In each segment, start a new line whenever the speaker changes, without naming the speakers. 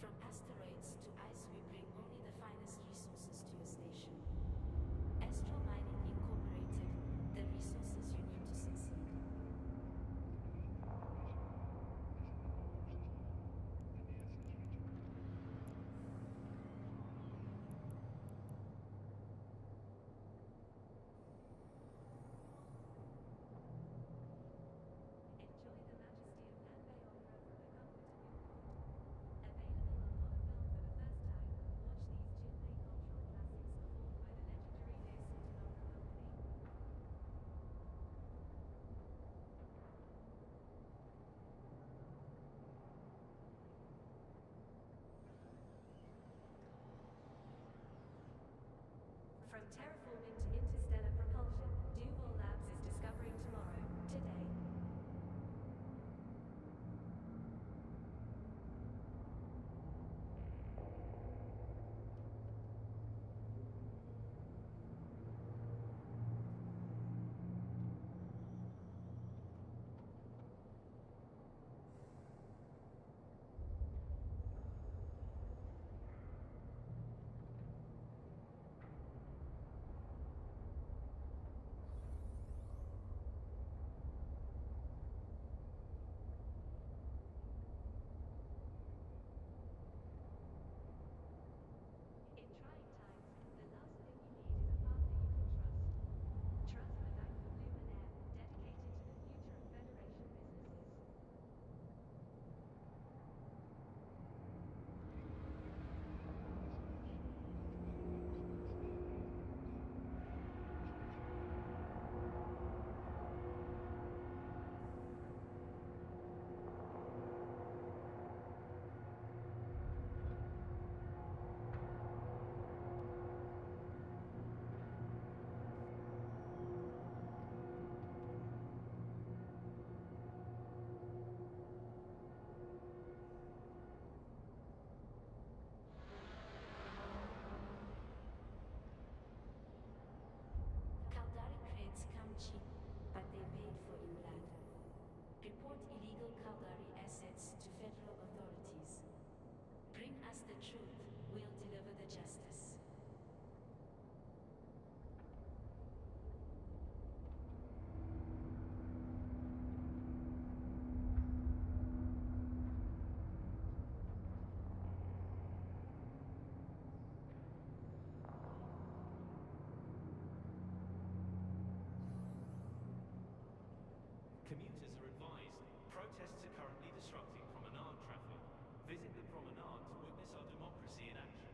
From asteroids to ice, we bring only the finest resources to your station. Astro Mining Incorporated, the resources you need to succeed.
From terraforming to interstellar propulsion, Duval Labs is discovering tomorrow, today. In trying times, the last thing you need is a partner you can trust. Trust the Bank of Luminaire, dedicated to the future of Federation businesses.
Come cheap, but they paid for in blood. Report illegal Caldari assets to federal authorities. Bring us the truth, we'll deliver the justice.
Commuters are advised, protests are currently disrupting promenade traffic. Visit the promenade to witness our democracy in action.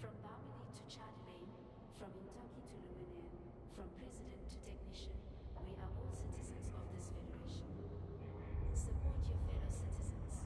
From Barmely to Charlie Lane, from Kentucky to Luminaire, from president to technician, we are all citizens of this federation. Support your fellow citizens.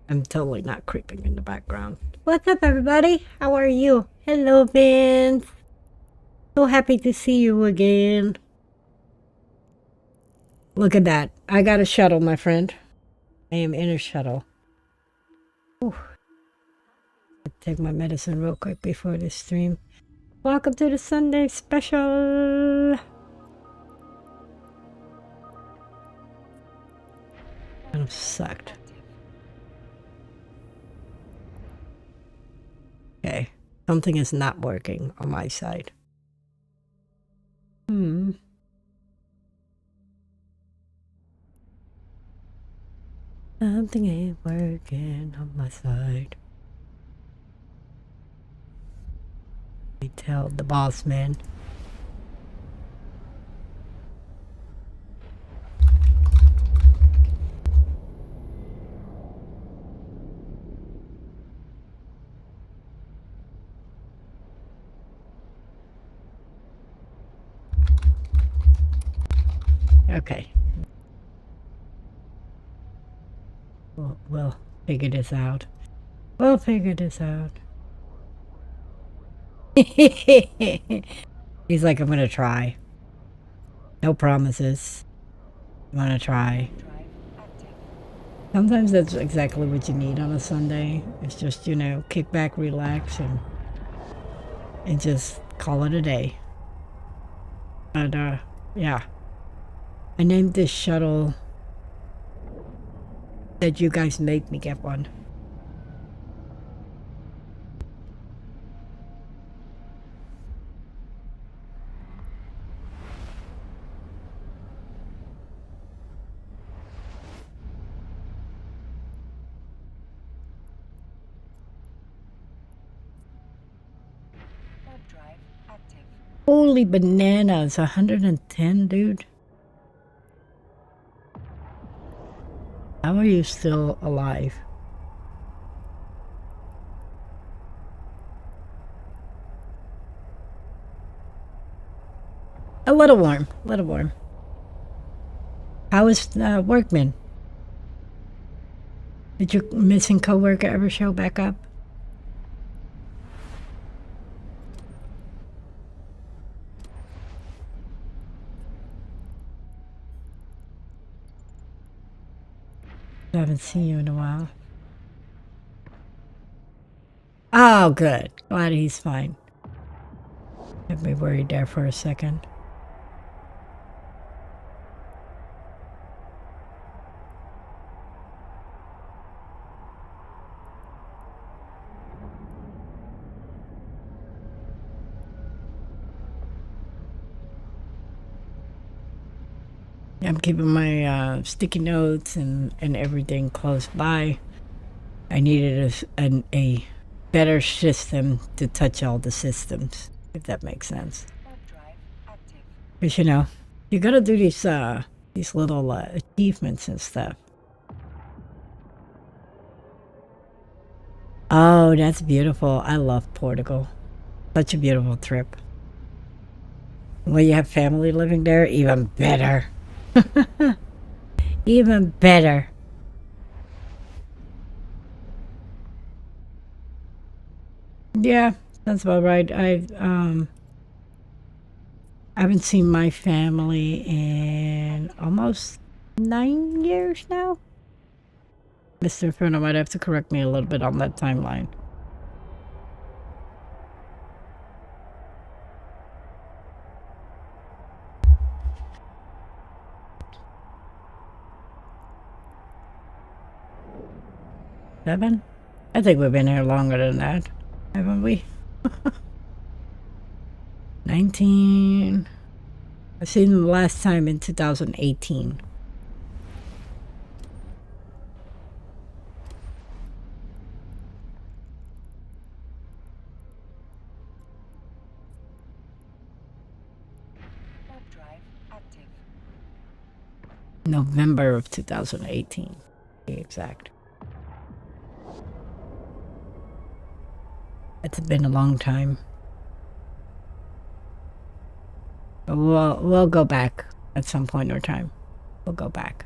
I'm totally not creeping in the background. What's up, everybody? How are you? Hello, Vince. So happy to see you again. Look at that. I got a shuttle, my friend. I am in a shuttle. Ooh. Take my medicine real quick before this stream. Welcome to the Sunday special. I'm sucked. Okay, something is not working on my side. Something ain't working on my side. I tell the boss man. Okay. We'll figure this out. We'll figure this out. He's like, I'm gonna try. No promises. I'm gonna try. Sometimes that's exactly what you need on a Sunday. It's just, you know, kick back, relax, and just call it a day. But, yeah. I named this shuttle that you guys made me get one. Holy bananas, 110, dude. How are you still alive? A little warm, a little warm. How is Workman? Did your missing coworker ever show back up? I haven't seen you in a while. Oh, good. Glad he's fine. Had me worried there for a second. I'm keeping my sticky notes and everything close by. I needed a better system to touch all the systems, if that makes sense. Because, you know, you gotta do these little achievements and stuff. Oh, that's beautiful. I love Portugal. Such a beautiful trip. When you have family living there, even better. Even better. Yeah, that's about right. I haven't seen my family in almost 9 years now. Mr. Inferno might have to correct me a little bit on that timeline. 7? I think we've been here longer than that, haven't we? 19. I seen them last time in 2018.
Warp drive active.
November of 2018, to be exact. It's been a long time. But we'll go back at some point in time. We'll go back.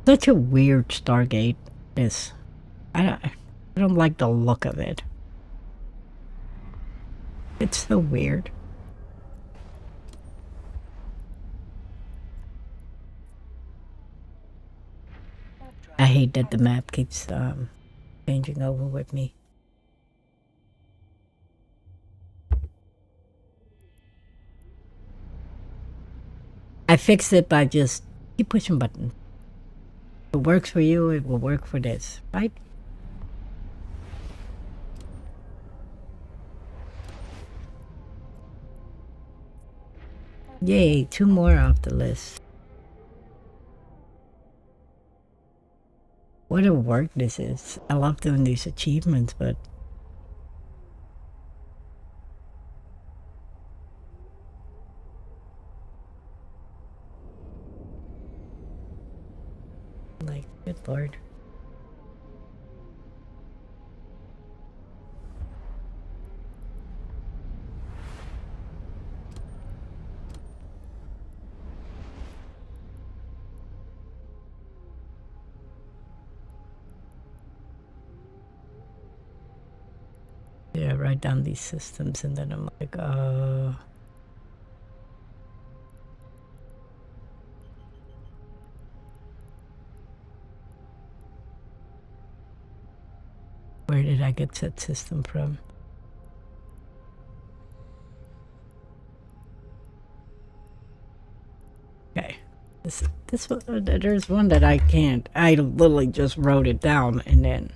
Such a weird Stargate. This, I don't like the look of it. It's so weird. I hate that the map keeps changing over with me. I fixed it by just keep pushing buttons. If it works for you, it will work for this, right? Yay, 2 more off the list. What a work this is. I love doing these achievements, but like, good lord. Yeah, write down these systems and then I'm like, where did I get that system from? Okay. This one, there's one that I can't. I literally just wrote it down and then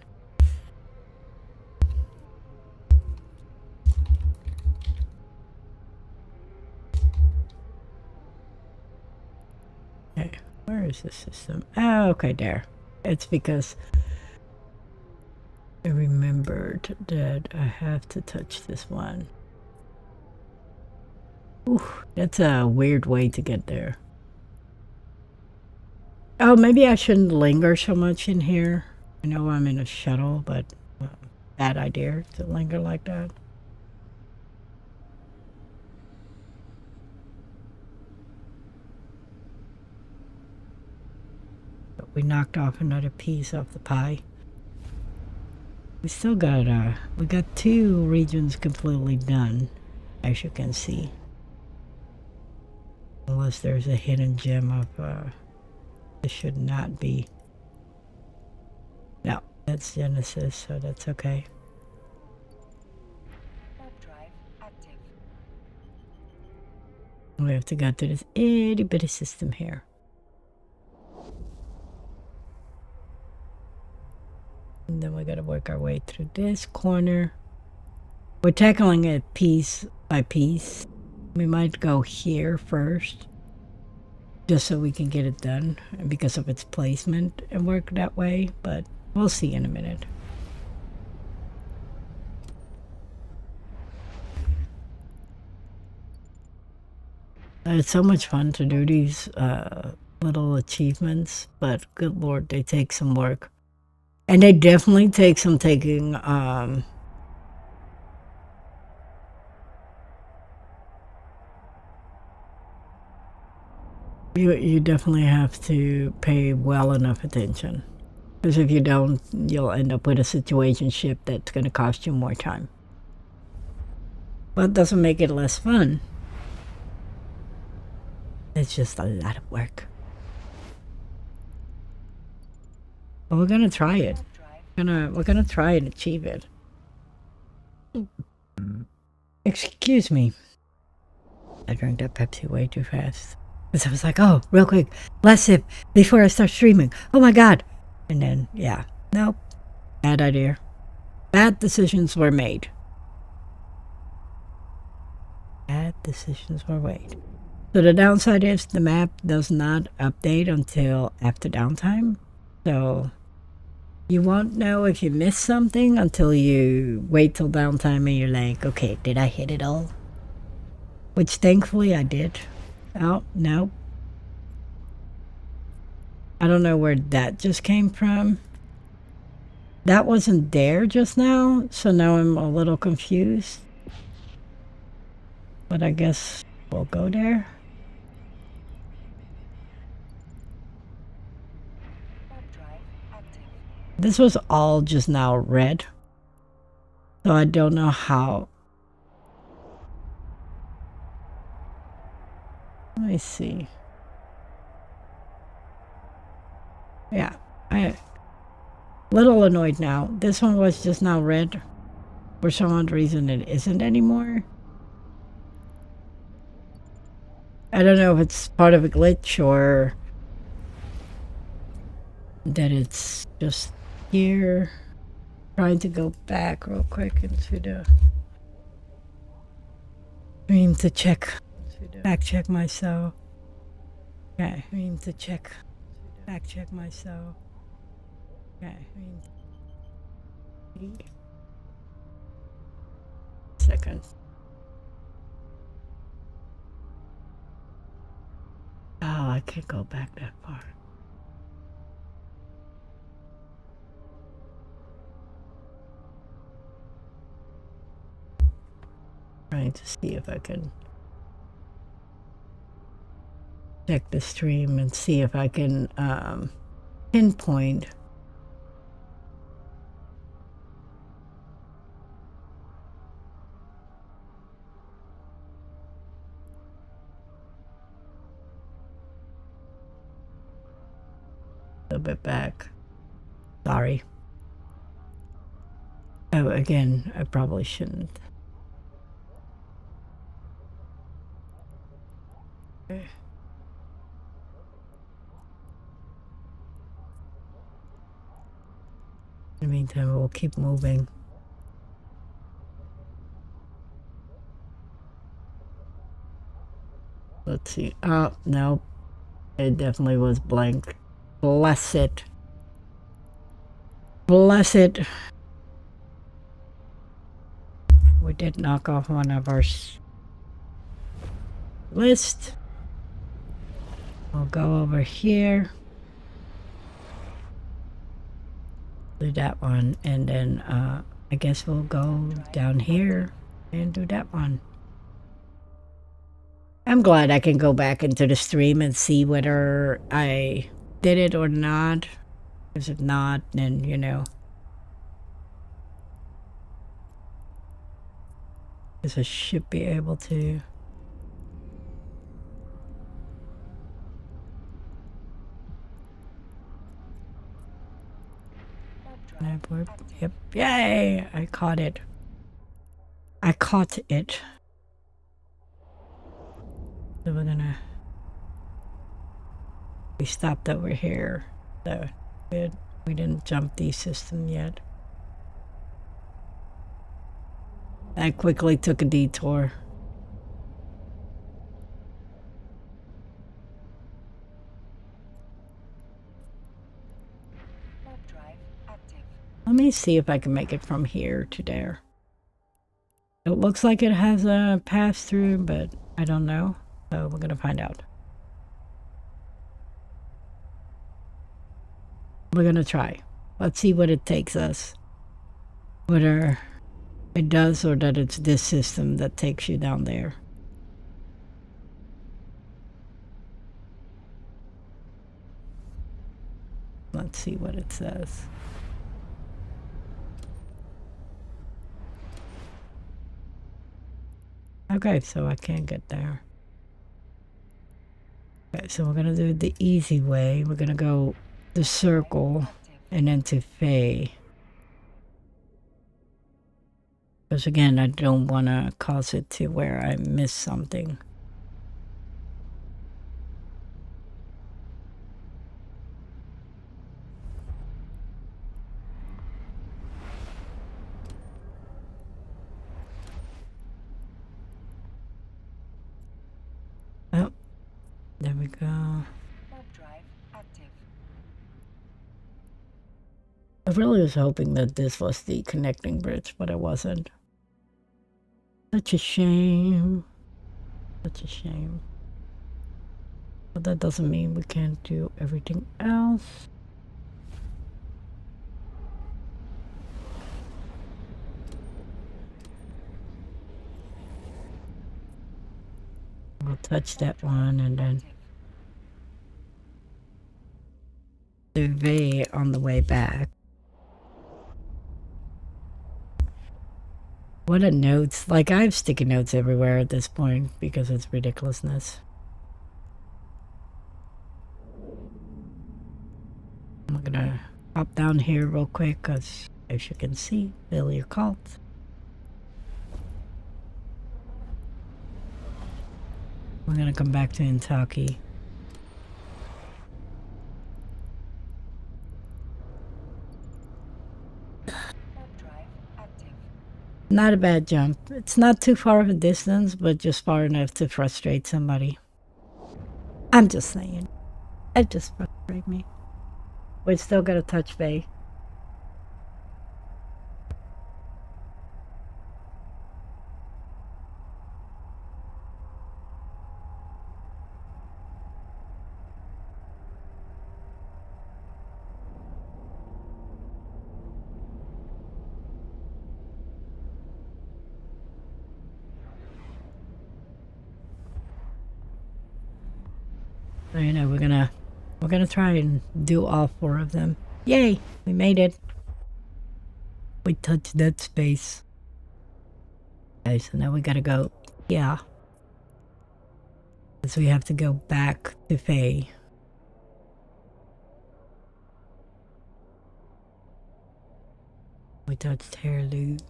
where is the system? Oh, okay, there. It's because I remembered that I have to touch this one. Ooh, that's a weird way to get there. Oh, maybe I shouldn't linger so much in here. I know I'm in a shuttle, but bad idea to linger like that. We knocked off another piece of the pie. We still got, we got 2 regions completely done, as you can see. Unless there's a hidden gem of, this should not be. No, that's Genesis, so that's okay.
Warp drive active.
We have to go to this itty bitty system here. And then we gotta work our way through this corner. We're tackling it piece by piece. We might go here first, just so we can get it done, and because of its placement and work that way, but we'll see in a minute. It's so much fun to do these little achievements, but good lord, they take some work. And they definitely take some taking, you definitely have to pay well enough attention. Because if you don't, you'll end up with a situationship that's going to cost you more time. But it doesn't make it less fun. It's just a lot of work. But we're gonna try it. We're gonna try and achieve it. Excuse me. I drank that Pepsi way too fast. Because I was like, oh, real quick, last sip before I start streaming. Oh my God. And then, yeah, nope. Bad idea. Bad decisions were made. Bad decisions were made. So the downside is the map does not update until after downtime. So you won't know if you missed something until you wait till downtime and you're like, okay, did I hit it all? Which thankfully I did. Oh, no. I don't know where that just came from. That wasn't there just now, so now I'm a little confused. But I guess we'll go there. This was all just now red. So I don't know how. Let me see. Yeah, I'm a little annoyed now. This one was just now red. For some odd reason it isn't anymore. I don't know if it's part of a glitch or that it's just here. Trying to go back real quick into the stream to check. Back check myself. Okay, I mean to check. Back check myself. Okay, I mean. Second. Oh, I can't go back that far. Trying to see if I can check the stream and see if I can pinpoint a little bit back. Sorry. Oh, again, I probably shouldn't. Okay. In the meantime, we'll keep moving. Let's see. Oh, no. It definitely was blank. Bless it. Bless it. We did knock off one of our list. We'll go over here. Do that one, and then I guess we'll go down here and do that one. I'm glad I can go back into the stream and see whether I did it or not. Because if not, then, you know. Because I should be able to. Yep. Yay! I caught it. I caught it. So we're gonna. We stopped over here. So good. We didn't jump the system yet. I quickly took a detour. Let me see if I can make it from here to there. It looks like it has a pass through, but I don't know. So we're gonna find out. We're gonna try. Let's see what it takes us. Whether it does or that it's this system that takes you down there. Let's see what it says. Okay, so I can't get there. Okay, so we're gonna do the easy way. We're gonna go the circle and then to Faye. Because again, I don't want to cause it to where I miss something. Oh, there we go.
Warp drive active.
I really was hoping that this was the connecting bridge, but it wasn't. Such a shame. Such a shame. But that doesn't mean we can't do everything else. We'll touch that one and then survey on the way back. What a notes. Like, I have sticky notes everywhere at this point because it's ridiculousness. I'm gonna hop down here real quick because, as you can see, failure cult. We're gonna come back to Intaki. Not a bad jump. It's not too far of a distance, but just far enough to frustrate somebody. I'm just saying. It just frustrates me. We still gotta touch Faye. So, you know, we're gonna try and do all 4 of them. Yay! We made it. We touched that space. Okay, so now we gotta go. Yeah. So we have to go back to Faye. We touched hair loop.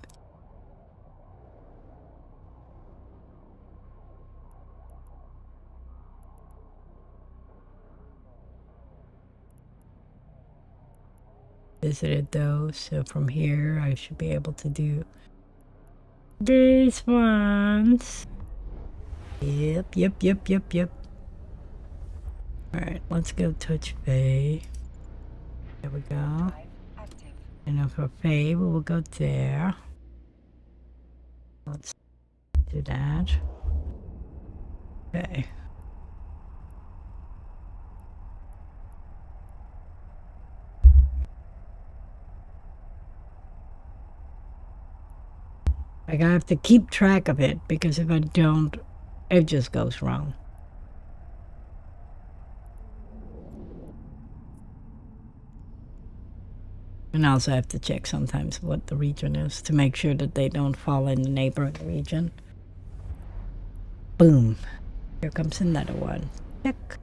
Visited those, so from here I should be able to do these ones. Yep. Alright, let's go touch Faye. There we go. And then for Faye, we will go there. Let's do that. Okay. Like, I have to keep track of it because if I don't, it just goes wrong. And I also have to check sometimes what the region is to make sure that they don't fall in the neighboring region. Boom. Here comes another one. Check.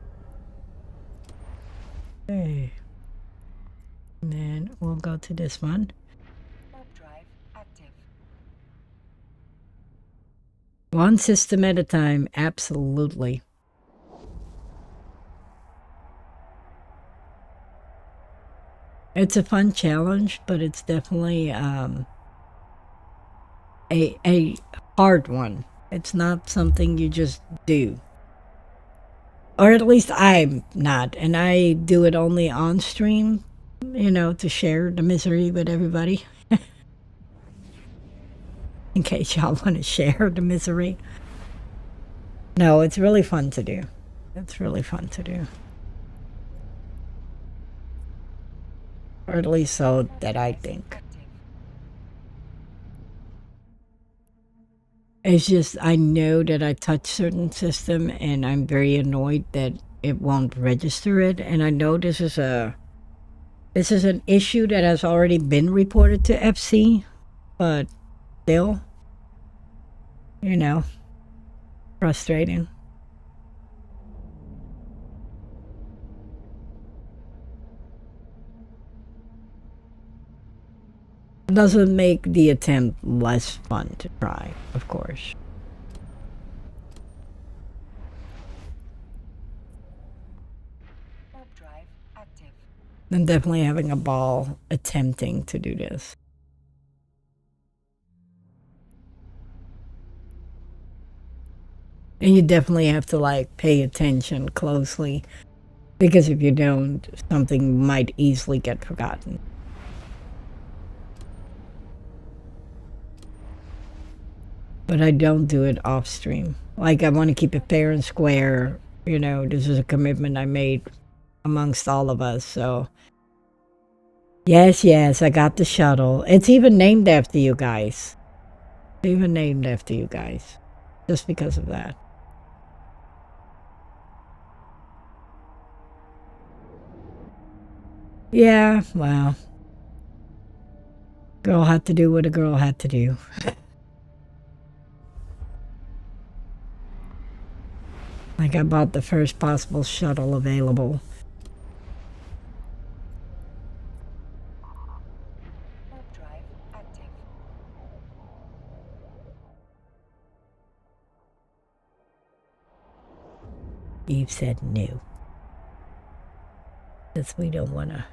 Okay. And then we'll go to this one. One system at a time, absolutely. It's a fun challenge, but it's definitely a hard one. It's not something you just do. Or at least I'm not, and I do it only on stream, you know, to share the misery with everybody. In case y'all want to share the misery. No, it's really fun to do. It's really fun to do. Or at least so that I think. It's just, I know that I touch certain system and I'm very annoyed that it won't register it. And I know this is an issue that has already been reported to FC, but still, you know, frustrating. Doesn't make the attempt less fun to try, of course.
Warp drive active.
I'm definitely having a ball attempting to do this. And you definitely have to like pay attention closely, because if you don't, something might easily get forgotten. But I don't do it off stream. Like, I want to keep it fair and square. You know, this is a commitment I made amongst all of us, so. Yes, I got the shuttle. It's even named after you guys. Even named after you guys. Just because of that. Yeah, well. Girl had to do what a girl had to do. Like, I bought the first possible shuttle available.
Warp drive active.
Eve said no. Because we don't want to.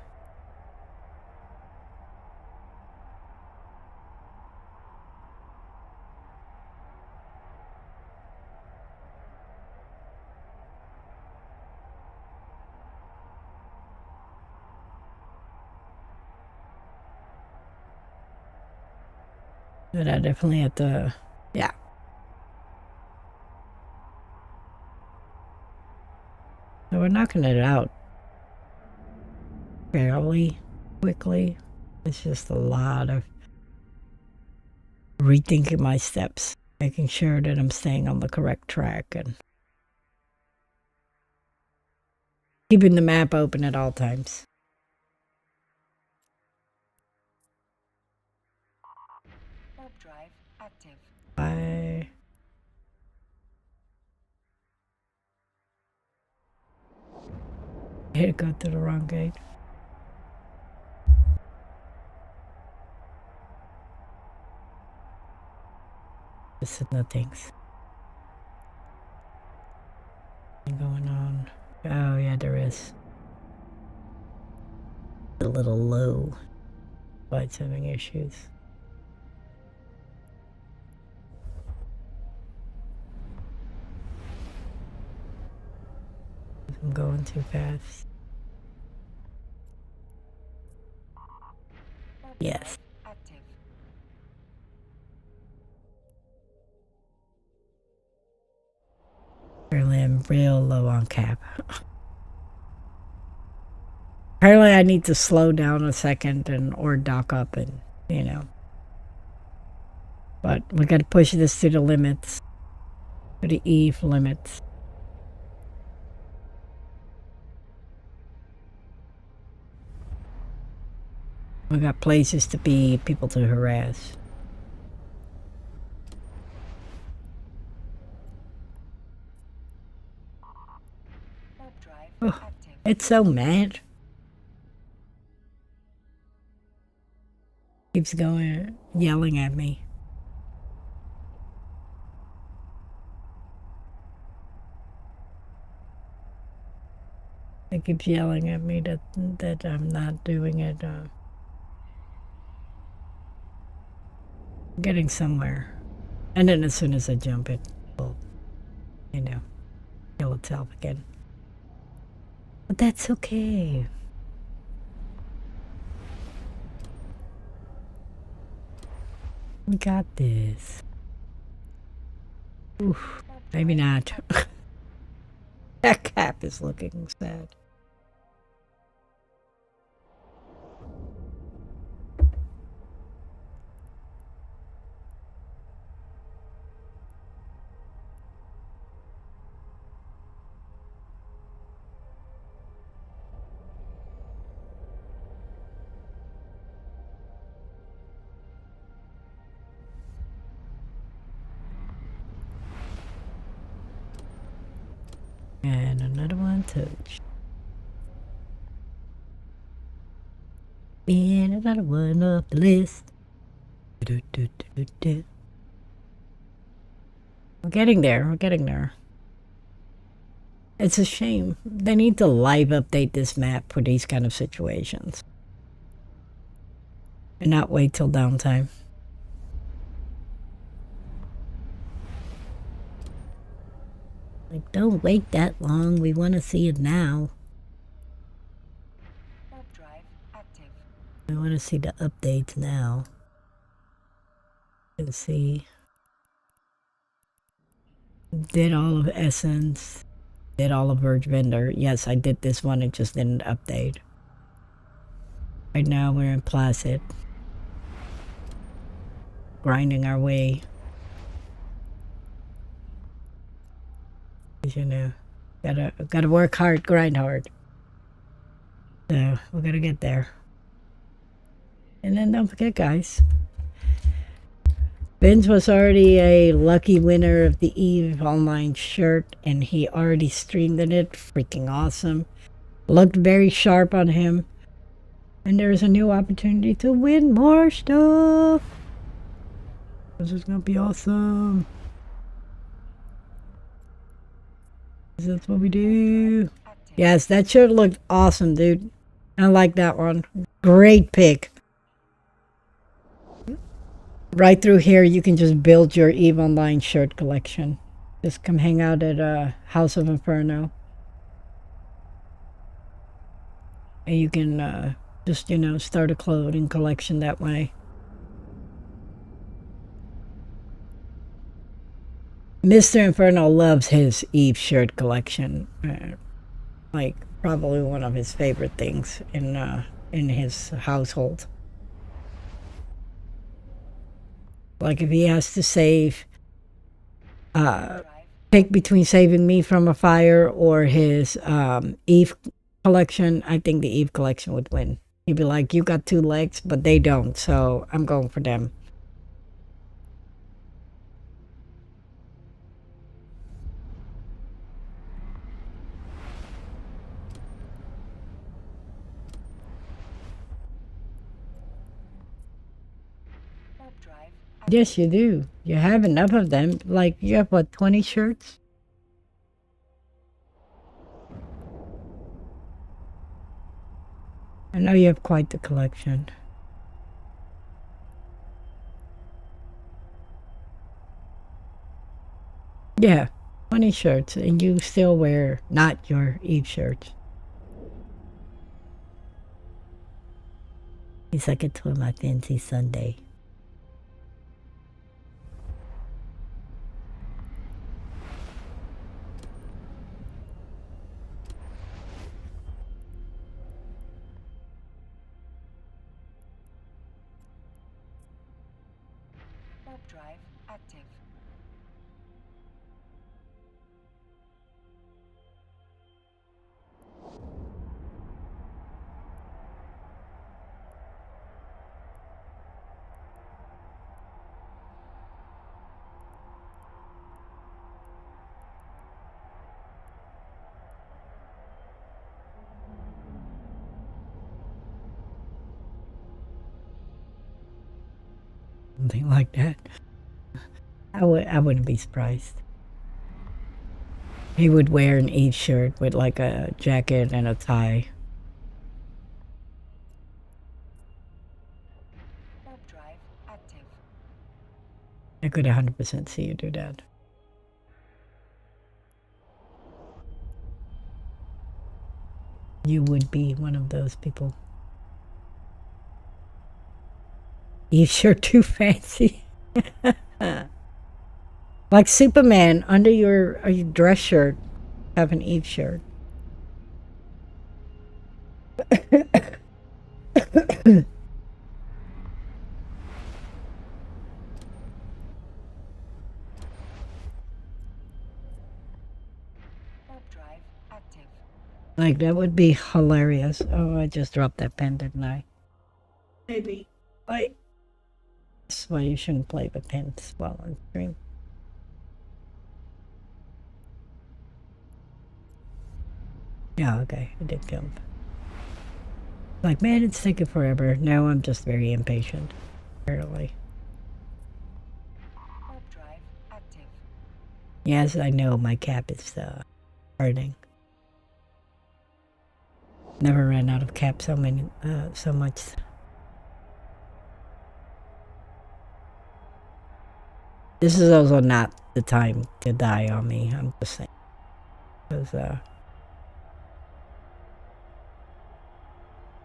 But I definitely have to, yeah. So we're knocking it out fairly quickly. It's just a lot of rethinking my steps, making sure that I'm staying on the correct track and keeping the map open at all times.
Warp drive active.
I had to go through the wrong gate. This is nothing's going on. Oh yeah, there is. A little low. Why it's having issues. I'm going too fast.
Warp
Yes.
drive active.
Apparently I'm real low on cap. Apparently I need to slow down a second and or dock up and, you know. But we gotta push this to the limits. To the Eve limits. We got places to be, people to harass.
Warp drive
Oh,
active.
it's so mad. Keeps going, yelling at me. It keeps yelling at me that I'm not doing it. Getting somewhere. And then as soon as I jump, it will, you know, kill itself again. But that's okay. We got this. Oof, maybe not. That cap is looking sad. And another one touch. And another one off the list. We're getting there. We're getting there. It's a shame. They need to live update this map for these kind of situations. And not wait till downtime. Like, don't wait that long. We want to see it now.
Warp drive active.
We want to see the updates now. Let's see. Did all of Essence. Did all of Verge Vendor. Yes, I did this one. It just didn't update. Right now we're in Placid. Grinding our way. You know, gotta work hard, grind hard. So we're gonna get there. And then don't forget, guys, Vince was already a lucky winner of the EVE Online shirt, and he already streamed in it. Freaking awesome. Looked very sharp on him. And there's a new opportunity to win more stuff. This is gonna be awesome. That's what we do. Yes, that shirt looked awesome, dude. I like that one. Great pick. Right through here, you can just build your EVE Online shirt collection. Just come hang out at House of Inferno. And you can just, you know, start a clothing collection that way. Mr. Inferno loves his EVE shirt collection. Like, probably one of his favorite things in his household. Like, if he has to save, pick between saving me from a fire or his EVE collection, I think the EVE collection would win. He'd be like, you got two legs, but they don't, so I'm going for them. Yes, you do. You have enough of them. Like, you have, what, 20 shirts? I know you have quite the collection. Yeah, 20 shirts, and you still wear not your EVE shirts. He's like, it's for my fancy Sunday.
Drive active.
Something like that. I wouldn't be surprised. He would wear an EVE shirt with like a jacket and a tie.
Drive active.
I could 100% see you do that. You would be one of those people. EVE shirt too fancy. Like Superman, under your dress shirt, have an EVE shirt.
Drive active.
Like, that would be hilarious. Oh, I just dropped that pen, didn't I? Maybe. Wait. That's why you shouldn't play with pens while on stream. Yeah, okay, I did jump. Like, man, it's taking forever. No, I'm just very impatient, apparently. Yes, I know my cap is hurting. Never ran out of cap so much. This is also not the time to die on me. I'm just saying, because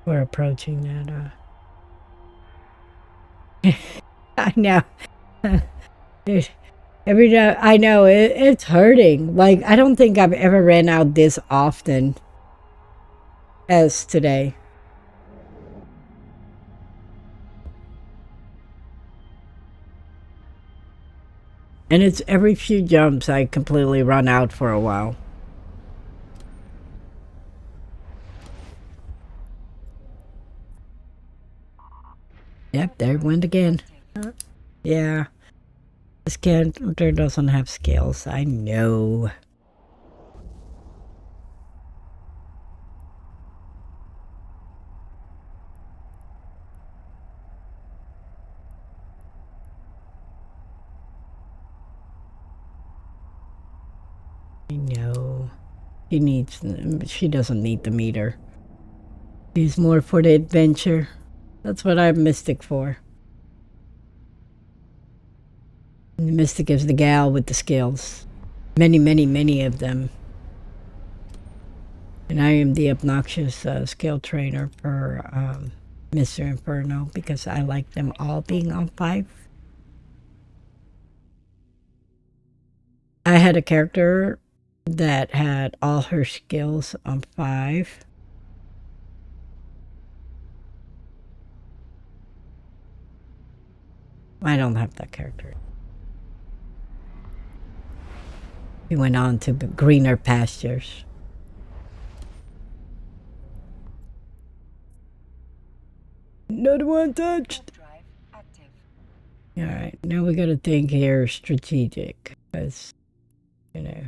we're approaching that. I know. Every day, I know it's hurting. Like, I don't think I've ever ran out this often as today. And it's every few jumps I completely run out for a while. Yep, there it went again. Yeah. This character doesn't have skills. I know. I know. She doesn't need the meter. She's more for the adventure. That's what I'm Mystic for. And the Mystic is the gal with the skills. Many, many, many of them. And I am the obnoxious skill trainer for Mr. Inferno because I like them all being on 5. I had a character that had all her skills on 5. I don't have that character. He went on to greener pastures. Not one touched. Alright, now we gotta think here strategic. Because, you know.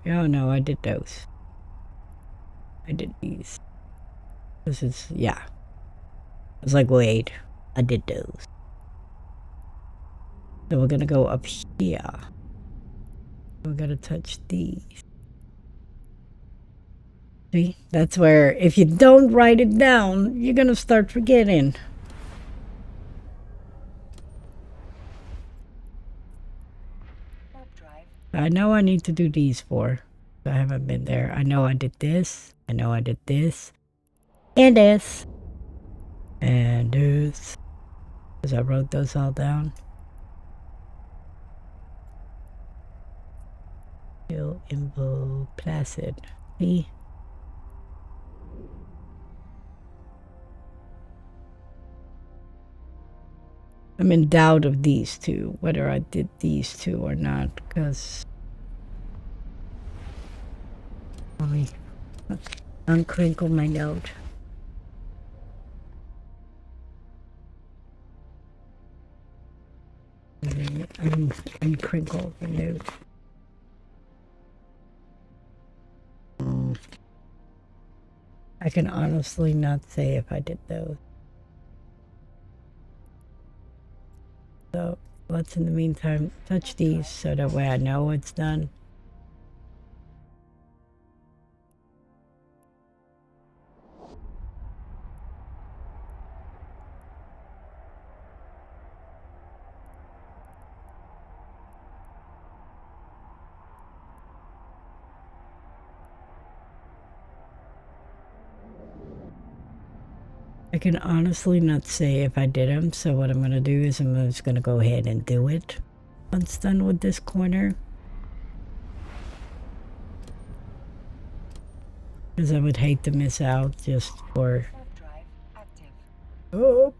Oh no, I did those. I did these. This is, yeah. I was like, wait, I did those. So we're gonna go up here. We're gonna touch these. See, that's where if you don't write it down, you're gonna start forgetting. I know I need to do these 4. I haven't been there. I know I did this. I know I did this. And this. And this. Because I wrote those all down. Feel Invo Placid. See? I'm in doubt of these 2, whether I did these 2 or not, because let me uncrinkle my note. Uncrinkle the note. I can honestly not say if I did those. So let's in the meantime touch these so that way I know it's done. I can honestly not say if I did them, so what I'm going to do is I'm just going to go ahead and do it once done with this corner. Because I would hate to miss out just for... Oh!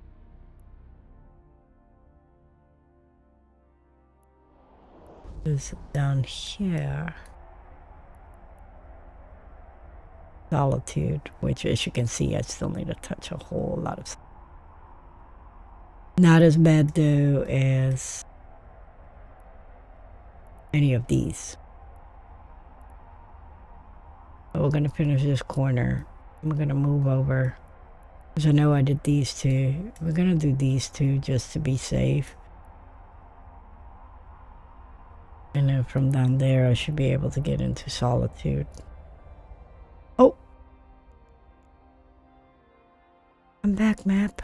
This down here. Solitude, which as you can see I still need to touch a whole lot of stuff. Not as bad though as any of these. So we're gonna finish this corner. I'm gonna move over because I know I did these 2. We're gonna do these 2 just to be safe. And then from down there, I should be able to get into Solitude. Oh! I'm back, map.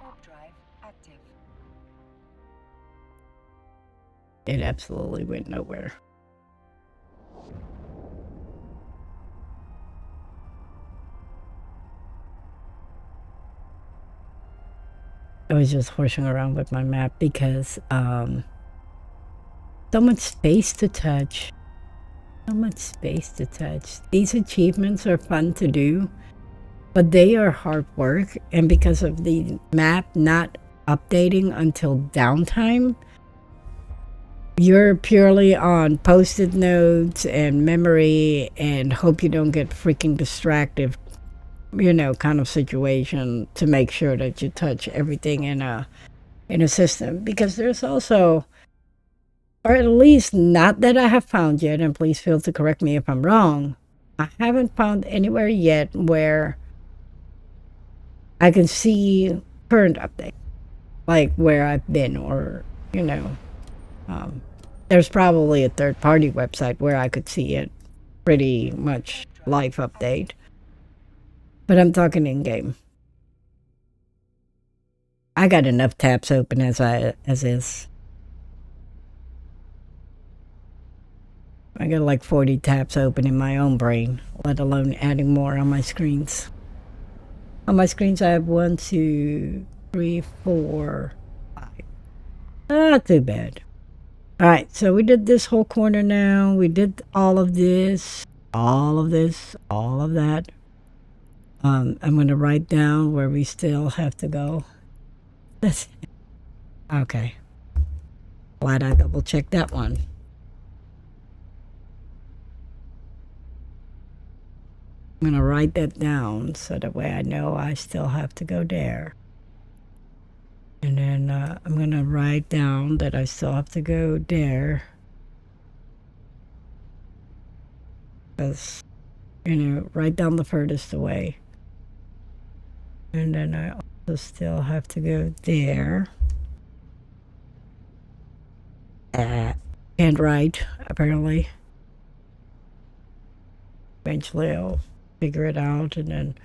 Warp drive active.
It absolutely went nowhere. I was just horsing around with my map because so much space to touch. So much space to touch. These achievements are fun to do, but they are hard work, and because of the map not updating until downtime, you're purely on post-it notes and memory and hope you don't get freaking distracted, you know, kind of situation to make sure that you touch everything in a system. Because there's also, or at least not that I have found yet, and please feel to correct me if I'm wrong, I haven't found anywhere yet where I can see current update, like where I've been, or, you know, there's probably a third-party website where I could see it pretty much live update. But I'm talking in-game. I got enough tabs open as is. I got like 40 tabs open in my own brain, let alone adding more on my screens. On my screens I have 1, 2, 3, 4, 5. Not too bad. Alright, so we did this whole corner now. We did all of this, all of this, all of that. I'm going to write down where we still have to go. That's okay. Glad I double checked that one. I'm going to write that down so that way I know I still have to go there. And then I'm going to write down that I still have to go there. Because, you know, write down the furthest away. And then I also still have to go there. Can't write, apparently. Eventually I'll figure it out, and then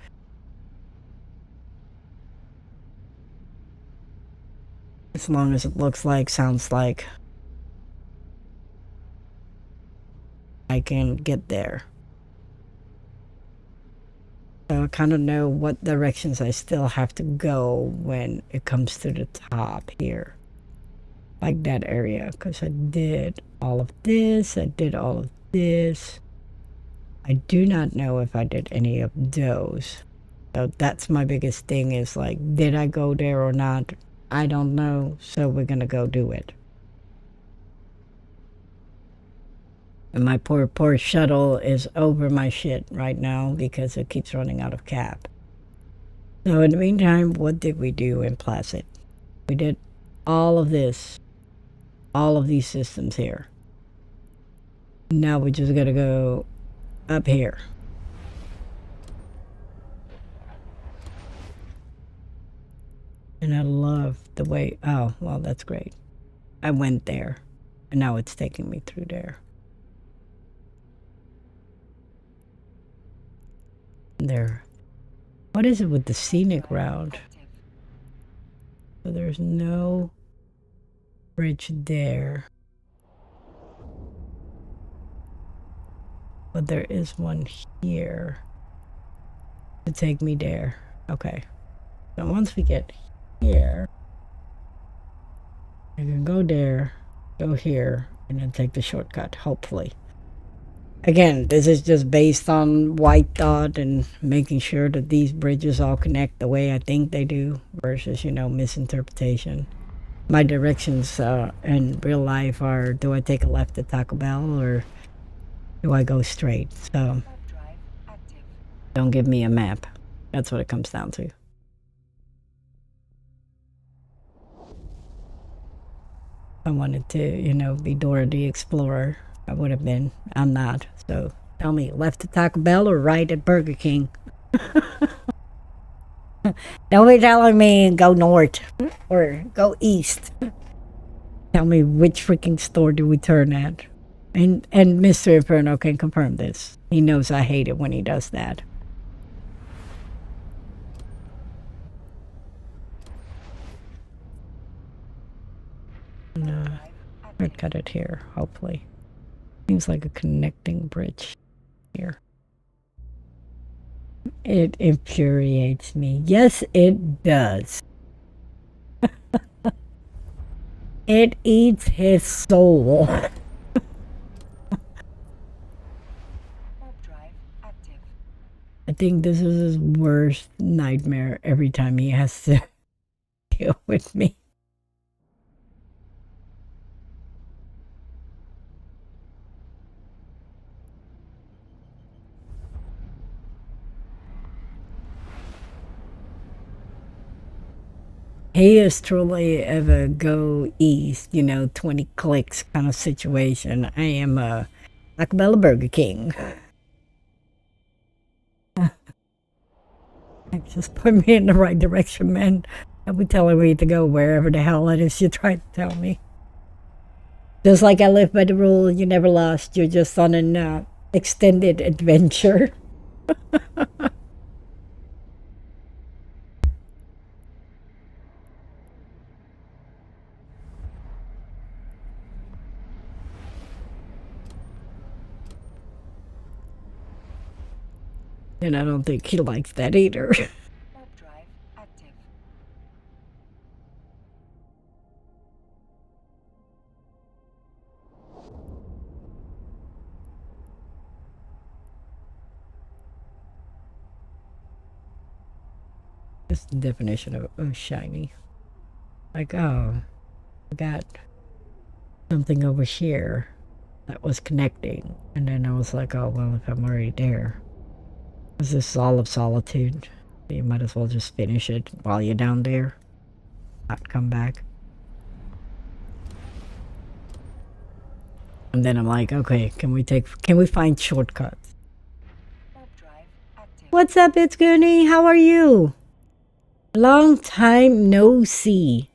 as long as it looks like, sounds like, I can get there. So I kind of know what directions I still have to go when it comes to the top here. Like that area, because I did all of this, I did all of this. I do not know if I did any of those. So that's my biggest thing, is like, did I go there or not? I don't know, so we're gonna go do it. And my poor shuttle is over my shit right now because it keeps running out of cap. So in the meantime, what did we do in Placid? We did all of this. All of these systems here. Now we just gotta go up here. And I love the way, oh, well, that's great. I went there, and now it's taking me through there. There. What is it with the scenic route? So there's no bridge there. But there is one here to take me there. Okay. So once we get here, I can go there, go here, and then take the shortcut, hopefully. Again, this is just based on white thought and making sure that these bridges all connect the way I think they do versus, you know, misinterpretation. My directions in real life are, do I take a left at Taco Bell or do I go straight? So don't give me a map. That's what it comes down to. I wanted to, be Dora the Explorer. I would have been. I'm not. So tell me, left at Taco Bell or right at Burger King? Don't be telling me go north or go east. Tell me which freaking store do we turn at? And Mr. Inferno can confirm this. He knows I hate it when he does that. No, I'll cut it here, hopefully. Seems like a connecting bridge here. It infuriates me. Yes, it does. It eats his soul. I think this is his worst nightmare every time he has to deal with me. He is truly of a go east, 20 clicks kind of situation. I am a Taco Bell Burger King. Just put me in the right direction, man. I'll be telling me to go wherever the hell it is you try to tell me. Just like I live by the rule, you never lost. You're just on an extended adventure. And I don't think he likes that either.
Warp drive active.
Just the definition of shiny. Like, oh, I got something over here that was connecting. And then I was like, oh, well, if I'm already there. This is all of solitude. You might as well just finish it while you're down there. Not come back. And then I'm like, okay, can we find shortcuts?
Warp drive active.
What's up, it's Goonie? How are you? Long time no see.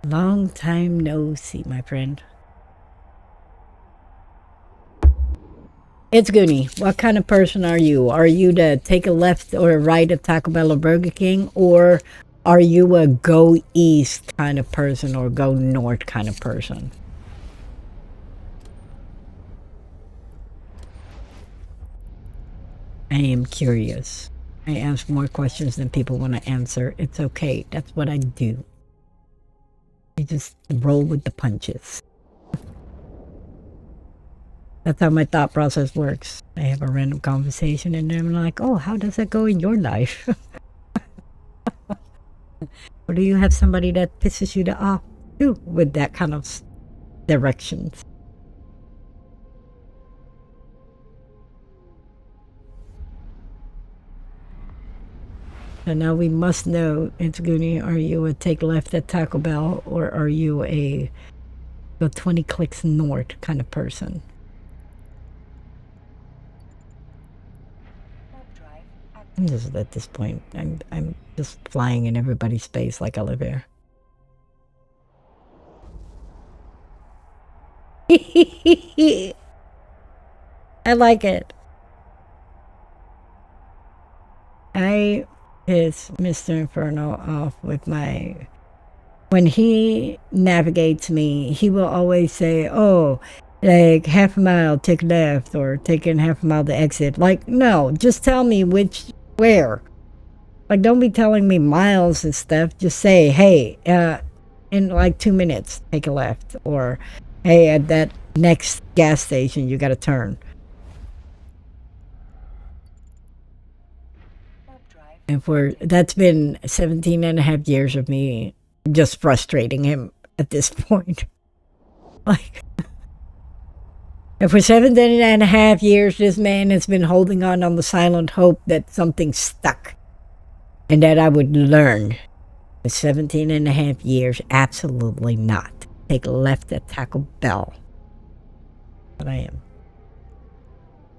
Long time no see, my friend. It's Goonie. What kind of person are you? Are you to take a left or a right at Taco Bell or Burger King? Or are you a go east kind of person or go north kind of person? I am curious. I ask more questions than people want to answer. It's okay. That's what I do. I just roll with the punches. That's how my thought process works. I have a random conversation and then I'm like, oh, how does that go in your life? Or do you have somebody that pisses you off too with that kind of directions? So now we must know, it's Goonie, are you a take left at Taco Bell or are you a go 20 clicks north kind of person? I'm just at this point, I'm just flying in everybody's face like I live here. I like it. I piss Mr. Inferno off with my... When he navigates me, he will always say, oh, like half a mile, take left, or take in half a mile to exit. Like, no, just tell me where. Like, don't be telling me miles and stuff. Just say, hey, in like 2 minutes, take a left. Or, hey, at that next gas station, you got to turn. And that's been 17 and a half years of me just frustrating him at this point. Like, and for 17 and a half years, this man has been holding on the silent hope that something stuck and that I would learn. For 17 and a half years, absolutely not. Take left at Taco Bell. But I am.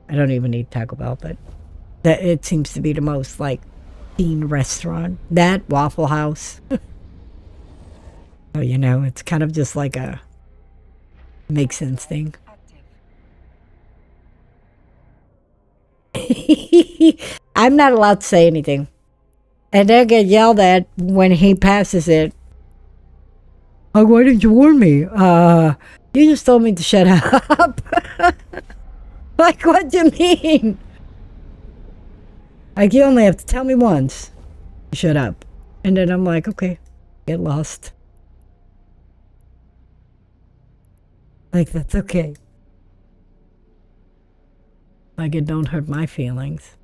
I don't even need Taco Bell, but that it seems to be the most like teen restaurant. That Waffle House. So, you know, it's kind of just like a make sense thing. I'm not allowed to say anything. And I get yelled at when he passes it. Oh, why didn't you warn me? You just told me to shut up. Like, what do you mean? Like, you only have to tell me once. Shut up. And then I'm like, okay, get lost. Like, that's okay. Like, it don't hurt my feelings.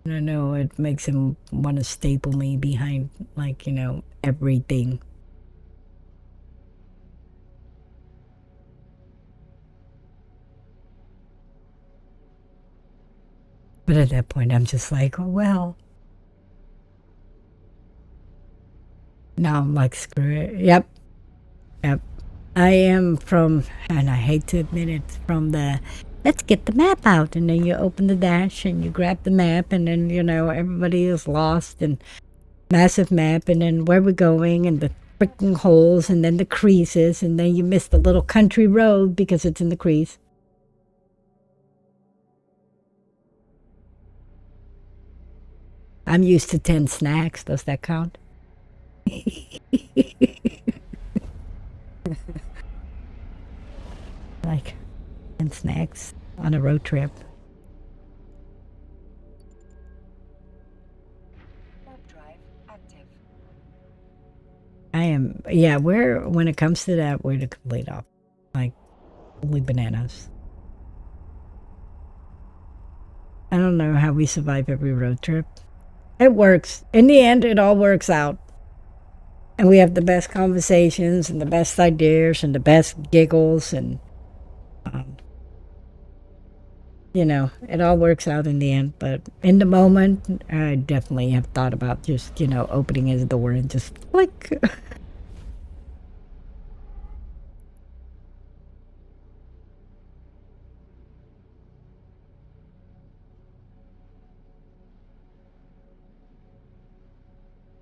And I know it makes him want to staple me behind, like, you know, everything. But at that point, I'm just like, oh, well. Now I'm like, screw it. Yep. I am from, and I hate to admit it, from the, let's get the map out. And then you open the dash and you grab the map, and then, you know, everybody is lost, and massive map, and then where we're going, and the freaking holes, and then the creases, and then you miss the little country road because it's in the crease. I'm used to 10 snacks. Does that count? Like 10 snacks on a road trip.
Drive active.
I am, yeah, when it comes to that, we're the complete off. Like, holy bananas. I don't know how we survive every road trip. It works. In the end, it all works out. And we have the best conversations and the best ideas and the best giggles, and you know, it all works out in the end. But in the moment, I definitely have thought about just, you know, opening his door and just like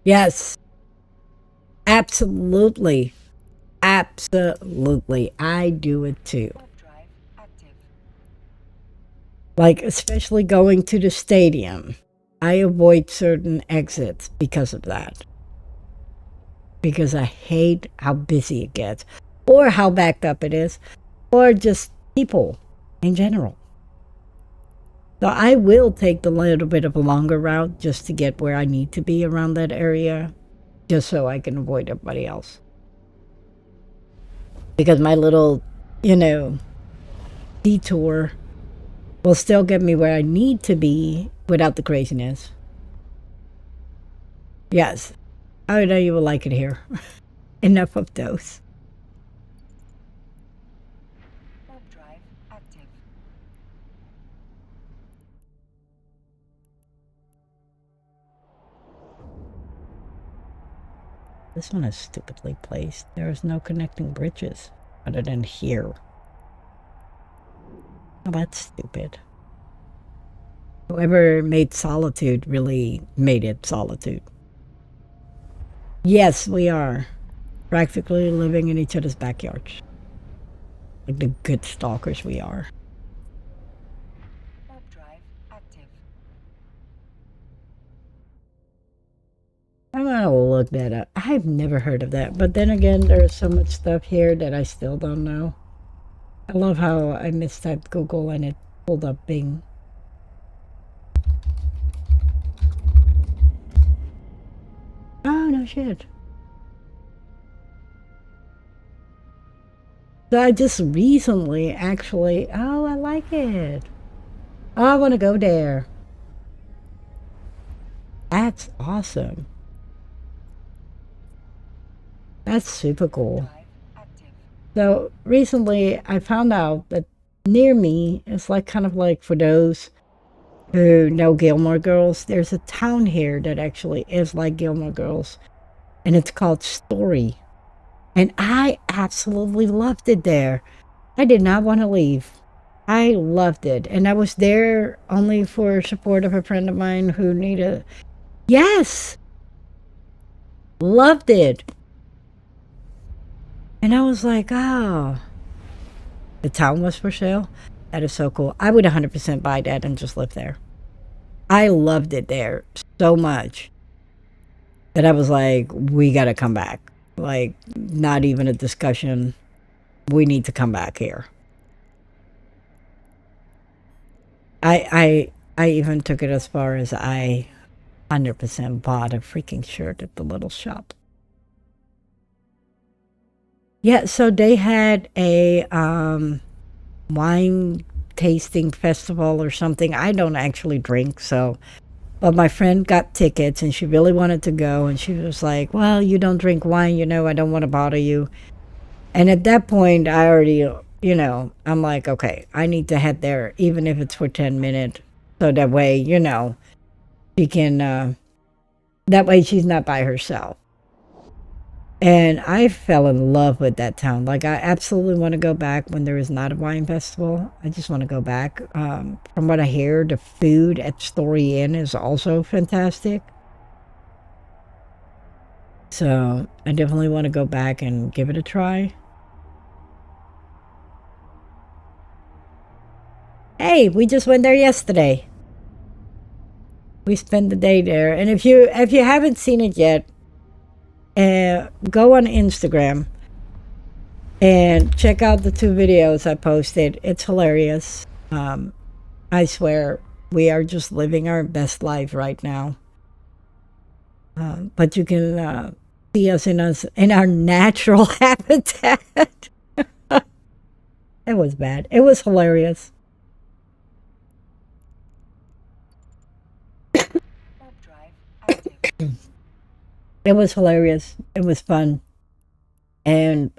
yes. Absolutely. Absolutely. I do it too.
Drive active.
Like, especially going to the stadium. I avoid certain exits because of that. Because I hate how busy it gets, or how backed up it is, or just people in general. So I will take the little bit of a longer route just to get where I need to be around that area, just so I can avoid everybody else. Because my little, you know, detour will still get me where I need to be without the craziness. Yes, I know you will like it here. Enough of those.
Drive active.
This one is stupidly placed. There is no connecting bridges other than here. Oh, that's stupid. Whoever made Solitude really made it Solitude. Yes, we are. Practically living in each other's backyards. Like the good stalkers we are.
Drive active.
I'm gonna look that up. I've never heard of that. But then again, there's so much stuff here that I still don't know. I love how I mistyped Google and it pulled up Bing. Oh, no shit. So I just recently actually, oh, I like it. Oh, I want to go there. That's awesome. That's super cool.
Drive active.
So recently I found out that near me, it's like kind of like for those who know Gilmore Girls, there's a town here that actually is like Gilmore Girls, and it's called Story. And I absolutely loved it there. I did not want to leave. I loved it. And I was there only for support of a friend of mine who needed. Yes! Loved it. And I was like, oh, the town was for sale. That is so cool. I would 100% buy that and just live there. I loved it there so much that I was like, we got to come back. Like, not even a discussion. We need to come back here. I even took it as far as I 100% bought a freaking shirt at the little shop. Yeah, so they had a wine tasting festival or something. I don't actually drink, so but my friend got tickets and she really wanted to go, and she was like, well, you don't drink wine, you know, I don't want to bother you. And at that point I already, you know, I'm like, okay, I need to head there even if it's for 10 minutes, so that way, you know, she can that way she's not by herself. And I fell in love with that town. Like, I absolutely want to go back when there is not a wine festival. I just want to go back. From what I hear, the food at Story Inn is also fantastic. So I definitely want to go back and give it a try. Hey, we just went there yesterday. We spent the day there. And if you haven't seen it yet, go on Instagram and check out the 2 videos I posted. It's hilarious. I swear, we are just living our best life right now. But you can see us in our natural habitat. It was bad. It was hilarious. It was hilarious. It was fun. And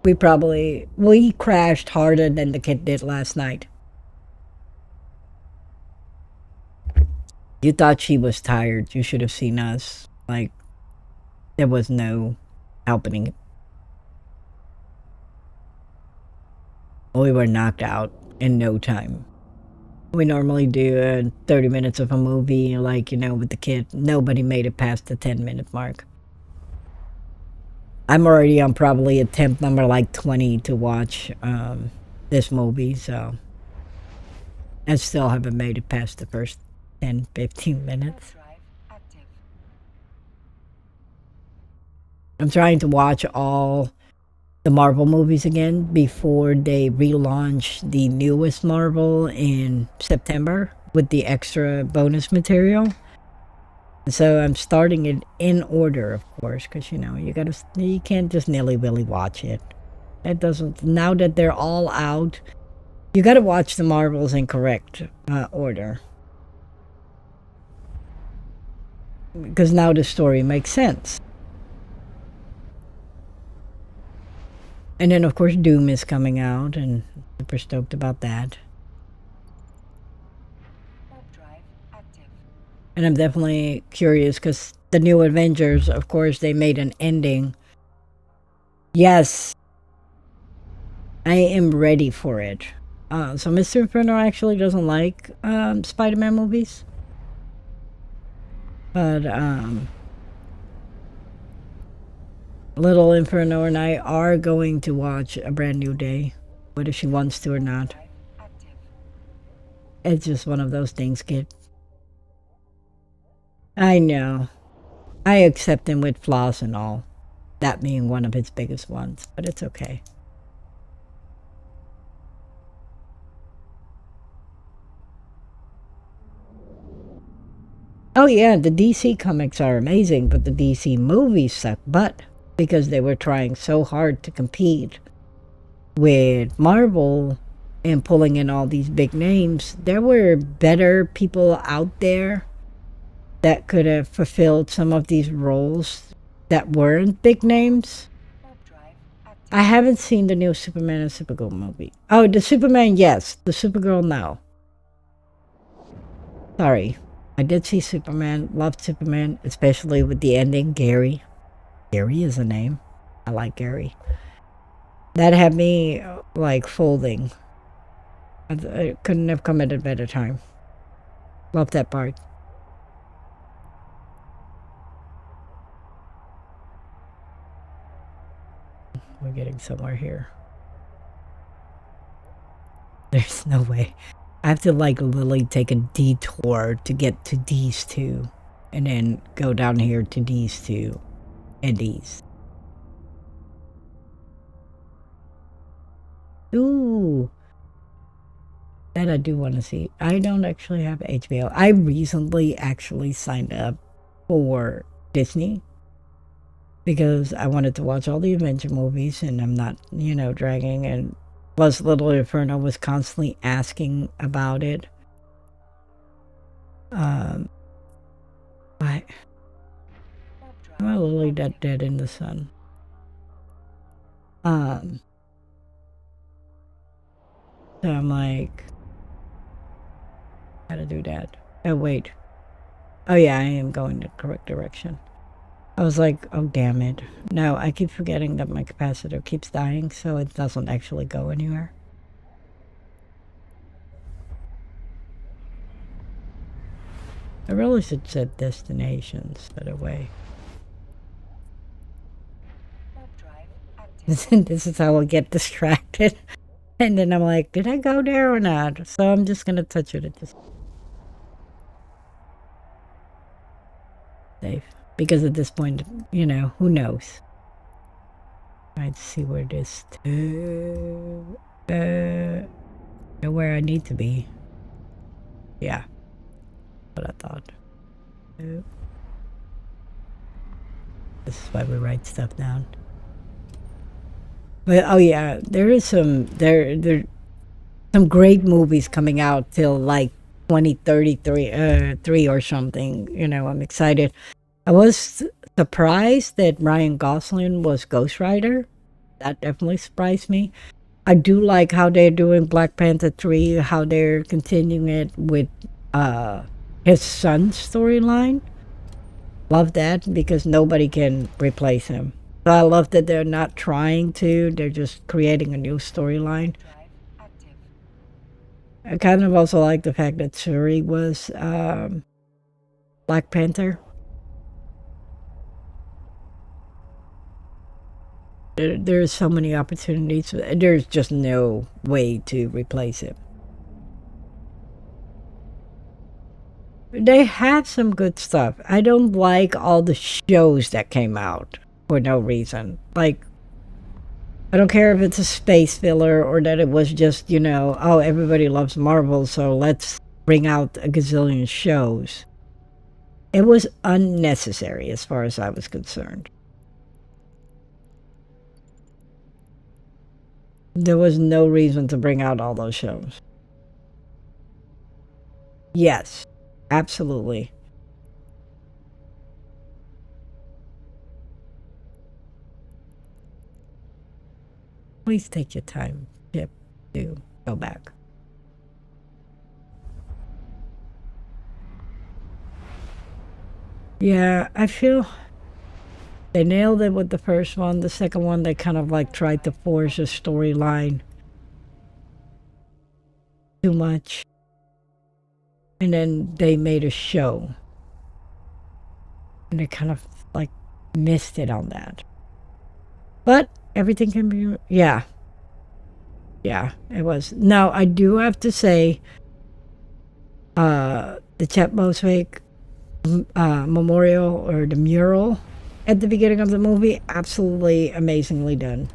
we crashed harder than the kid did last night. You thought she was tired. You should have seen us. Like, there was no helping it. We were knocked out in no time. We normally do 30 minutes of a movie, like, you know, with the kid. Nobody made it past the 10-minute mark. I'm already on probably attempt number like 20 to watch this movie, so I still haven't made it past the first 10, 15 minutes. I'm trying to watch all the Marvel movies again before they relaunch the newest Marvel in September with the extra bonus material. So I'm starting it in order, of course, because you know you can't just nilly-willy watch it. It doesn't. Now that they're all out, you got to watch the Marvels in correct order, because now the story makes sense. And then, of course, Doom is coming out, and I'm super stoked about that. And I'm definitely curious, because the new Avengers, of course, they made an ending. Yes. I am ready for it. So Mr. Inferno actually doesn't like Spider-Man movies. But little Inferno and I are going to watch A Brand New Day, whether she wants to or not. It's just one of those things, kid. I know. I accept him with flaws and all. That being one of his biggest ones, but it's okay. Oh yeah, the DC comics are amazing, but the DC movies suck butt because they were trying so hard to compete with Marvel and pulling in all these big names. There were better people out there that could have fulfilled some of these roles that weren't big names. I haven't seen the new Superman and Supergirl movie. Oh, the Superman, yes. The Supergirl, no. Sorry. I did see Superman. Loved Superman, especially with the ending. Gary. Gary is a name. I like Gary. That had me like folding. I couldn't have come at a better time. Love that part. We're getting somewhere here. There's no way. I have to like literally take a detour to get to these two. And then go down here to these two. And these. Ooh. That I do want to see. I don't actually have HBO. I recently actually signed up for Disney because I wanted to watch all the Avenger movies and I'm not, dragging. And plus, Little Inferno was constantly asking about it. Why? Am I literally dead in the sun? So I'm like, how to do that? Oh, wait. Oh, yeah, I am going the correct direction. I was like, oh, damn it. No, I keep forgetting that my capacitor keeps dying, so it doesn't actually go anywhere. I really should set destinations, by the way. This is how I get distracted. And then I'm like, did I go there or not? So I'm just going to touch it at this safe. Because at this point, who knows? I'd see where this where I need to be. Yeah. What I thought. This is why we write stuff down. But oh yeah, there is some some great movies coming out till like 2033 3 or something. I'm excited. I was surprised that Ryan Gosling was Ghost Rider. That definitely surprised me. I do like how they're doing Black Panther 3, how they're continuing it with his son's storyline. Love that because nobody can replace him. So I love that they're not trying to, they're just creating a new storyline. I kind of also like the fact that Shuri was Black Panther. There's so many opportunities. There's just no way to replace him. They had some good stuff. I don't like all the shows that came out for no reason. Like, I don't care if it's a space filler or that it was just, oh, everybody loves Marvel, so let's bring out a gazillion shows. It was unnecessary as far as I was concerned. There was no reason to bring out all those shows. Yes, absolutely. Please take your time, Chip, to go back. Yeah, I feel they nailed it with the first one. The second one, they kind of like tried to force a storyline too much. And then they made a show. And they kind of like missed it on that. But everything can be, yeah. Yeah, it was. Now, I do have to say, the Chet Boswick memorial or the mural at the beginning of the movie, absolutely amazingly done.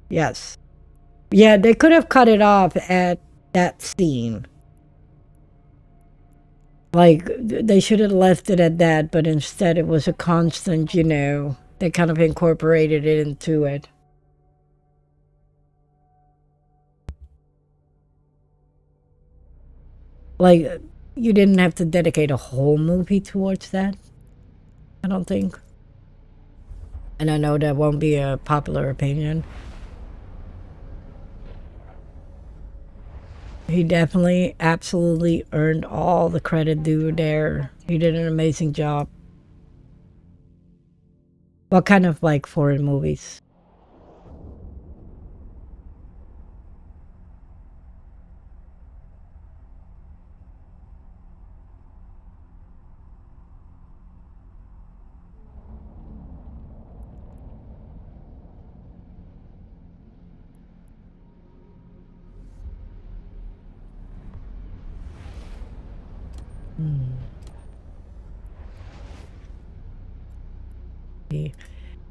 Yes. Yeah, they could have cut it off at that scene. Like, they should have left it at that, but instead it was a constant, they kind of incorporated it into it. Like, you didn't have to dedicate a whole movie towards that, I don't think. And I know that won't be a popular opinion. He definitely, absolutely earned all the credit due there. He did an amazing job. What kind of like foreign movies?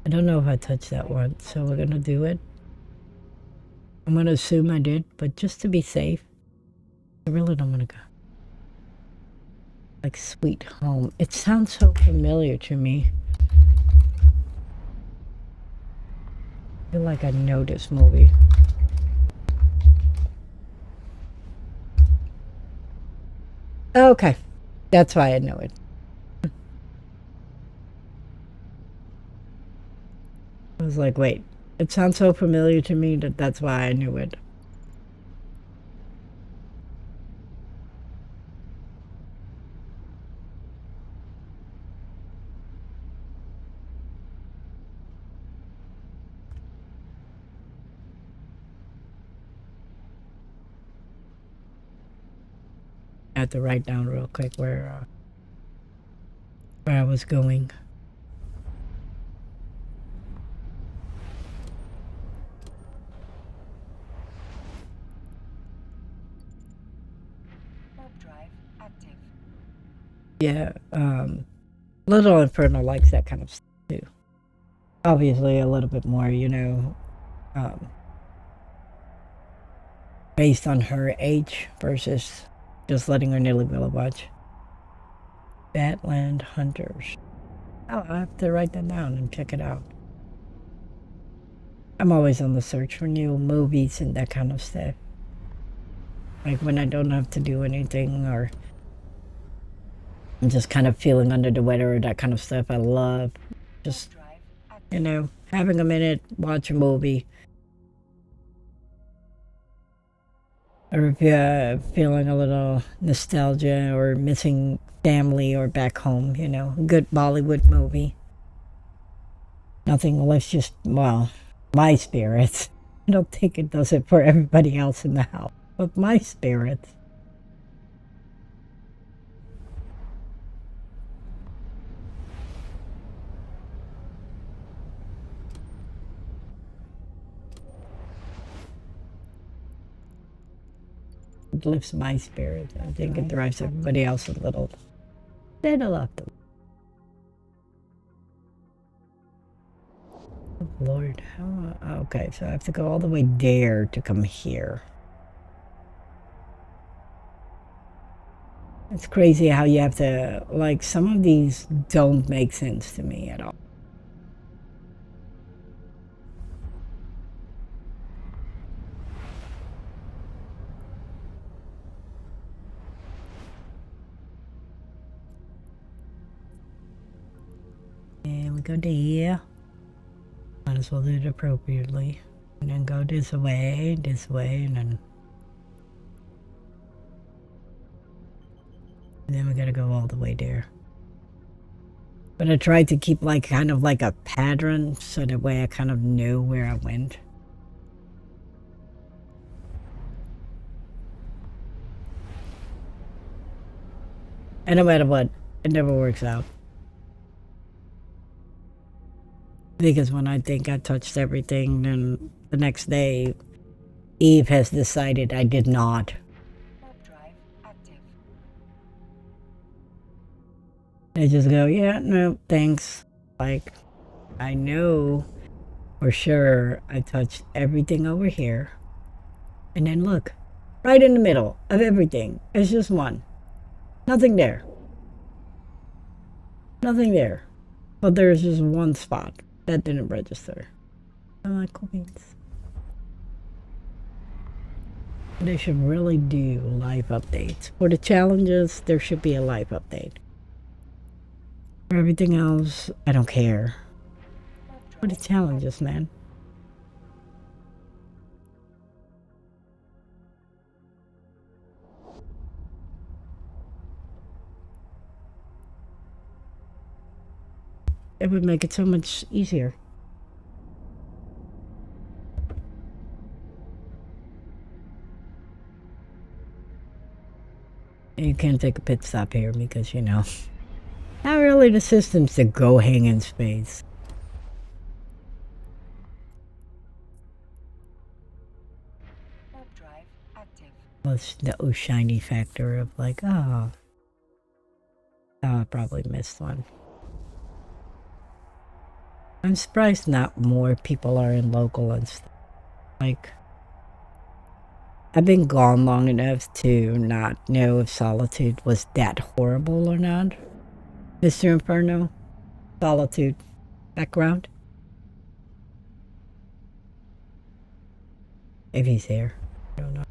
I don't know if I touched that one, so we're gonna do it. I'm gonna assume I did, but just to be safe, I really don't wanna go. Like Sweet Home. It sounds so familiar to me. I feel like I know this movie. Okay. That's why I know it. I was like, wait, it sounds so familiar to me that that's why I knew it. I have to write down real quick where I was going.
Warp drive active.
Yeah, Little Inferno likes that kind of stuff too. Obviously, a little bit more, you know, based on her age versus just letting her Nilly Willow watch. Badland Hunters. Oh, I have to write that down and check it out. I'm always on the search for new movies and that kind of stuff. Like when I don't have to do anything or I'm just kind of feeling under the weather or that kind of stuff. I love just,
Drive active.
you know, having a minute, watch a movie. Or if you're feeling a little nostalgia or missing family or back home, you know, a good Bollywood movie. Nothing less just, well, my spirits. I don't think it does it for everybody else in the house, but my spirits. It lifts my spirit. I think it drives everybody else a little up the. Oh, Lord, how? Okay, so I have to go all the way there to come here. It's crazy how you have to, like, some of these don't make sense to me at all. And we go to here. Might as well do it appropriately. And then go this way, and then. And then we gotta go all the way there. But I tried to keep like kind of like a pattern so that way I kind of knew where I went. And no matter what, it never works out. Because when I think I touched everything, then the next day, Eve has decided I did not.
Warp drive active.
They just go, yeah, no, thanks. Like, I know for sure I touched everything over here. And then look, right in the middle of everything, it's just one. Nothing there. Nothing there. But there's just one spot that didn't register. I'm like, cool beans. They should really do live updates. For the challenges, there should be a live update. For everything else, I don't care. For the challenges, man. It would make it so much easier. You can't take a pit stop here because, you know, not really the systems to go hang in space.
Warp drive active.
Plus the shiny factor of like, oh, I probably missed one. I'm surprised not more people are in local and stuff. Like, I've been gone long enough to not know if Solitude was that horrible or not. Mr. Inferno, Solitude, background. If he's here, I don't know.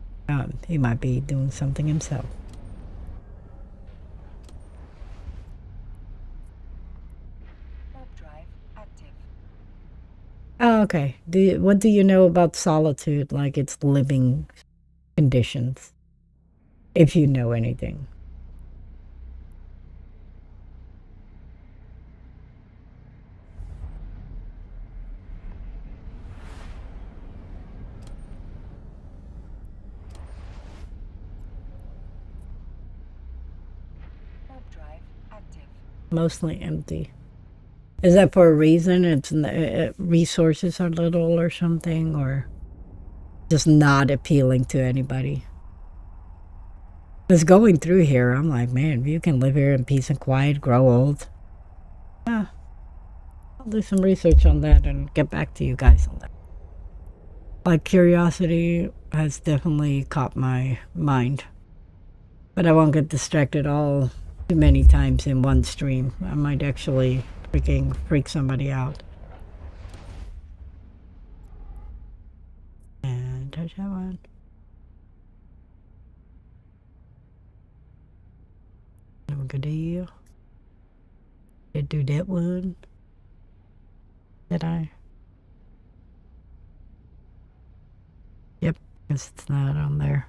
He might be doing something himself.
Warp drive active.
Oh, okay. What do you know about Solitude, like its living conditions? If you know anything.
Warp drive active.
Mostly empty. Is that for a reason? It's resources are little or something, or just not appealing to anybody? Because going through here, I'm like, man, if you can live here in peace and quiet, grow old. Yeah, I'll do some research on that and get back to you guys on that. Like, curiosity has definitely caught my mind. But I won't get distracted all too many times in one stream. I might actually freaking freak somebody out. And touch that one. Have a good deal. Did do that one. Did I? Yep, guess it's not on there.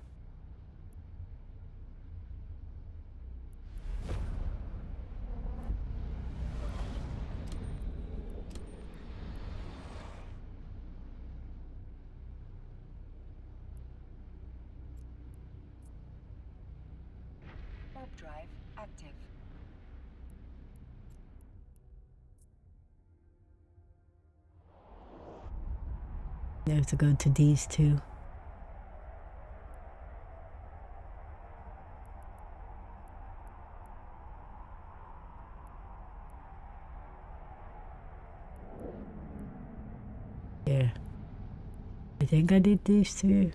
Warp drive active.
You have to go to these two. Yeah. I think I did these two.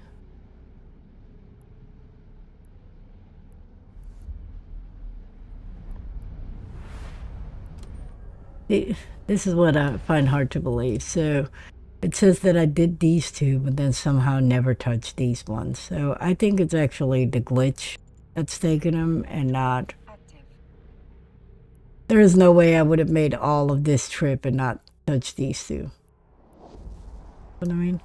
This is what I find hard to believe. So it says that I did these two, but then somehow never touched these ones. So I think it's actually the glitch that's taking them and not...
Active.
There is no way I would have made all of this trip and not touched these two. What I mean?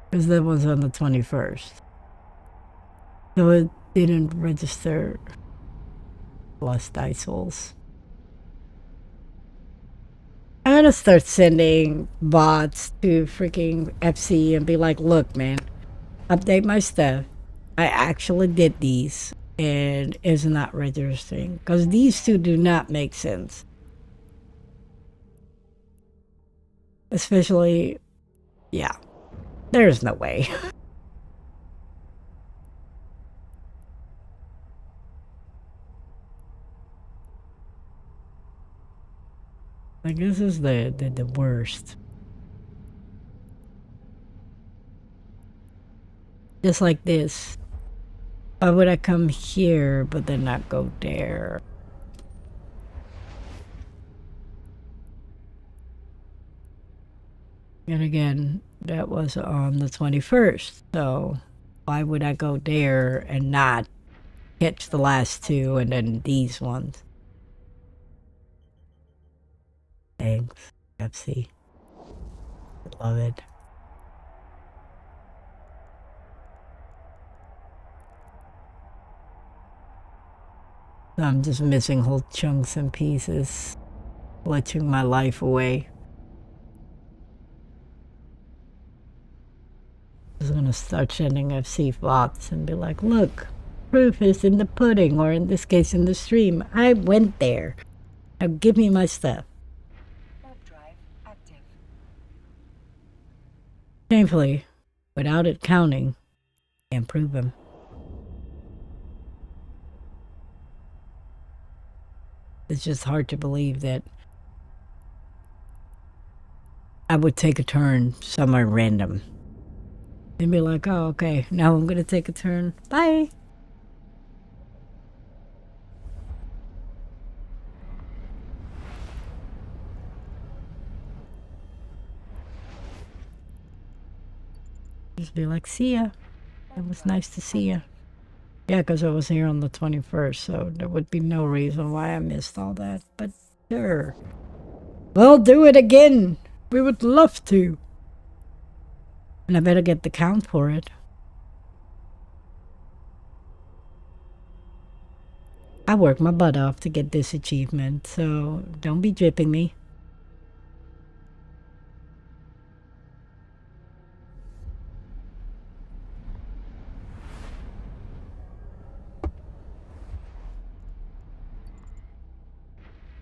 Because that was on the 21st. So it didn't register plus dice souls. I'm gonna start sending bots to freaking FC and be like, look, man, update my stuff. I actually did these and it's not registering. Because these two do not make sense. Especially, yeah, there's no way. Like, this is the worst. Just like this. Why would I come here but then not go there? And again, that was on the 21st. So why would I go there and not catch the last two and then these ones? Thanks, Pepsi. Love it. So I'm just missing whole chunks and pieces, glitching my life away. I was gonna start sending FC bots and be like, look, proof is in the pudding, or in this case in the stream. I went there. Now give me my stuff.
Warp drive active.
Shamefully, without it counting, can't prove them. It's just hard to believe that I would take a turn somewhere random and be like, oh, okay, now I'm gonna take a turn. Bye. Just be like, see ya. It was nice to see ya. Yeah, because I was here on the 21st, so there would be no reason why I missed all that. But sure. We'll do it again. We would love to. And I better get the count for it. I worked my butt off to get this achievement, so don't be dripping me.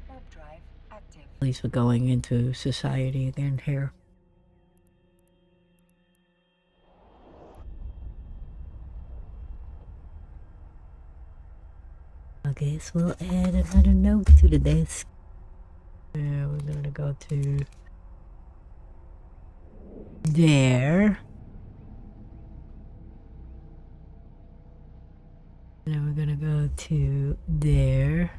Warp drive active.
At least we're going into society again here. I guess we'll add another note to the desk. We're gonna go to there. And then we're gonna go to there.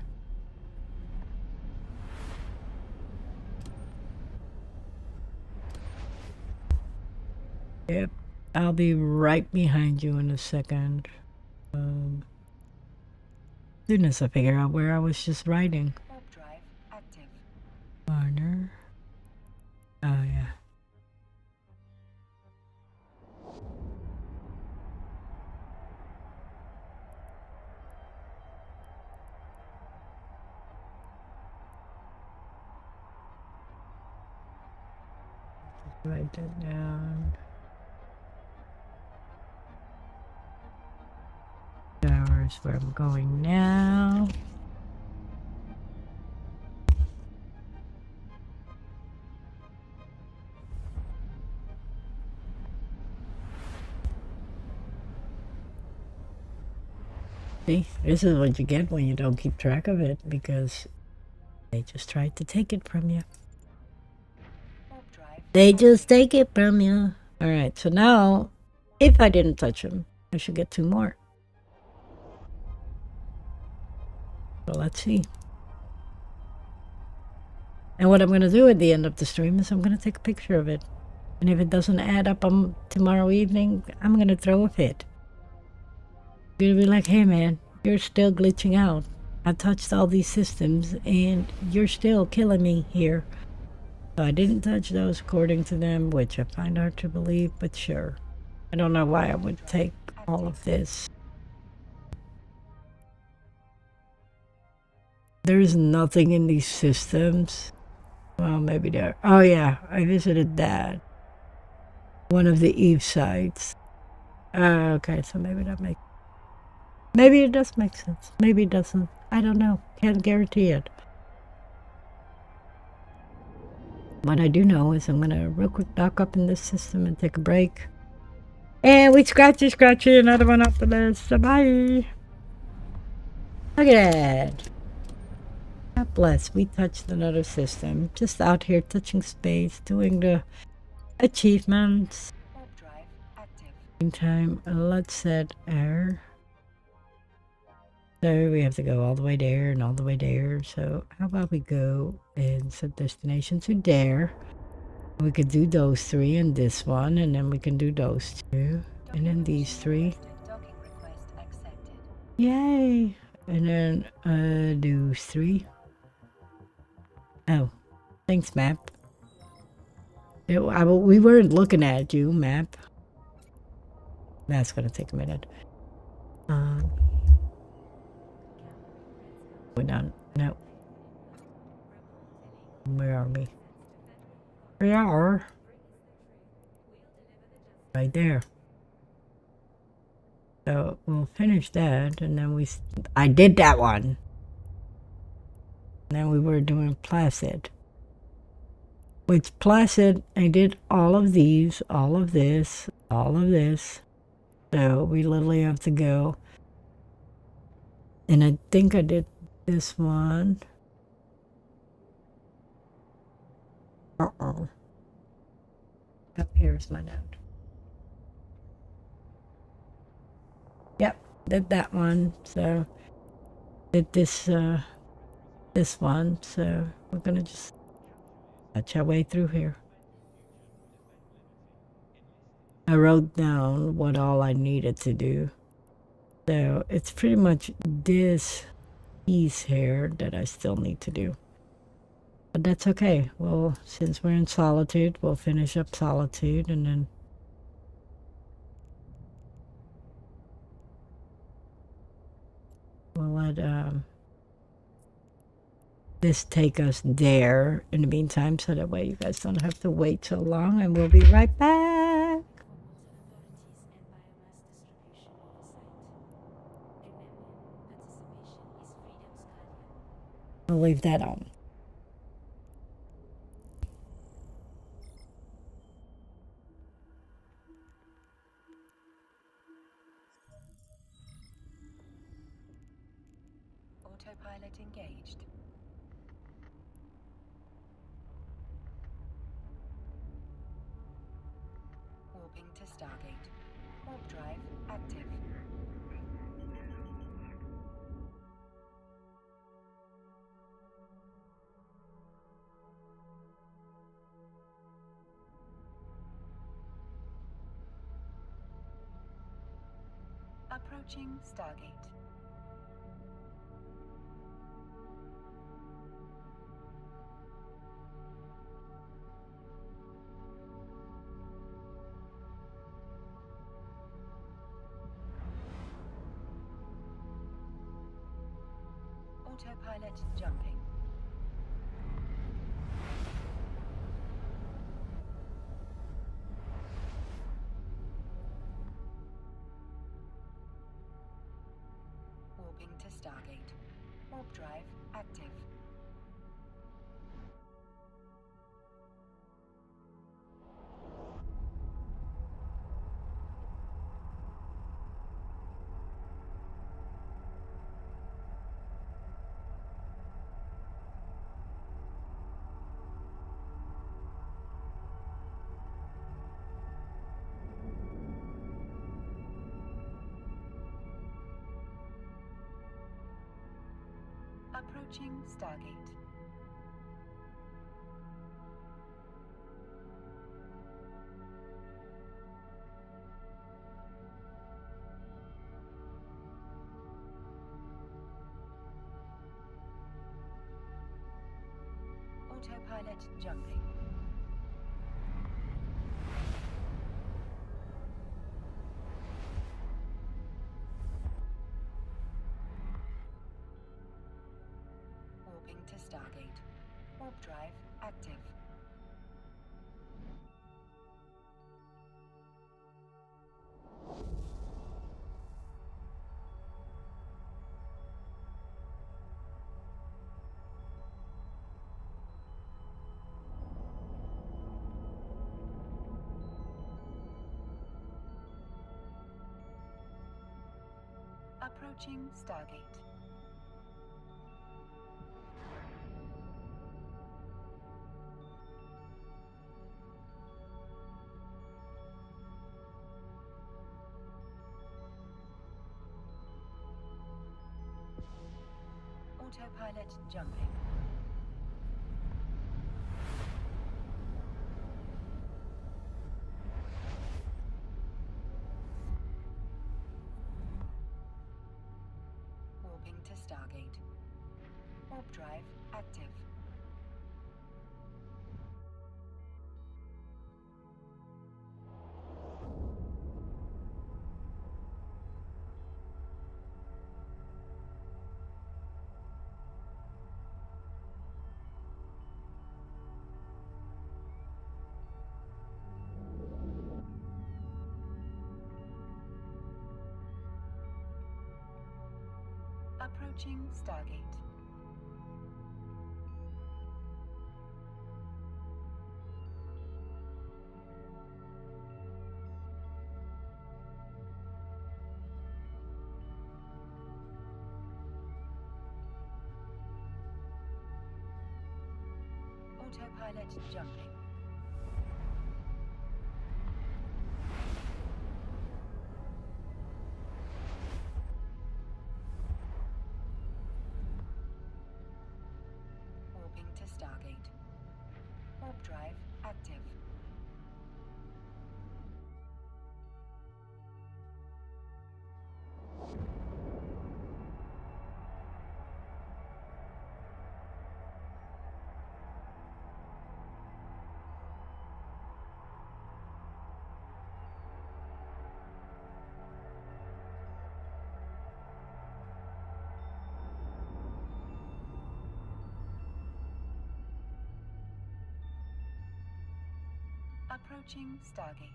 Yep, I'll be right behind you in a second. Soon as I figure out where I was just writing.
Warp drive active.
Corner. Oh yeah. Write that down. There's where I'm going now. See, this is what you get when you don't keep track of it, because they just tried to take it from you.
Warp drive.
They just take it from you. Alright, so now, if I didn't touch them, I should get 2 more. So let's see. And what I'm going to do at the end of the stream is I'm going to take a picture of it. And if it doesn't add up on tomorrow evening, I'm going to throw a fit. I'm going to be like, hey man, you're still glitching out. I touched all these systems and you're still killing me here. So I didn't touch those according to them, which I find hard to believe, but sure. I don't know why I would take all of this. There's nothing in these systems. Well, maybe there. Oh yeah, I visited that. One of the Eve sites. Okay, so maybe that makes... Maybe it does make sense. Maybe it doesn't. I don't know. Can't guarantee it. What I do know is I'm gonna real quick dock up in this system and take a break. And we scratchy another one off the list. Bye. Look at that. God bless. We touched another system. Just out here touching space, doing the achievements.
Warp drive active.
Meantime, let's set our... So we have to go all the way there and all the way there. So how about we go and set destination to there. We could do those 3 and this one, and then we can do those 2. And then these 3.
Docking request accepted.
Yay! And then do 3. Oh, thanks, map. We weren't looking at you, map. That's gonna take a minute. Went down. No. Where are we? We are. Right there. So we'll finish that, and then I did that one. And then we were doing Placid. Which Placid, I did all of these, all of this, all of this. So we literally have to go. And I think I did this one. Uh-oh. Oh, here's my note. Yep, did that one. So did this one. So we're gonna just touch our way through here. I wrote down what all I needed to do. So it's pretty much this piece here that I still need to do. But that's okay. Well, since we're in Solitude, we'll finish up Solitude and then we'll let this take us there in the meantime, so that way you guys don't have to wait so long, and we'll be right back. We'll leave that on.
Autopilot engaged. Warping to Stargate. Warp drive active. Approaching Stargate. Autopilot jumping. Warping to Stargate. Warp drive active. Approaching Stargate. Autopilot jumping. Warping to Stargate. Warp drive active. Approaching Stargate. Autopilot jumping. Warping to Stargate. Warp drive active. Approaching Stargate. Autopilot jumping. Warping to Stargate. Warp drive active. Approaching Stargate.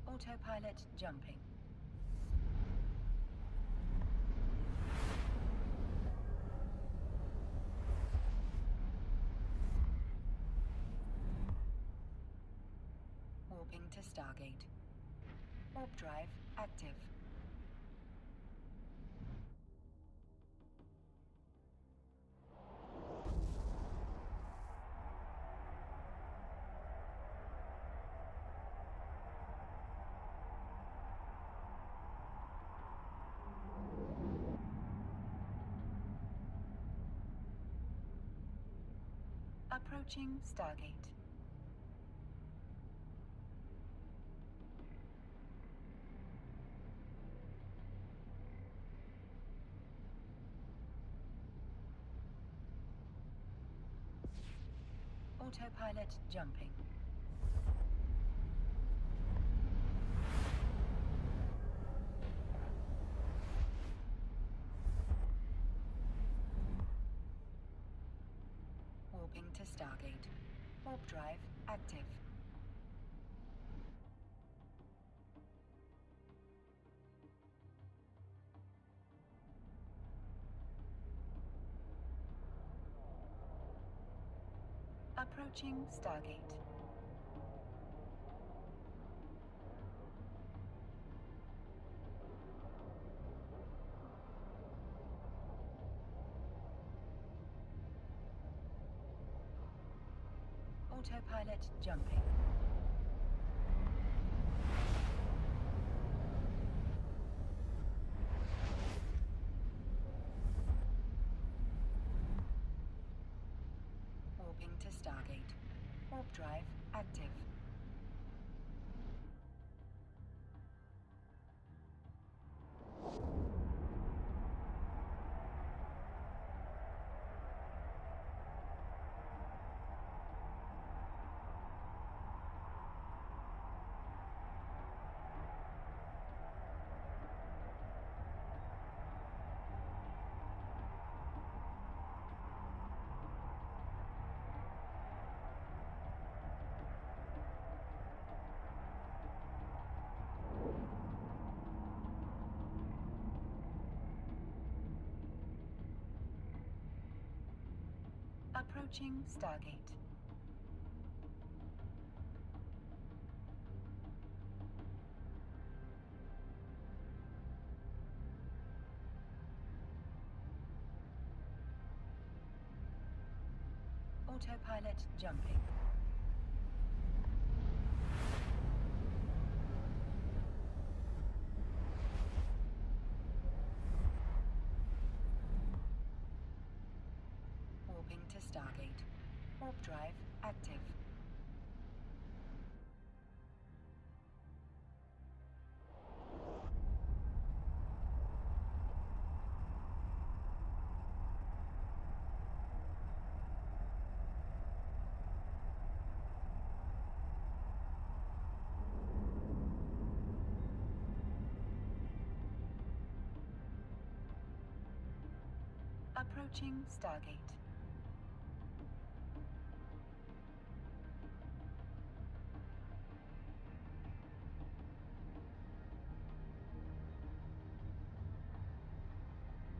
Autopilot jumping. Warping to Stargate. Warp drive active. Approaching Stargate. Autopilot jumping. Warping to Stargate. Warp drive active. Approaching Stargate. Autopilot jumping. Warping to Stargate. Warp drive active. Approaching Stargate. Autopilot jumping. Warping to Stargate. Warp drive active. Approaching Stargate.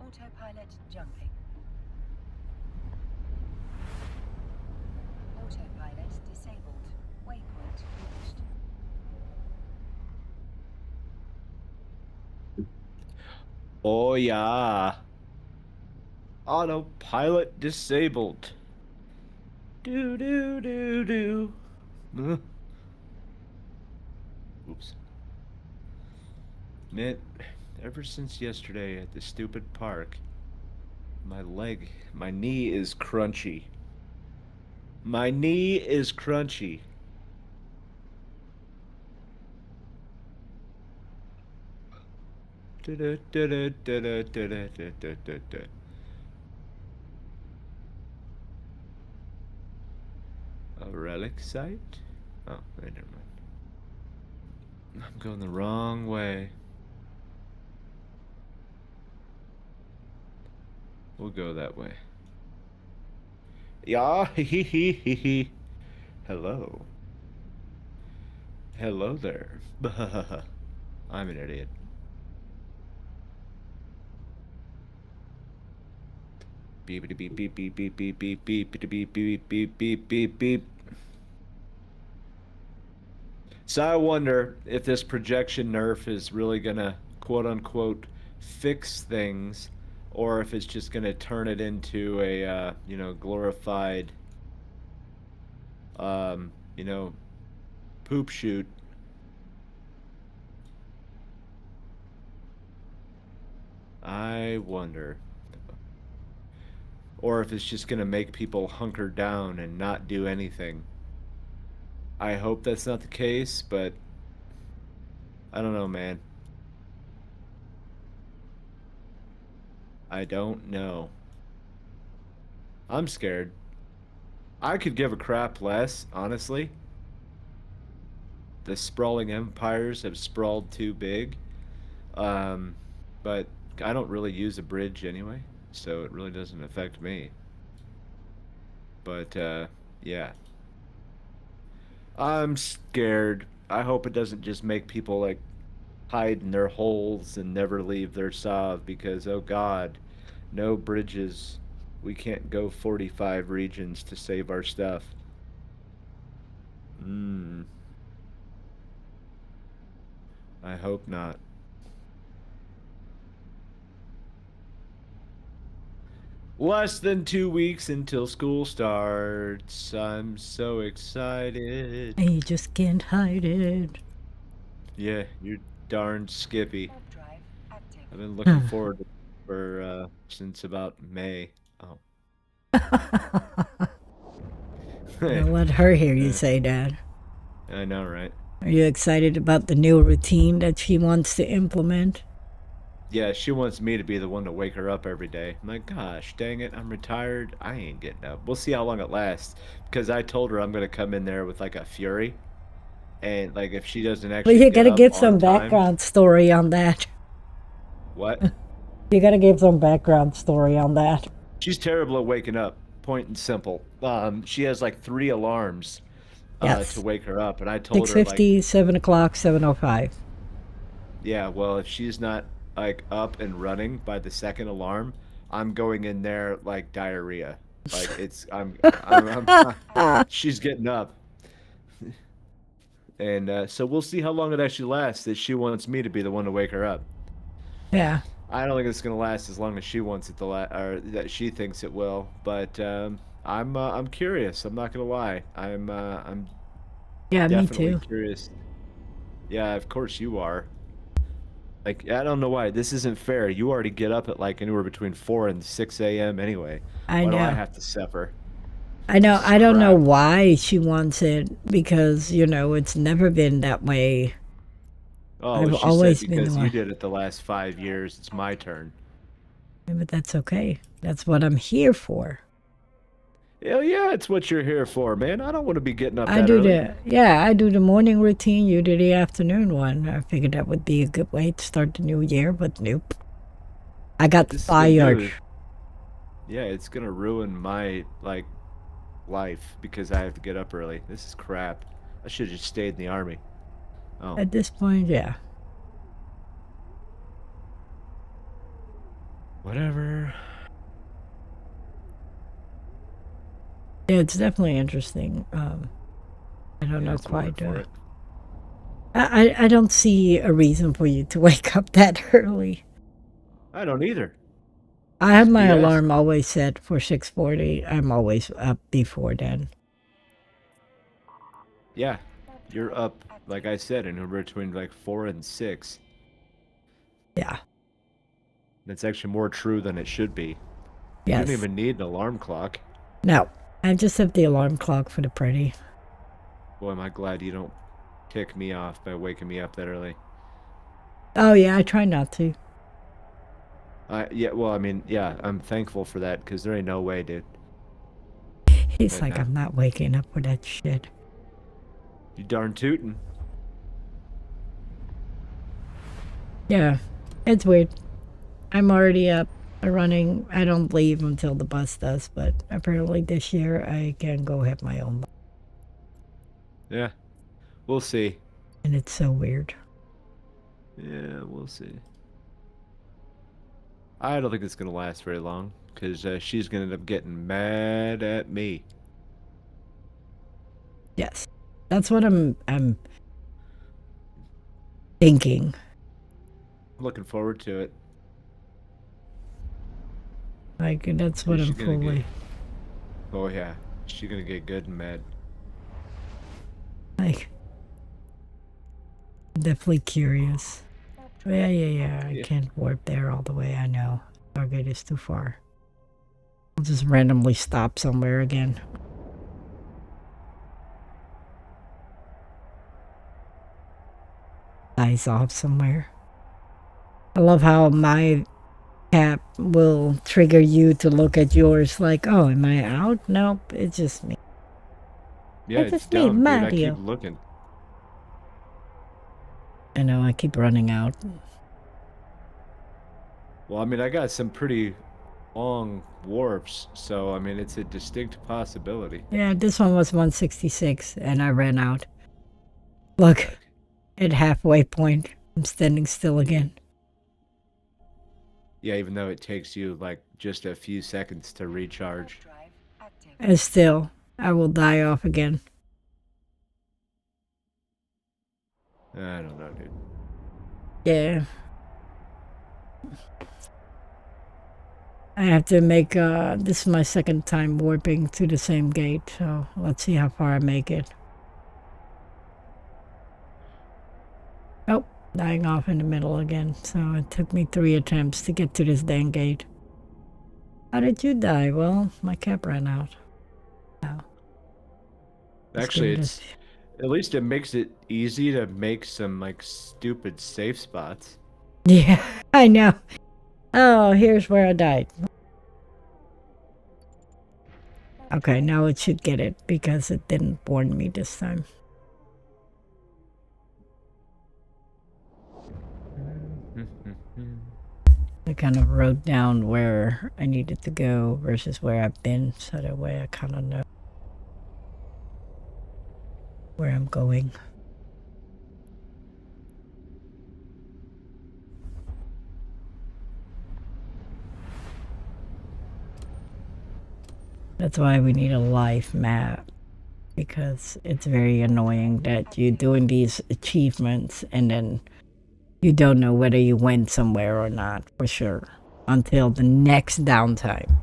Autopilot jumping. Autopilot disabled. Waypoint reached.
Oh yeah. Autopilot disabled. Do do do do. Oops. Man, ever since yesterday at the stupid park, my knee is crunchy. My knee is crunchy. A relic site? Oh, wait, never mind. I'm going the wrong way. We'll go that way. Yeah, hee hee hee hee. Hello. Hello there. I'm an idiot. Beep beep beep beep beep beep beep beep beep beep beep beep beep beep beep. So I wonder if this projection nerf is really gonna quote unquote fix things, or if it's just gonna turn it into a glorified poop shoot. I wonder. Or if it's just gonna make people hunker down and not do anything. I hope that's not the case, but I don't know, man. I don't know. I'm scared. I could give a crap less, honestly. The sprawling empires have sprawled too big. But I don't really use a bridge anyway, so it really doesn't affect me. But, yeah. I'm scared. I hope it doesn't just make people, like, hide in their holes and never leave their sov, because, oh god, no bridges. We can't go 45 regions to save our stuff. I hope not. Less than 2 weeks until school starts. I'm so excited.
And you just can't hide it.
Yeah, you're darn skippy.
Warp drive active.
I've been looking forward to it for since about May. Oh.
Don't let her hear you say that.
I know, right?
Are you excited about the new routine that she wants to implement?
Yeah, she wants me to be the one to wake her up every day. I'm like, gosh, dang it, I'm retired. I ain't getting up. We'll see how long it lasts. Because I told her I'm going to come in there with like a fury. And like if she doesn't actually
Well, you
get
gotta
up
give
on
some
time-
background story on that.
What?
You gotta give some background story on that.
She's terrible at waking up. Point and simple. She has like 3 alarms
Yes.
to wake her up. And I told her
6:50,
like,
7 o'clock, 7:05.
yeah, well, if she's not like up and running by the second alarm, I'm going in there like diarrhea. Like it's she's getting up. And so we'll see how long it actually lasts that she wants me to be the one to wake her up.
Yeah.
I don't think it's going to last as long as she wants it to or that she thinks it will, but I'm curious. I'm not going to lie. I'm
Yeah, me
definitely
too.
curious. Yeah, of course you are. Like, I don't know why. This isn't fair. You already get up at like anywhere between 4 and 6 a.m. anyway.
I
Why do I
know.
have to suffer?
I know. I don't know
Crap.
why she wants it because, it's never been that way.
Oh,
I've
she
always
said
been the
because you
one.
did it the last 5 years, it's my turn.
But that's okay. That's what I'm here for.
Hell yeah, it's what you're here for, man. I don't want to be getting up
I
that
do
early.
I do the morning routine, you do the afternoon one. I figured that would be a good way to start the new year, but nope. I got
This is
fired.
new. Yeah, it's gonna ruin my like life because I have to get up early. This is crap. I should have just stayed in the army. Oh,
At this point, yeah.
whatever.
Yeah, it's definitely interesting. I don't
Yeah,
know
it's going
quite.
for it.
I don't see a reason for you to wake up that early.
I don't either.
I have
It's
my
BS.
alarm always set for 6:40. I'm always up before then.
Yeah, you're up, like I said, in between like 4 and 6.
Yeah.
That's actually more true than it should be. You don't
Yes.
even need an alarm clock.
No. I just have the alarm clock for the pretty.
Boy, am I glad you don't tick me off by waking me up that early.
Oh yeah, I try not to.
Yeah, well, I mean, yeah, I'm thankful for that because there ain't no way, dude.
He's
But
like,
no,
I'm not waking up with that shit.
you darn tootin'.
Yeah. It's weird. I'm already up running. I don't leave until the bus does, but apparently this year I can go have my own bus.
Yeah, we'll see.
And it's so weird.
Yeah, we'll see. I don't think it's gonna last very long because she's gonna end up getting mad at me.
Yes. That's what I'm thinking.
I'm looking forward to it.
Like that's what I'm
She's gonna
fully
get. Oh yeah, she's gonna get good and mad.
like definitely curious. Yeah. I
Yeah.
can't warp there all the way, I know. Target is too far. I'll just randomly stop somewhere again. Dies off somewhere. I love how my cap will trigger you to look at yours like, oh, am I out? Nope, it's just me.
Yeah,
It's
it's
just me,
dumb, dude. I
Mario.
keep looking.
I know, I keep running out.
Well, I mean, I got some pretty long warps, so I mean, it's a distinct possibility.
Yeah, this one was 166 and I ran out. Look, at halfway point, I'm standing still again.
Yeah, even though it takes you like just a few seconds to recharge.
Drive active.
And still, I will die off again.
I don't know, dude.
Yeah. I have to make, this is my second time warping to the same gate, so let's see how far I make it. Oh, dying off in the middle again, so it took me 3 attempts to get to this dang gate. How did you die? Well, my cap ran out. Oh.
Actually,
gonna
it's at least it makes it easy to make some like stupid safe spots.
Yeah, I know. Oh, here's where I died. Okay, now it should get it because it didn't warn me this time. I kind of wrote down where I needed to go versus where I've been, so that way I kind of know where I'm going. That's why we need a live map, because it's very annoying that you're doing these achievements and then you don't know whether you went somewhere or not for sure until the next downtime.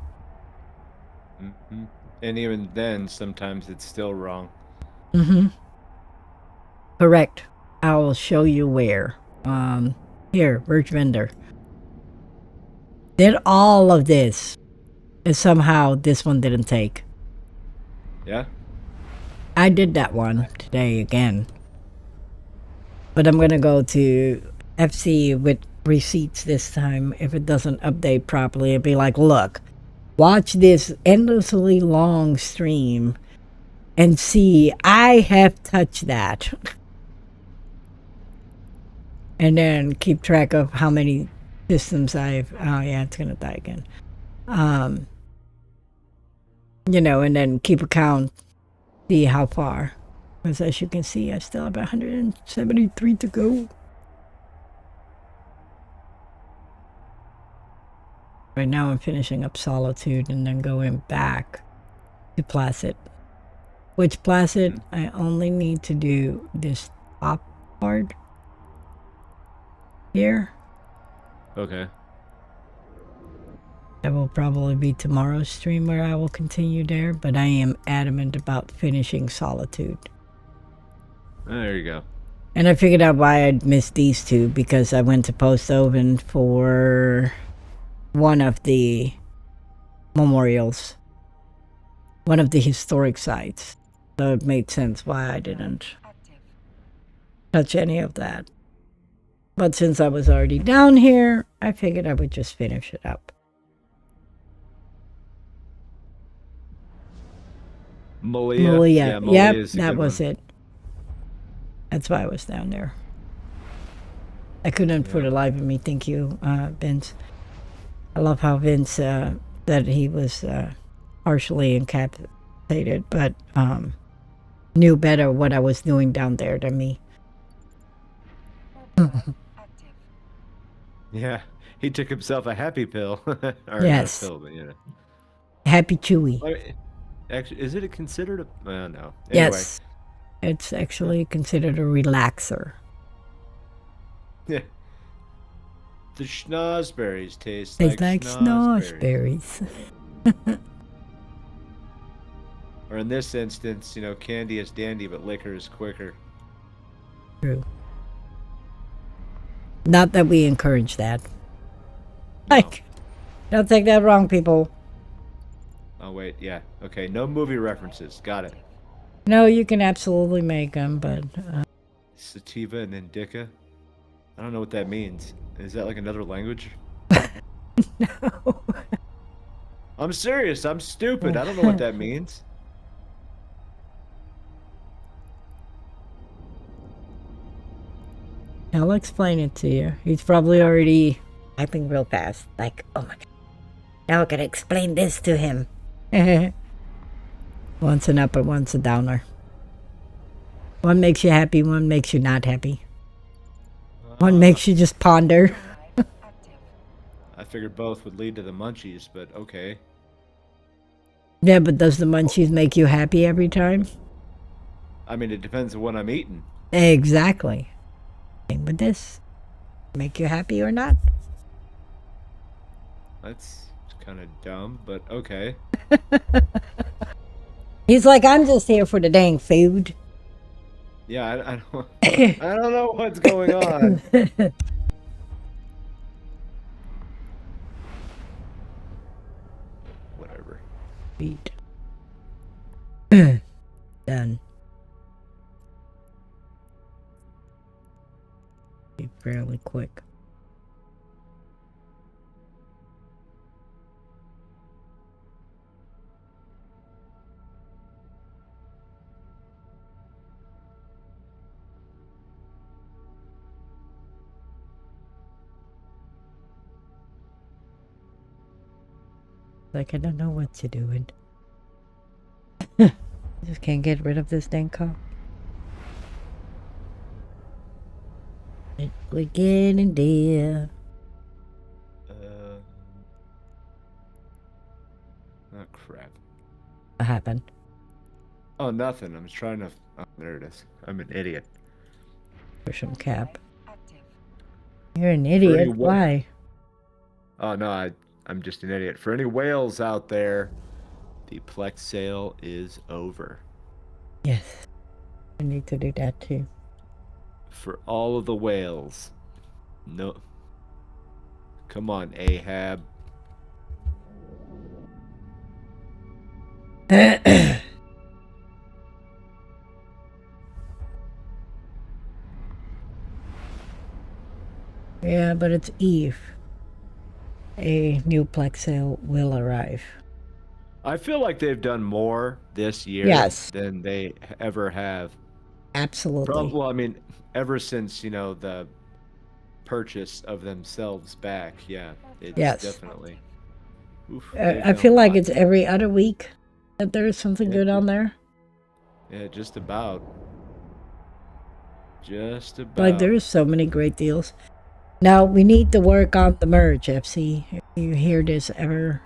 And even then, sometimes it's still wrong.
Correct. I'll show you where. Here, Merch Vendor. Did all of this, and somehow this one didn't take.
Yeah?
I did that one today again. But I'm gonna go to FC with receipts this time if it doesn't update properly and be like, look, watch this endlessly long stream and see I have touched that. And then keep track of how many systems I've, oh yeah, it's gonna die again. You know, and then keep account, see how far. Because as you can see, I still have 173 to go. Right now I'm finishing up Solitude and then going back to Placid. Which Placid, I only need to do this top part here.
Okay.
That will probably be tomorrow's stream where I will continue there, but I am adamant about finishing Solitude.
There you go.
And I figured out why I'd missed these two, because I went to Post Open for one of the memorials, one of the historic sites. So it made sense why I didn't touch any of that. But since I was already down here, I figured I would just finish it up.
Malia.
Yep,
is a
that
good
was
one.
it. That's why I was down there. I couldn't for the life of me. Thank you, Vince. I love how Vince said he was partially incapacitated, but knew better what I was doing down there than me.
Yeah, he took himself a happy pill. Or
Yes.
not a pill, but you know.
Happy Chewy.
Actually, is it considered a? No. Anyway.
Yes. It's actually considered a relaxer.
Yeah. The schnozberries taste
Tastes
like
like
schnozberries.
snozberries.
Or in this instance, candy is dandy, but liquor is quicker.
True. Not that we encourage that. Like, don't take that wrong, people.
Oh wait, yeah, okay. No movie references. Got it.
No, you can absolutely make them, but
Sativa and indica. I don't know what that means. Is that like another language?
no.
I'm serious. I'm stupid. I don't know what that means.
I'll explain it to you. He's probably already typing real fast. Like, oh my god. Now I gotta explain this to him. One's an upper, one's a downer. One makes you happy, one makes you not happy. One makes you just ponder.
I figured both would lead to the munchies, but okay.
Yeah, but does the munchies make you happy every time?
I mean, it depends on what I'm eating.
Exactly. Same with this. Make you happy or not?
That's kind of dumb, but okay.
He's like, I'm just here for the dang food.
Yeah, I don't. I don't know what's going on. Whatever.
Beat. Done. Be fairly quick. Like, I don't know what you're doing. I just can't get rid of this dang car. We're getting there.
Oh crap.
What happened?
Oh, nothing. I'm trying to. Oh, there it is. I'm an idiot.
Push some cap. You're an idiot. Why?
Oh no, I'm just an idiot. For any whales out there, the Plex sale is over.
Yes. I need to do that too.
For all of the whales. No. Come on, Ahab.
Yeah, but it's Eve. A new Plex sale will arrive.
I feel like they've done more this year
Yes.
than they ever have.
Absolutely.
Well, I mean, ever since, the purchase of themselves back. Yeah, it's
Yes.
definitely. Oof,
I feel like it's every other week. That there's something
Yeah,
good on there.
yeah, just about. Just
Like,
about.
there's so many great deals. Now, we need to work on the merge, FC. If you hear this ever,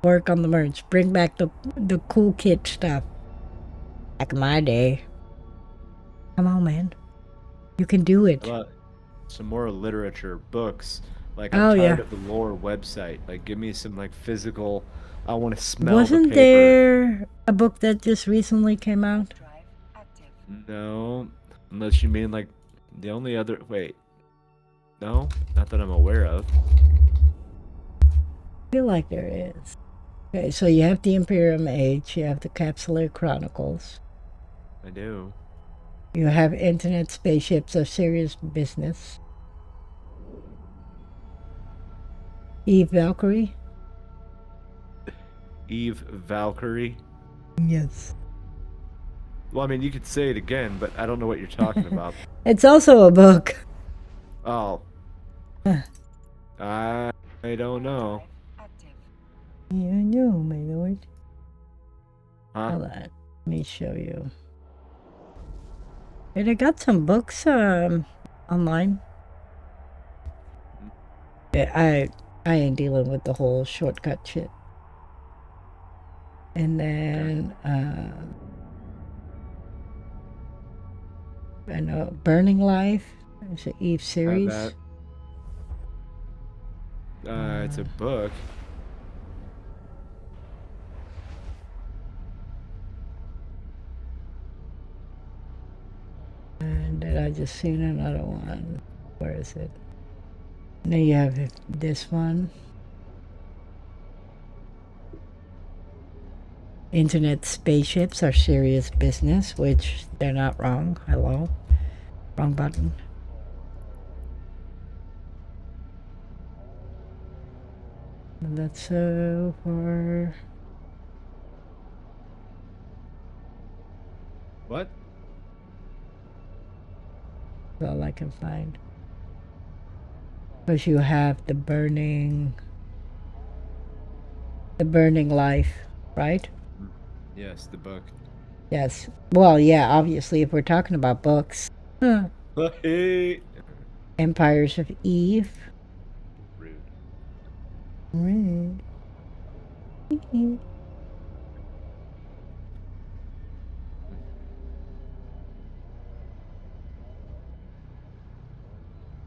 work on the merge. Bring back the cool kid stuff. Back in my day. Come on, man. You can do
How
it.
about some more literature, books? Like, I'm
Oh,
tired
yeah.
of the lore website. Like, give me some, like, physical. I want to smell the
Wasn't
paper.
there a book that just recently came out?
Drive active.
No, unless you mean, like, the only other. Wait. No, not that I'm aware of.
I feel like there is. Okay, so you have the Imperium Age, you have the Capsular Chronicles,
I do.
you have Internet Spaceships of Serious Business, Eve Valkyrie.
Eve Valkyrie.
Yes.
Well, I mean, you could say it again, but I don't know what you're talking about.
It's also a book.
Oh. I don't know.
Active.
You know, my lord.
Huh?
Hold on. Let me show you. And I got some books online. I ain't dealing with the whole shortcut shit. And then I know Burning Life. It's an Eve
Have
series.
that. It's a book.
And then I just seen another one. Where is it? And then you have this one. Internet spaceships are serious business, which they're not wrong. Hello. Wrong button. And that's for...
What?
That's all I can find. Because you have the burning life, right?
Yes, the book.
Yes. Well, yeah, obviously, if we're talking about books. Huh.
Hey.
Empires of Eve.
Rude.
Rude.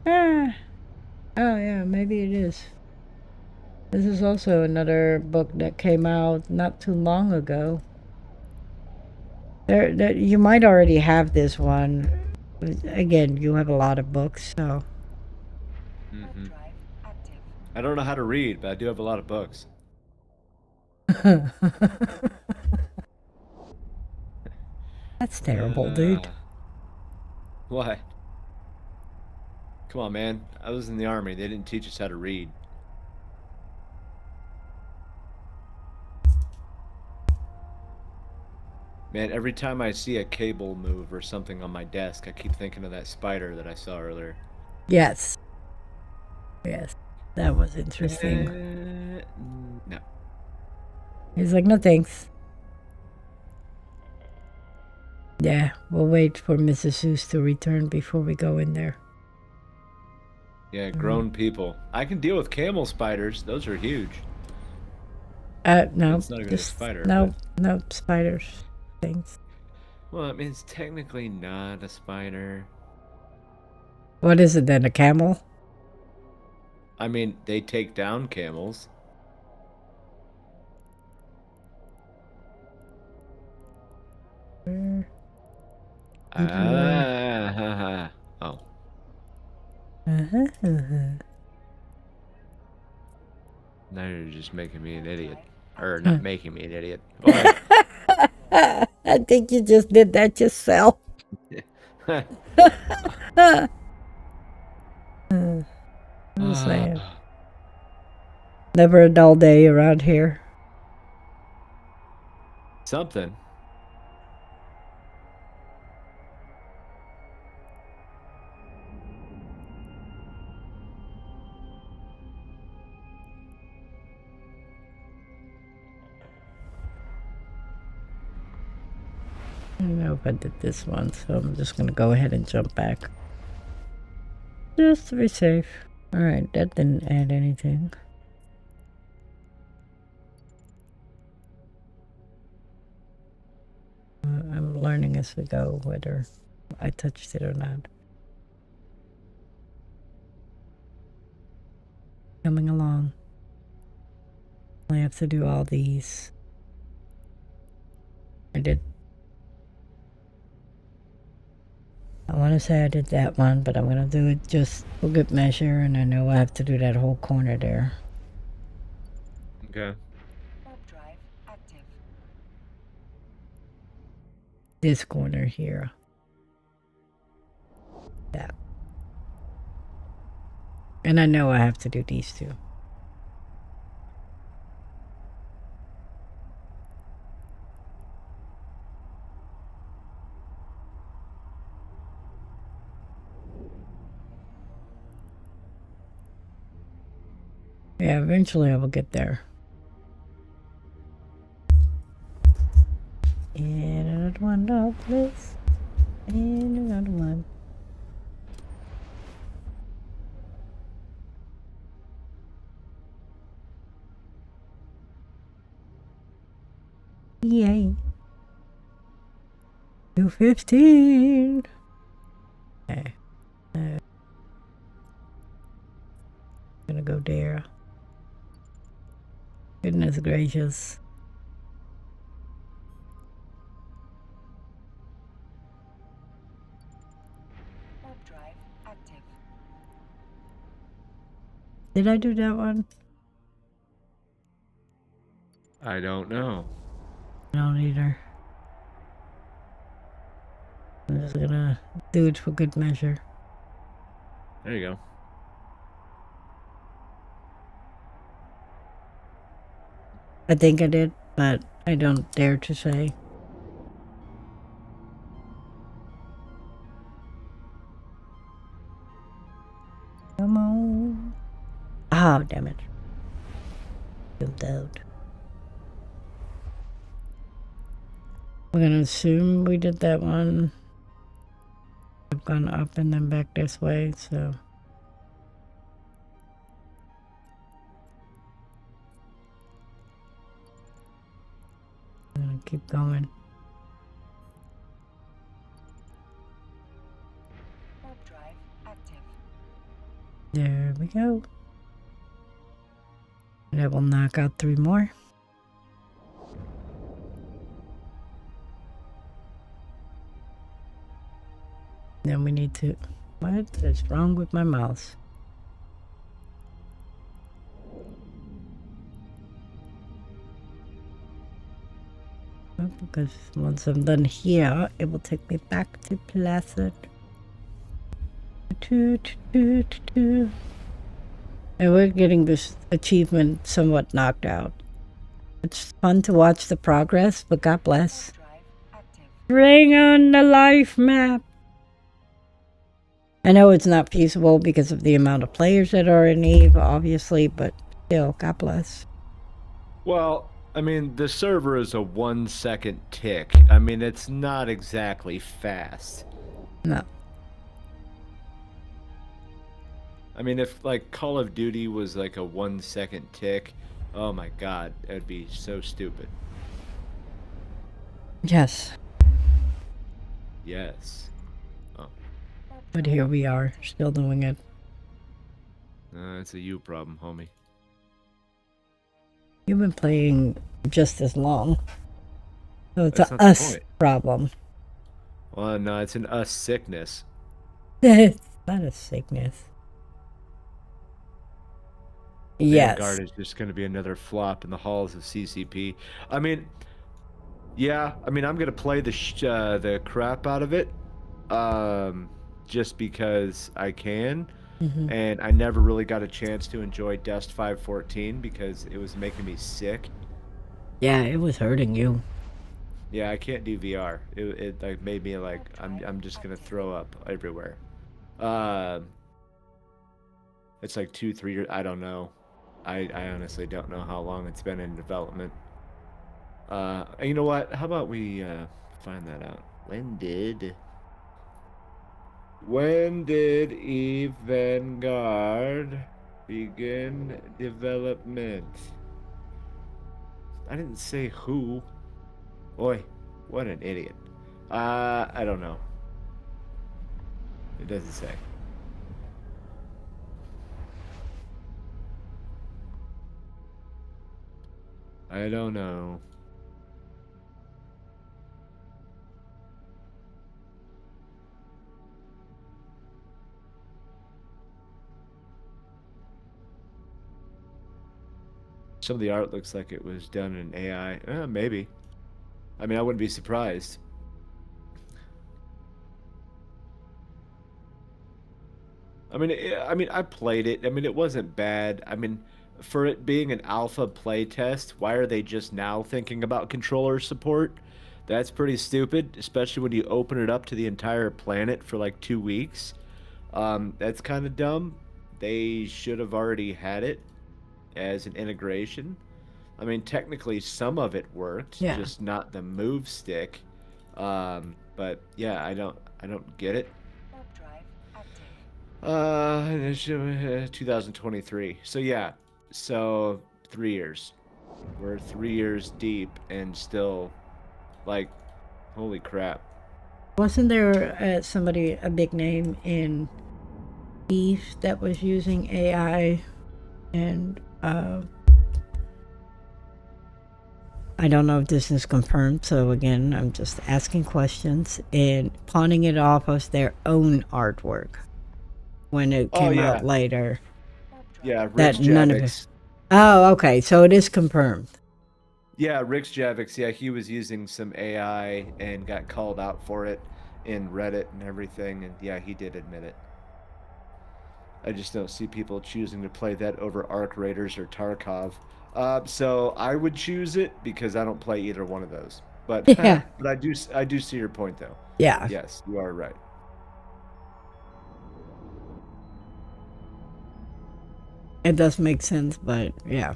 Ah. Oh, yeah, maybe it is. This is also another book that came out not too long ago. There, you might already have this one. Again, you have a lot of books, so.
Mm-hmm.
Drive active.
I don't know how to read, but I do have a lot of books.
That's terrible, dude.
What? Come on, man. I was in the army. They didn't teach us how to read. Man, every time I see a cable move or something on my desk, I keep thinking of that spider that I saw earlier.
Yes. Yes. That was interesting.
No.
He's like, no thanks. Yeah, we'll wait for Mrs. Seuss to return before we go in there.
Yeah, grown people. I can deal with camel spiders. Those are huge.
No.
It's not even a spider,
No, no, spiders. Things.
Well, it means technically not a spider.
What is it then? A camel?
I mean, they take down camels.
Where?
Oh. Now you're just making me an idiot. Or not making me an idiot. What?
I think you just did that yourself. I'm saying. Never a dull day around here.
Something.
I don't know if I did this one, so I'm just gonna go ahead and jump back. Just to be safe. Alright, that didn't add anything. I'm learning as we go whether I touched it or not. Coming along. I have to do all these. I did. I want to say I did that one, but I'm going to do it just for good measure, and I know I have to do that whole corner there.
Okay.
Warp drive active.
This corner here. That. And I know I have to do these two. Yeah, eventually I will get there. And another one, dog, please. And another one. Yay. 215. Okay. Gonna go there. Goodness gracious.
Warp drive active.
Did I do that one?
I don't know.
I don't either. I'm just gonna do it for good measure.
There you go.
I think I did, but I don't dare to say. Come on. Oh, damn it. Jumped out. We're gonna assume we did that one. I've gone up and then back this way, so. I'm gonna keep going.
Warp drive active.
There we go. And I will knock out 3 more. Then we need to... What is wrong with my mouse? Oh, because once I'm done here, it will take me back to Placid. And we're getting this achievement somewhat knocked out. It's fun to watch the progress, but God bless.
Warp drive active.
Bring on the life map! I know it's not feasible because of the amount of players that are in EVE, obviously, but still, God bless.
Well, I mean, the server is a 1 second tick. I mean, it's not exactly fast.
No.
I mean, if like Call of Duty was like a 1 second tick, oh my god, that'd be so stupid.
Yes.
Yes. Oh,
But here we are, still doing it.
it's a you problem, homie.
You've been playing just as long. So it's
That's
a
not the
us
point.
problem.
Well, no, it's an us sickness.
It's not a sickness. Yes.
Vanguard is just going to be another flop in the halls of CCP. I mean, yeah, I mean, I'm going to play the crap out of it, just because I can.
Mhm.
And I never really got a chance to enjoy Dust 514 because it was making me sick.
Yeah, it was hurting you.
Yeah, I can't do VR. It like made me like I'm just gonna throw up everywhere. It's like 2-3 years. I don't know. I honestly don't know how long it's been in development. You know what? How about we find that out? When did Eve Vanguard begin development? I didn't say who. Boy, what an idiot. I don't know. It doesn't say. I don't know. Some of the art looks like it was done in AI. Maybe. I mean, I wouldn't be surprised. I played it. I mean, it wasn't bad. I mean, for it being an alpha playtest, why are they just now thinking about controller support? That's pretty stupid, especially when you open it up to the entire planet for like 2 weeks. That's kind of dumb. They should have already had it as an integration. I mean, technically, some of it worked,
Yeah.
just not the move stick. But yeah, I don't get it.
Warp drive active.
2023. So yeah, so 3 years. We're 3 years deep and still, like, holy crap.
Wasn't there somebody, a big name in Eve that was using AI? And I don't know if this is confirmed, so again, I'm just asking questions and pawning it off as their own artwork when it
Oh
came
yeah,
out later.
Warp drive.
yeah.
That
Rick
none of it.
Javix.
Oh, okay, so it is confirmed.
Yeah, Rick Javix. Yeah, he was using some AI and got called out for it in Reddit and everything. And yeah, he did admit it. I just don't see people choosing to play that over Arc Raiders or Tarkov. So I would choose it because I don't play either one of those. But
Yeah,
but I do see your point though.
yeah,
Yes, you are right.
it does make sense, but yeah.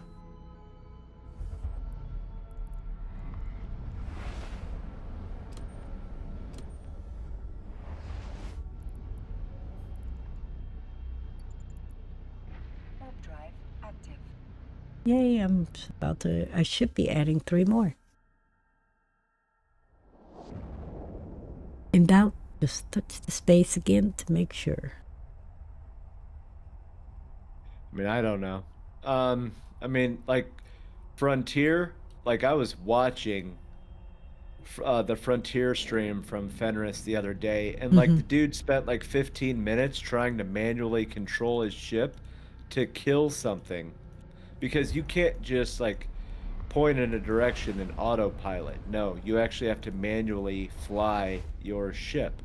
Warp drive active.
Yay, I should be adding 3 more. In doubt, just touch the space again to make sure.
I mean, I don't know. I mean, like Frontier, like I was watching the Frontier stream from Fenris the other day, and like the dude spent like 15 minutes trying to manually control his ship to kill something because you can't just like point in a direction and autopilot. No, you actually have to manually fly your ship.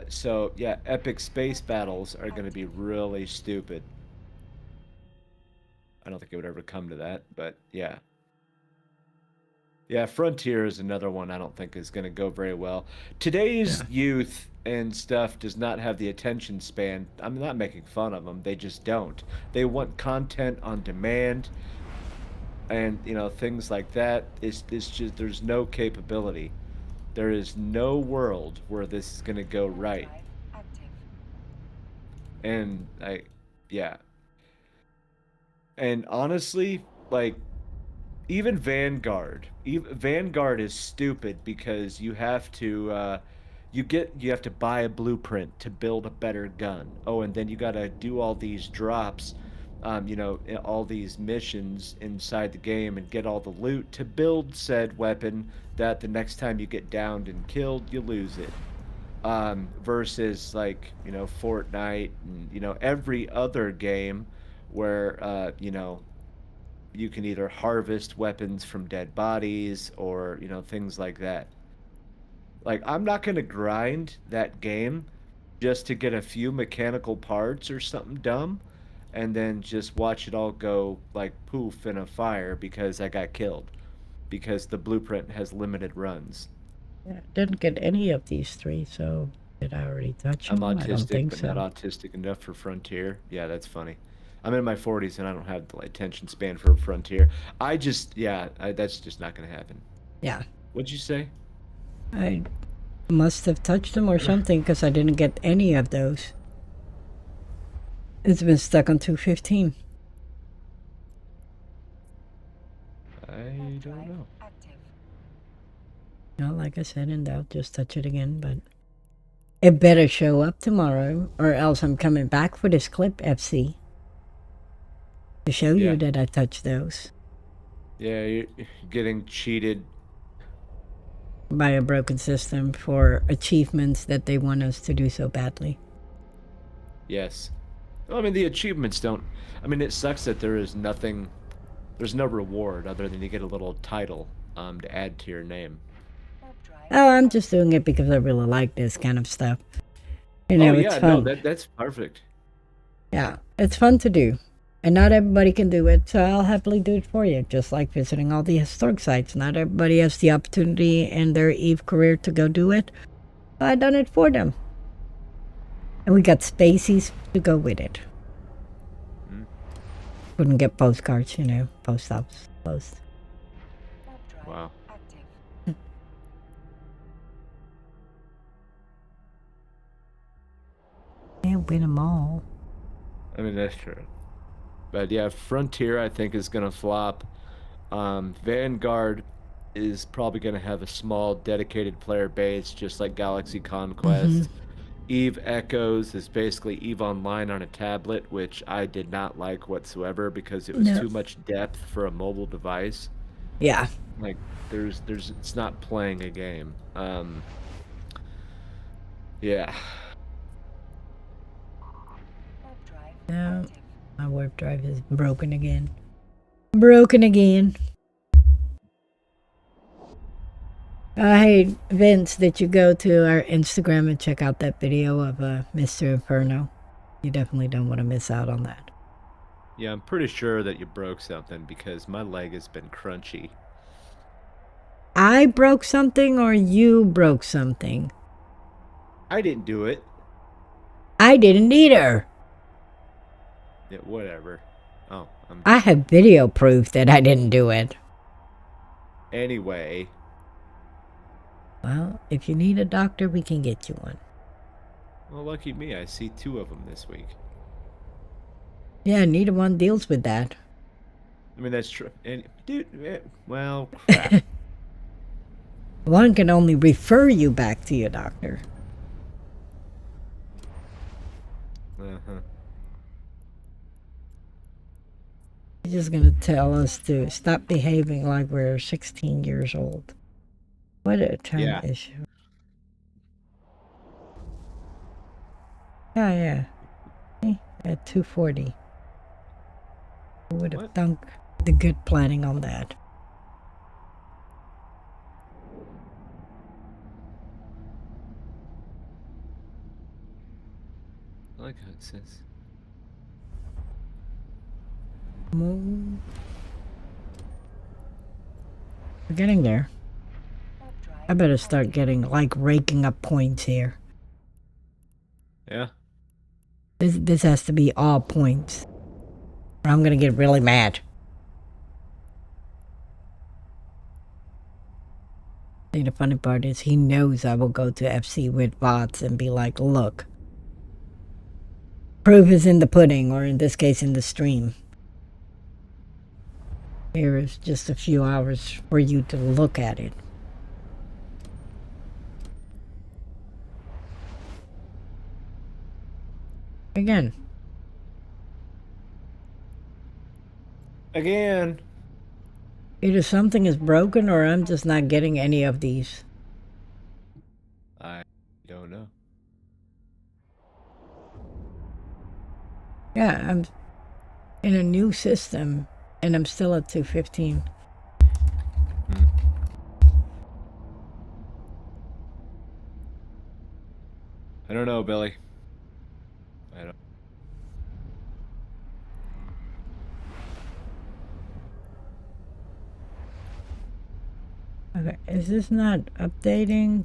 So yeah, epic space battles are going to be really stupid. I don't think it would ever come to that, but yeah. Yeah, Frontier is another one I don't think is going to go very well. Today's youth and stuff does not have the attention span. I'm not making fun of them. They just don't. They want content on demand and, things like that. It's just there's no capability. There is no world where this is going to go
Warp
right.
drive active.
And yeah. And honestly, like Vanguard is stupid because you have to buy a blueprint to build a better gun. Oh, and then you got to do all these drops, all these missions inside the game and get all the loot to build said weapon that the next time you get downed and killed, you lose it. Versus like, Fortnite and, every other game where, you can either harvest weapons from dead bodies or, things like that. Like, I'm not going to grind that game just to get a few mechanical parts or something dumb and then just watch it all go like poof in a fire because I got killed because the blueprint has limited runs.
Yeah, didn't get any of these 3, so did I already touch
I'm
them? I don't
autistic,
think
but
so.
not autistic enough for Frontier. Yeah, that's funny. I'm in my 40s and I don't have the attention span for Frontier. That's just not going to happen.
Yeah.
What'd you say?
I must have touched them or something because I didn't get any of those. It's been stuck on 215.
I
Warp
don't
drive
know.
active.
No, like I said, in doubt, just touch it again. But it better show up tomorrow, or else I'm coming back for this clip, FC, to show
Yeah.
you that I touched those
Yeah, you're getting cheated.
by a broken system for achievements that they want us to do so badly.
Yes. Well, I mean, the achievements don't. I mean, it sucks that there is nothing. There's no reward other than you get a little title to add to your name.
Warp drive.
Oh, I'm just doing it because I really like this kind of stuff. You know,
Oh
it's
yeah, no,
fun.
that's perfect.
Yeah, it's fun to do. And not everybody can do it, so I'll happily do it for you. Just like visiting all the historic sites. Not everybody has the opportunity in their EVE career to go do it. I done it for them. And we got spacies to go with it. Couldn't get postcards, you know, post office closed.
Warp drive
Wow.
active.
Can't win them all.
I mean, that's true. But yeah, Frontier I think is gonna flop. Vanguard is probably gonna have a small dedicated player base, just like Galaxy Conquest. Eve Echoes is basically Eve Online on a tablet, which I did not like whatsoever because it was
No.
too much depth for a mobile device.
Yeah.
Like, it's not playing a game. Yeah.
Warp drive
No.
active.
My warp drive is broken again. Broken again. Hey, Vince, did you go to our Instagram and check out that video of Mr. Inferno? You definitely don't want to miss out on that.
Yeah, I'm pretty sure that you broke something because my leg has been crunchy.
I broke something or you broke something?
I didn't do it.
I didn't either.
Yeah, whatever. Oh,
I have video proof that I didn't do it.
anyway.
Well, if you need a doctor, we can get you one.
Well, lucky me, I see 2 of them this week.
Yeah, neither one deals with that.
I mean, that's true. And dude, well, crap.
One can only refer you back to your doctor.
Uh-huh.
He's just gonna tell us to stop behaving like we're 16 years old. What a time
Yeah.
issue. Yeah. See? At 2:40. Who would have
What?
thunk the good planning on that?
I like how it says.
We're getting there.
Warp drive
I better
active.
start getting, like, raking up points here.
Yeah.
This has to be all points. Or I'm gonna get really mad. See, the funny part is he knows I will go to FC with bots and be like, look, proof is in the pudding, or in this case, in the stream. Here is just a few hours for you to look at it. Again,
Again.
either something is broken or I'm just not getting any of these.
I don't know.
Yeah, I'm in a new system and I'm still at 215.
I don't know, Billy. I don't.
Okay, is this not updating?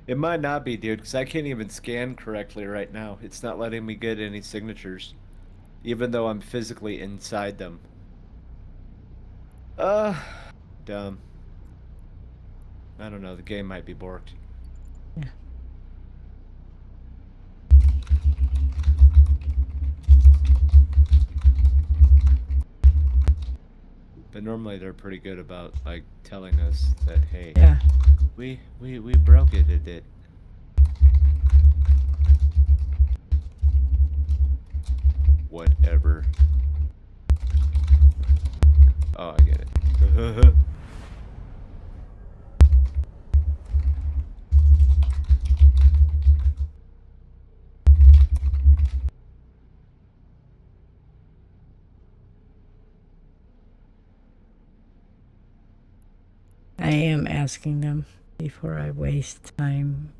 It might not be, dude, because I can't even scan correctly right now. It's not letting me get any signatures, even though I'm physically inside them. I don't know. The game might be borked.
Yeah.
But normally they're pretty good about like telling us that hey,
Yeah.
we broke it. It did. Whatever. Oh, I get it.
I am asking them before I waste time.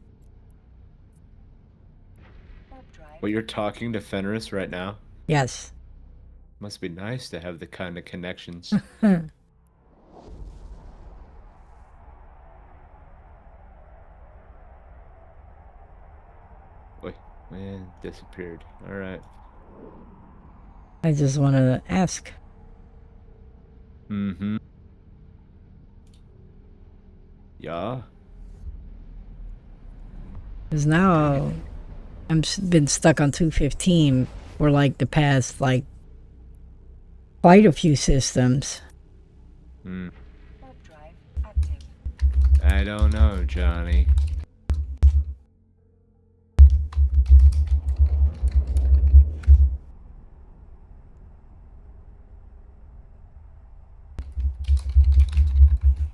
Warp drive.
Well, you're talking to Fenris right now.
Yes.
Must be nice to have the kind of connections. Wait, man, disappeared. All right.
I just want to ask.
Mm-hmm. Yeah.
Because now been stuck on 215 for like the past like quite a few systems.
Hmm.
Warp drive active.
I don't know, Johnny.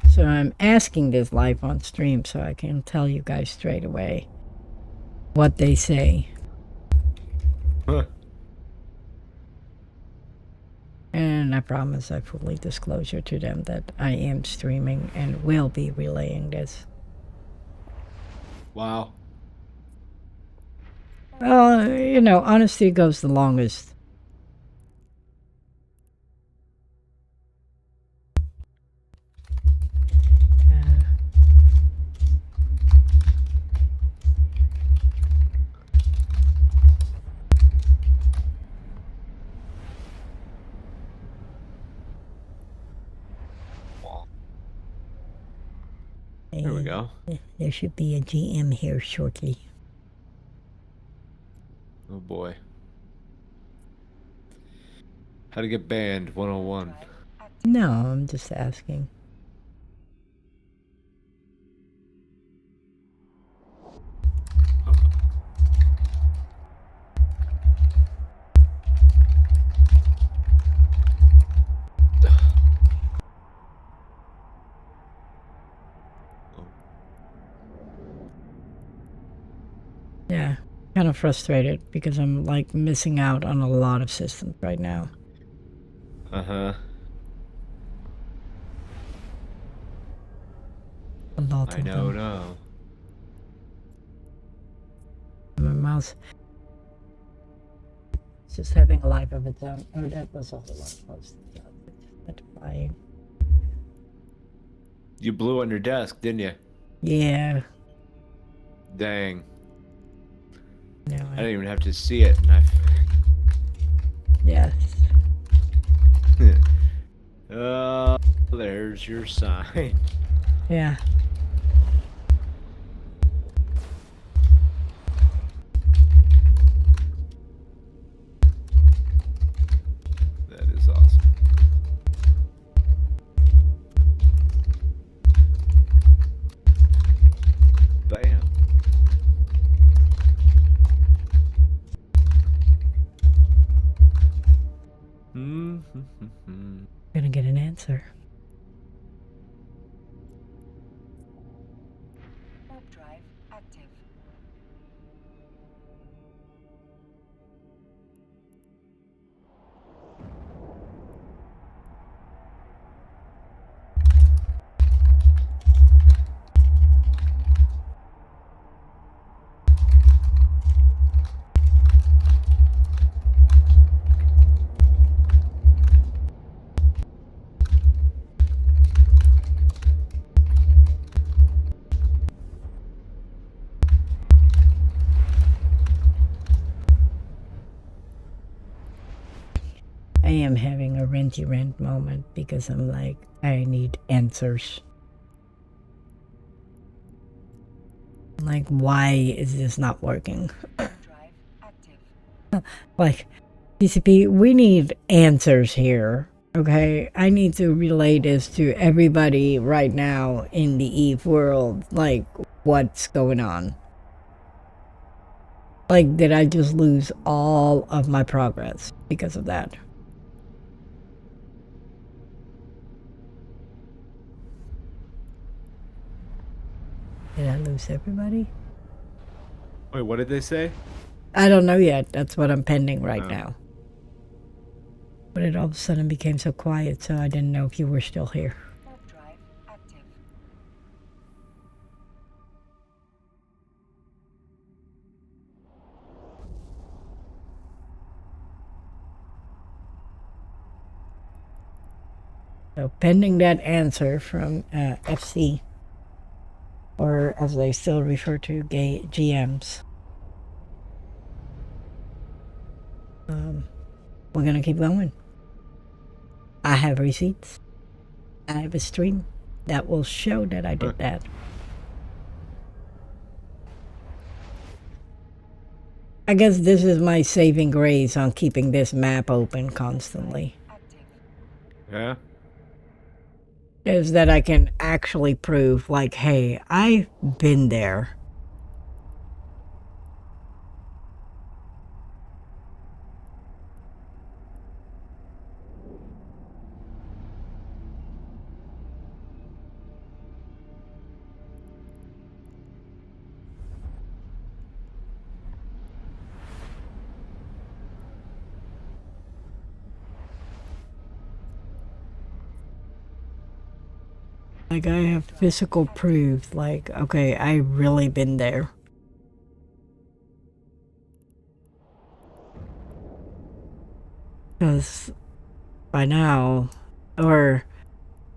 So I'm asking this live on stream so I can tell you guys straight away what they say.
Huh.
And I promise I fully disclosure to them that I am streaming and will be relaying this.
Wow.
Well, you know, honesty goes the longest.
There we go.
There should be a GM here shortly.
Oh boy. How to get banned 101.
Drive active.
No, I'm just asking. Yeah, kind of frustrated because I'm like missing out on a lot of systems right now.
Uh-huh.
A lot
I
of
know,
them.
no.
My mouse is just having a life of its own. Oh, that was a whole lot of post. That's flying.
You blew on your desk, didn't you?
Yeah.
Dang.
No,
I didn't even have to see it. And
yes.
There's your sign.
Yeah.
That is awesome. Bam.
Gonna get an answer.
Warp drive active.
I am having a renty rent moment because I'm like, I need answers. Like, why is this not working?
Drive active.
Like, PCP, we need answers here. Okay, I need to relay this to everybody right now in the Eve world. Like, what's going on? Like, did I just lose all of my progress because of that? Did I lose everybody?
Wait, what did they say?
I don't know yet. That's what I'm pending right
Oh.
now. But it all of a sudden became so quiet, so I didn't know if you were still here.
Warp drive active.
So pending that answer from FC, or as they still refer to, GMs. We're gonna keep going. I have receipts. I have a stream that will show that I did that. I guess this is my saving grace on keeping this map open constantly.
Active.
Yeah.
Is that I can actually prove, like, hey, I've been there. Like, I have physical proof, like, okay, I really been there. Because by now, or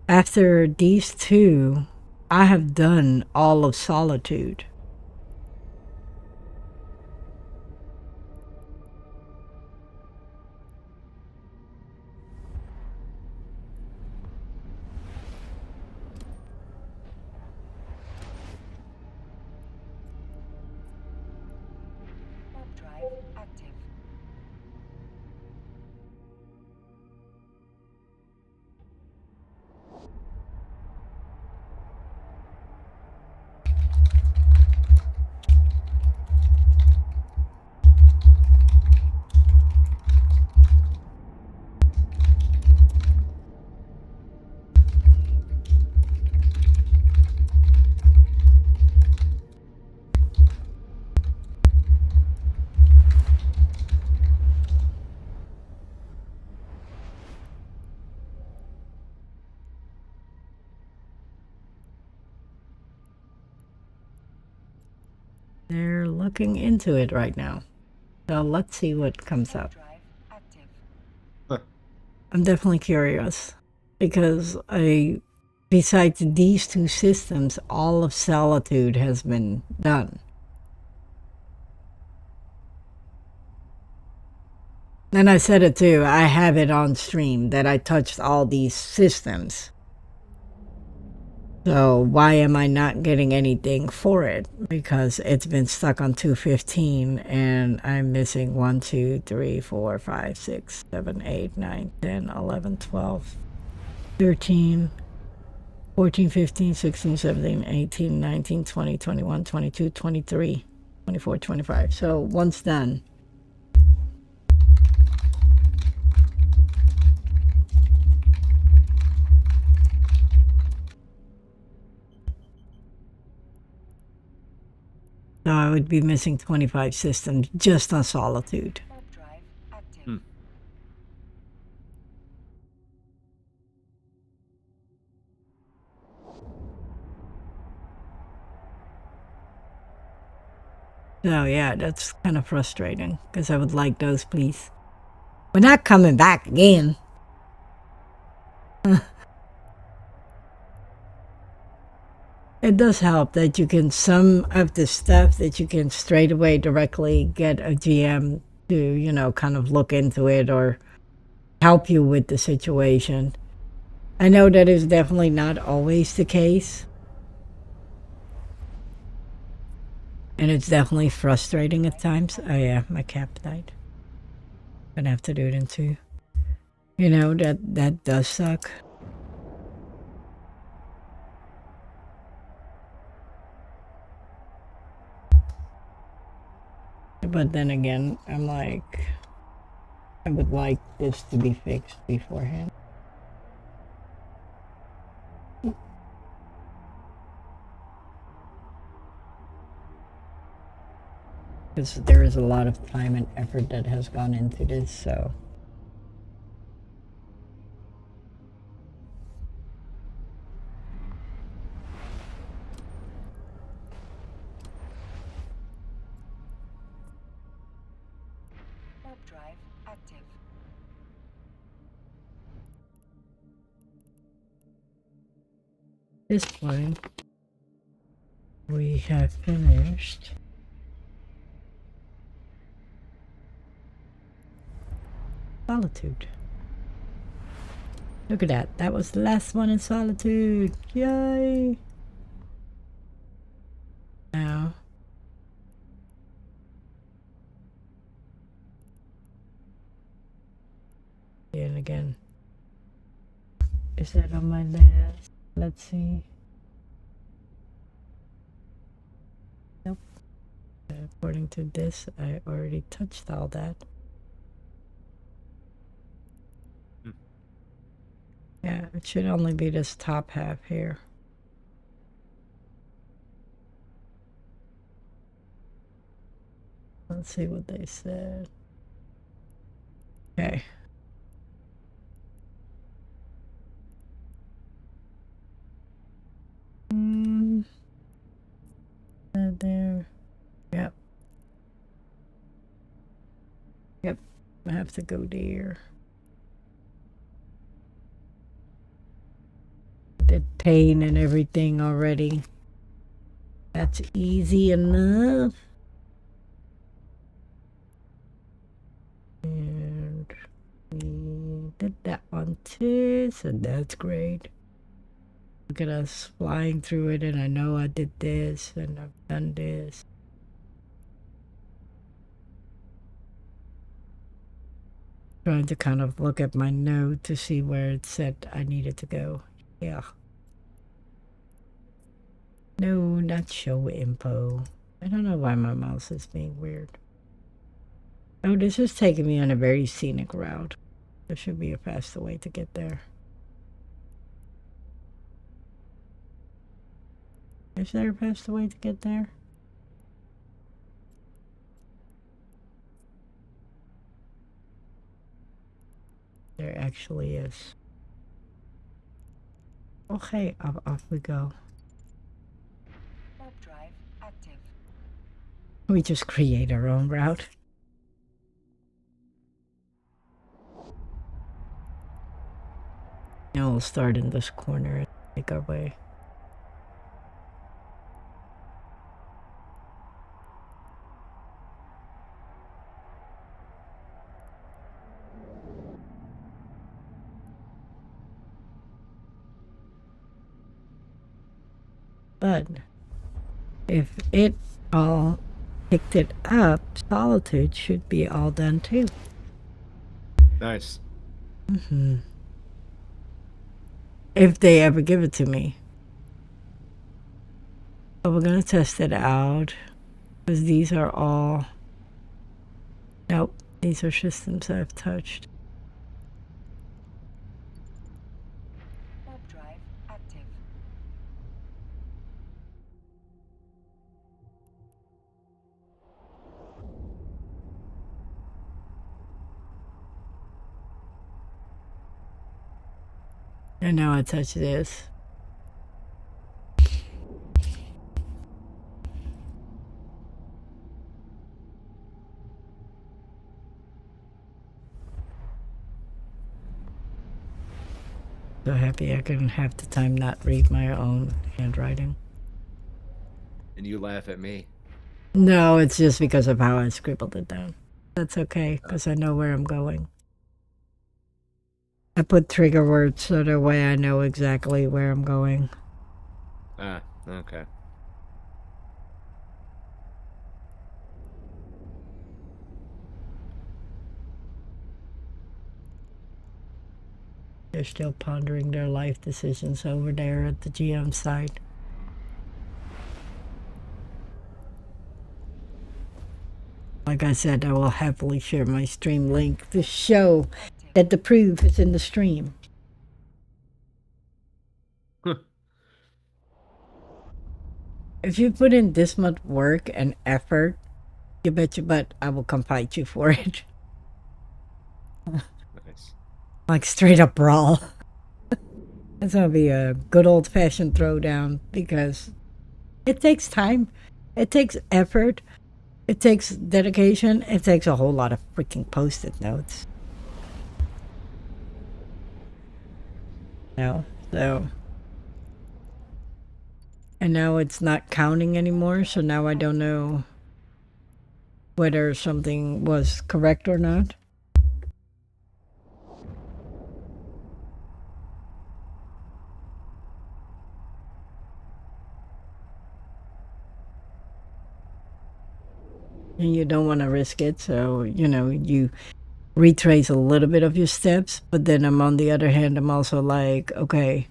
after these two, I have done all of Solitude.
Warp drive active.
They're looking into it right now. So let's see what comes
Warp
up.
drive active.
I'm definitely curious because besides these two systems, all of Solitude has been done. And I said it too, I have it on stream that I touched all these systems. So why am I not getting anything for it? Because it's been stuck on 215 and I'm missing 1, 2, 3, 4, 5, 6, 7, 8, 9, 10, 11, 12, 13, 14, 15, 16, 17, 18, 19, 20, 21, 22, 23, 24, 25. So once done. So I would be missing 25 systems just on Solitude.
Warp drive active.
So yeah, that's kind of frustrating because I would like those, please. We're not coming back again. It does help that you can, some of the stuff that you can straight away directly get a GM to, kind of look into it or help you with the situation. I know that is definitely not always the case. And it's definitely frustrating at times. Oh yeah, my cap died. Gonna have to do it in two. You know, that does suck. But then again, I'm like, I would like this to be fixed beforehand. Because there is a lot of time and effort that has gone into this, so.
Warp drive active.
This point, we have finished. Solitude. Look at that. That was the last one in Solitude. Yay! Now. And again. Is that on my list? Let's see. Nope. According to this, I already touched all that. Yeah, it should only be this top half here. Let's see what they said. Okay. There. Yep. Yep. I have to go there. Did pain and everything already. That's easy enough. And we did that one too, so that's great. Look at us flying through it, and I know I did this, and I've done this. Trying to kind of look at my note to see where it said I needed to go. Yeah. No, not show info. I don't know why my mouse is being weird. Oh, this is taking me on a very scenic route. There should be a faster way to get there. Is there a faster way to get there? There actually is. Okay, off we go.
Warp drive active.
We just create our own route. Now we'll start in this corner and make our way. But if it all picked it up, Solitude should be all done too.
Nice.
If they ever give it to me. But we're gonna test it out. Because these are all... Nope, these are systems I've touched.
Warp drive active.
And now I touch this. So happy I can half the time not read my own handwriting.
And you laugh at me.
No, it's just because of how I scribbled it down. That's okay, because I know where I'm going. I put trigger words so that way I know exactly where I'm going.
Ah, okay.
They're still pondering their life decisions over there at the GM side. Like I said, I will happily share my stream link to show that the proof is in the stream. If you put in this much work and effort, you bet your butt I will come fight you for it.
Nice.
Like straight up brawl. It's gonna be a good old fashioned throwdown because it takes time, it takes effort, it takes dedication, it takes a whole lot of freaking post-it notes. So. And now it's not counting anymore, so now I don't know whether something was correct or not. And you don't want to risk it, so, you retrace a little bit of your steps, but then on the other hand, I'm also like, okay,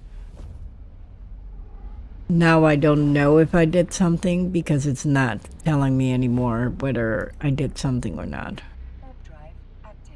now I don't know if I did something because it's not telling me anymore whether I did something or not.
Warp drive active.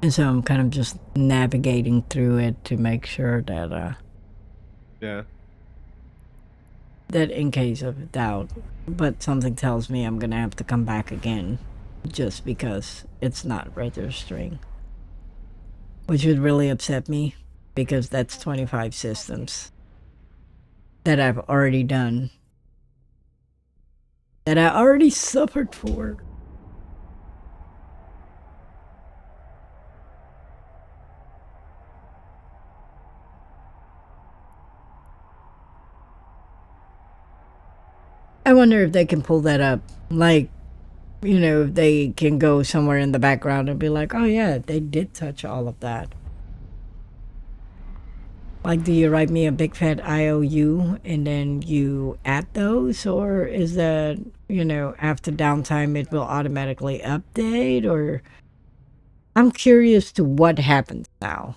And so I'm kind of just navigating through it to make sure that
Yeah.
that in case of doubt, but something tells me I'm gonna have to come back again just because it's not registering, which would really upset me because that's 25 systems that I've already done, that I already suffered for. I wonder if they can pull that up. Like, if they can go somewhere in the background and be like, oh yeah, they did touch all of that. Like, do you write me a big fat IOU and then you add those? Or is that, after downtime it will automatically update? Or I'm curious to what happens now.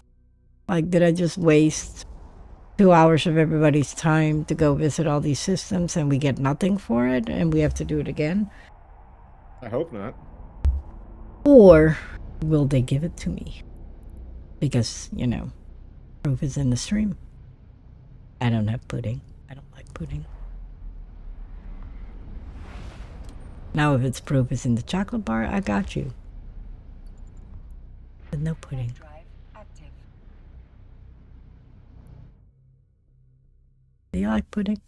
Like, did I just waste 2 hours of everybody's time to go visit all these systems and we get nothing for it and we have to do it again?
I hope not.
Or will they give it to me? Because, proof is in the stream. I don't have pudding. I don't like pudding. Now if it's proof is in the chocolate bar, I got you. But no pudding.
Drive active.
Do you like pudding?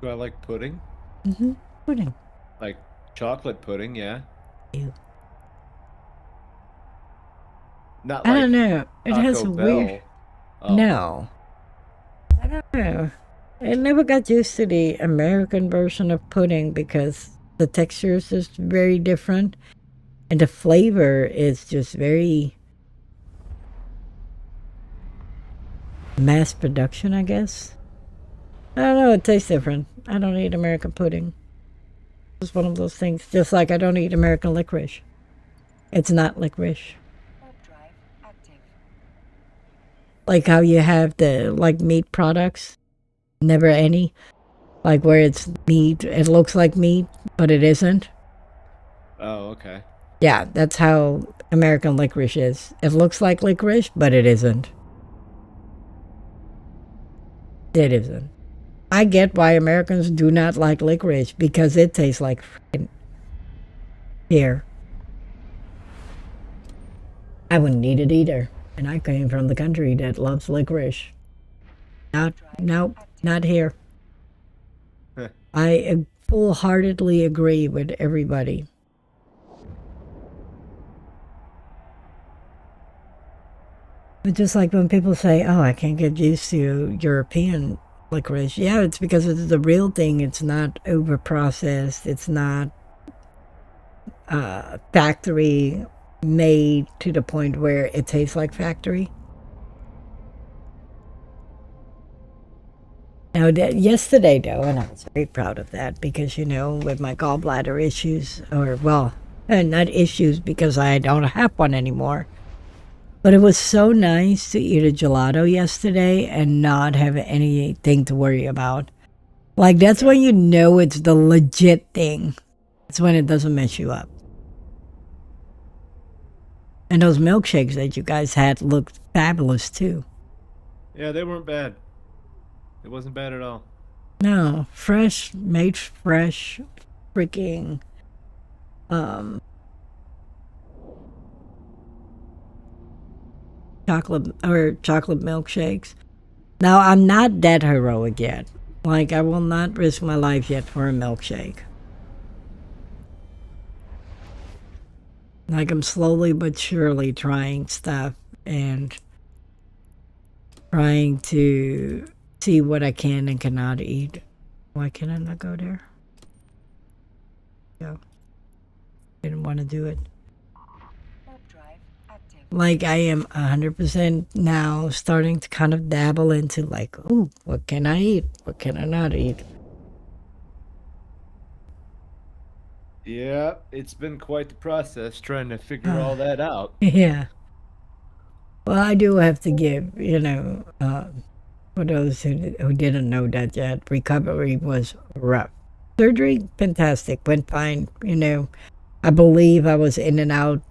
Do I like pudding?
Mm-hmm. Pudding.
Like chocolate pudding, yeah.
Ew.
Not
I
like
don't know. It has a
Taco
weird...
Bell. Oh.
No. I don't know. I never got used to the American version of pudding because the texture is just very different. And the flavor is just very mass production, I guess. I don't know. It tastes different. I don't eat American pudding. It's one of those things. Just like I don't eat American licorice. It's not licorice.
Warp drive active.
Like how you have the meat products, never any, like where it's meat, it looks like meat, but it isn't.
Oh, okay.
Yeah, that's how American licorice is. It looks like licorice, but it isn't. It isn't. I get why Americans do not like licorice because it tastes like freaking beer. I wouldn't eat it either. And I came from the country that loves licorice. Nope, not here. I full-heartedly agree with everybody. But just like when people say, "Oh, I can't get used to European licorice," yeah, it's because it's the real thing. It's not over-processed. It's not factory made to the point where it tastes like factory. Now, yesterday, though, and I was very proud of that because, with my gallbladder issues, or, well, not issues because I don't have one anymore. But it was so nice to eat a gelato yesterday and not have anything to worry about. Like, that's when you know it's the legit thing. It's when it doesn't mess you up. And those milkshakes that you guys had looked fabulous, too.
Yeah, they weren't bad. It wasn't bad at all.
No, fresh, made fresh, freaking, chocolate milkshakes. Now, I'm not that heroic yet. Like, I will not risk my life yet for a milkshake. Like, I'm slowly but surely trying stuff and trying to see what I can and cannot eat. Why can I not go there? Go. Didn't want to do it. Like, I am 100% now starting to kind of dabble into, like, oh, what can I eat? What can I not eat?
Yeah, it's been quite the process trying to figure all that out.
Yeah. Well, I do have to give, for those who didn't know that yet, recovery was rough. Surgery, fantastic, went fine. I believe I was in and out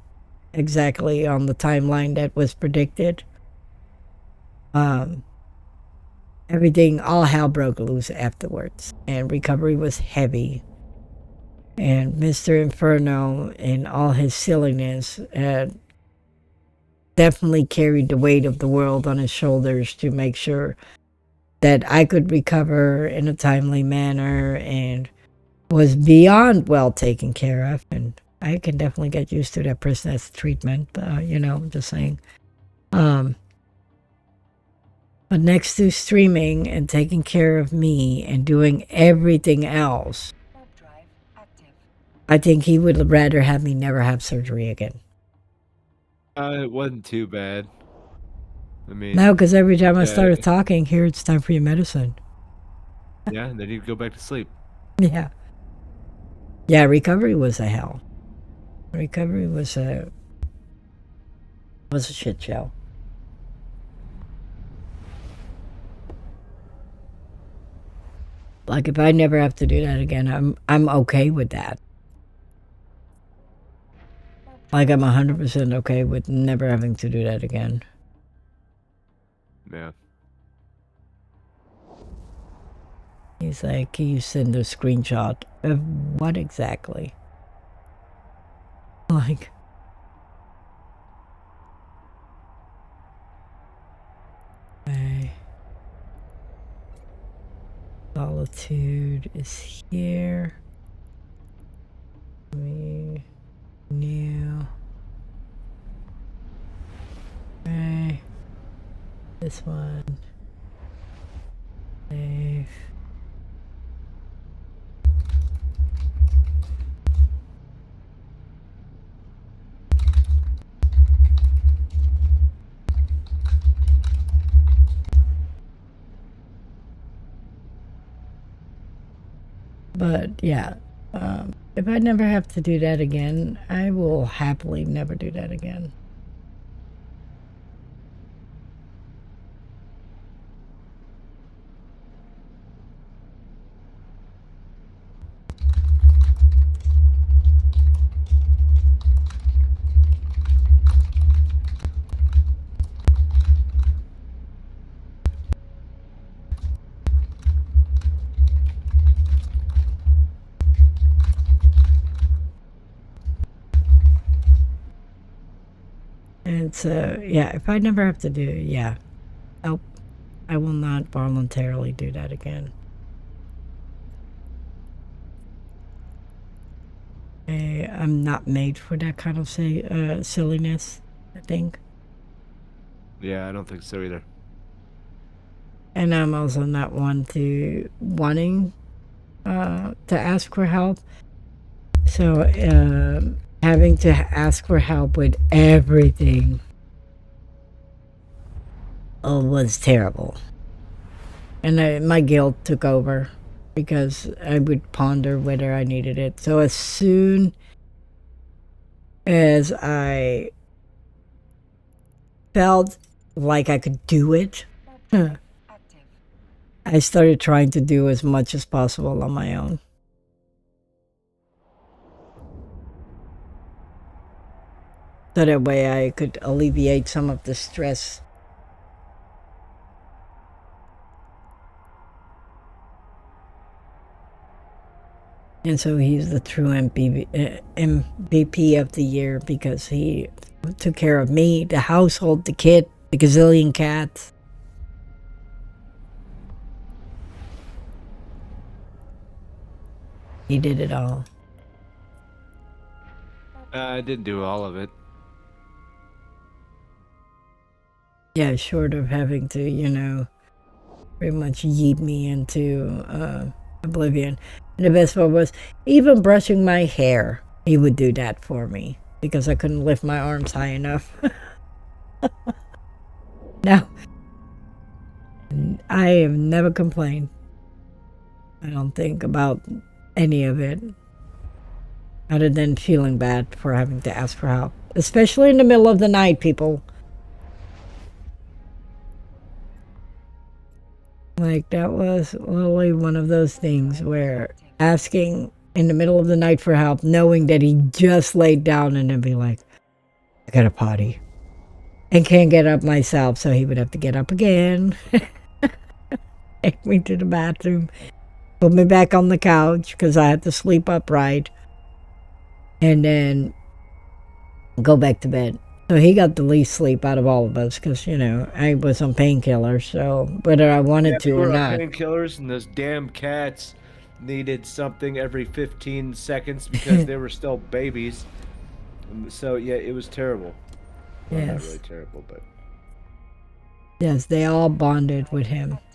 exactly on the timeline that was predicted. Everything, all hell broke loose afterwards, and recovery was heavy. And Mr. Inferno, in all his silliness, definitely carried the weight of the world on his shoulders to make sure that I could recover in a timely manner and was beyond well taken care of. And I can definitely get used to that person's treatment, just saying. But next to streaming and taking care of me and doing everything else, I think he would rather have me never have surgery again.
It wasn't too bad. I mean,
No, because every time I started talking, here it's time for your medicine.
Yeah, and then he'd go back to sleep.
Yeah. Yeah, recovery was a hell. Recovery was a shit show. Like, if I never have to do that again, I'm okay with that. Like, I'm 100% okay with never having to do that again.
Yeah.
He's like, can you send a screenshot of what exactly? Like, okay. Solitude is here. New. Okay. This one. Save. But yeah, if I never have to do that again, I will happily never do that again. And so, yeah, if I never have to do it, yeah. Nope. I will not voluntarily do that again. I'm not made for that kind of silliness, I think.
Yeah, I don't think so either.
And I'm also not one to wanting to ask for help. So having to ask for help with everything was terrible. And my guilt took over because I would ponder whether I needed it. So as soon as I felt like I could do it,
Active.
I started trying to do as much as possible on my own. So that way I could alleviate some of the stress. And so he's the true MVP of the year because he took care of me, the household, the kid, the gazillion cats. He did it all.
I didn't do all of it.
Yeah, short of having to, pretty much yeet me into oblivion. And the best part was, even brushing my hair, he would do that for me because I couldn't lift my arms high enough. No, I have never complained. I don't think about any of it other than feeling bad for having to ask for help, especially in the middle of the night, people. Like, that was literally one of those things where asking in the middle of the night for help, knowing that he just laid down, and then be like, I got a potty and can't get up myself, so he would have to get up again, take me to the bathroom, put me back on the couch because I had to sleep upright, and then go back to bed. So he got the least sleep out of all of us because, I was on painkillers, so whether I wanted to or not.
Painkillers, and those damn cats needed something every 15 seconds because they were still babies. So, yeah, it was terrible. Well, not
Yes.
really terrible, but...
Yes, they all bonded with him.
Active.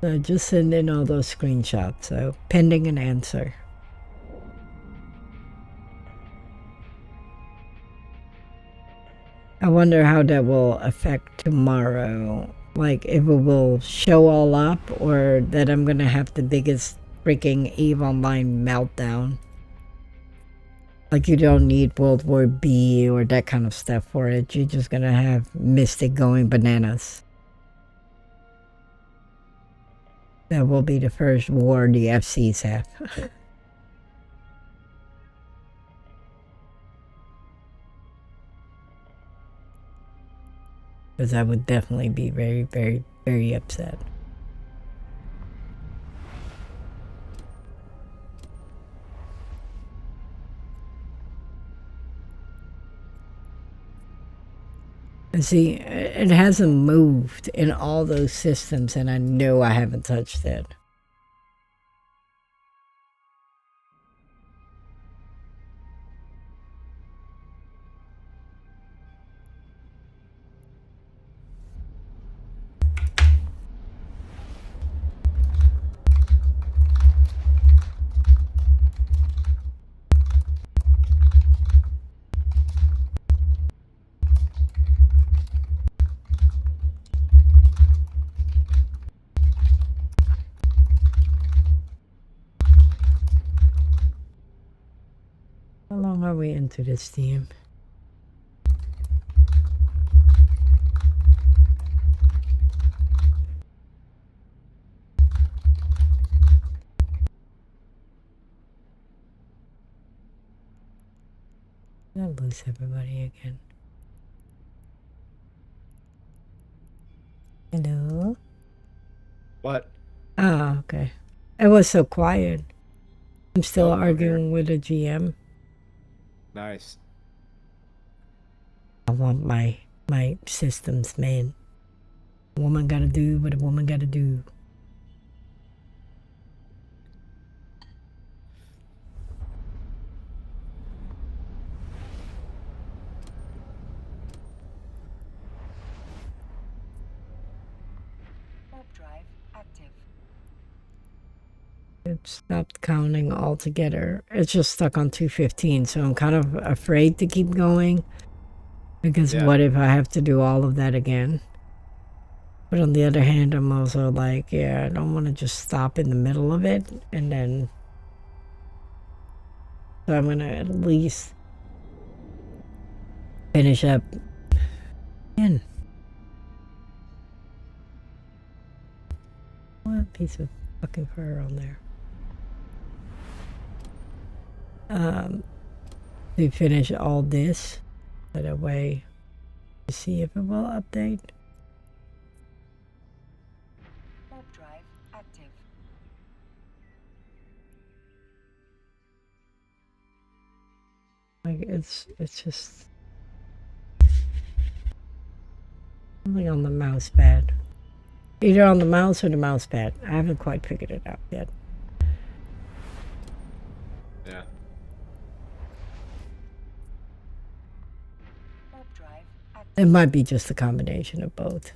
So just send in all those screenshots. So pending an answer. I wonder how that will affect tomorrow. Like, if it will show all up or that I'm going to have the biggest freaking EVE Online meltdown. Like, you don't need World War B or that kind of stuff for it. You're just going to have Mystic going bananas. That will be the first war the FCs have. Because I would definitely be very, very, very upset. And see, it hasn't moved in all those systems, and I know I haven't touched it. How long are we into this team? I'll lose everybody again. Hello?
What?
It was so quiet. I'm still
Oh, okay.
arguing with the GM.
Nice.
I want my systems, man. A woman gotta do what a woman gotta do.
Warp drive active.
It stopped counting altogether. It's just stuck on 215, so I'm kind of afraid to keep going. Because
Yeah.
what if I have to do all of that again? But on the other hand, I'm also like, yeah, I don't want to just stop in the middle of it and then. So I'm gonna at least finish up. Man. What piece of fucking fur on there? To finish all this, that way to see if it will update.
Warp drive active.
Like it's just something on the mouse pad. Either on the mouse or the mouse pad. I haven't quite figured it out yet.
Yeah.
Warp drive active.
It might be just a combination of both.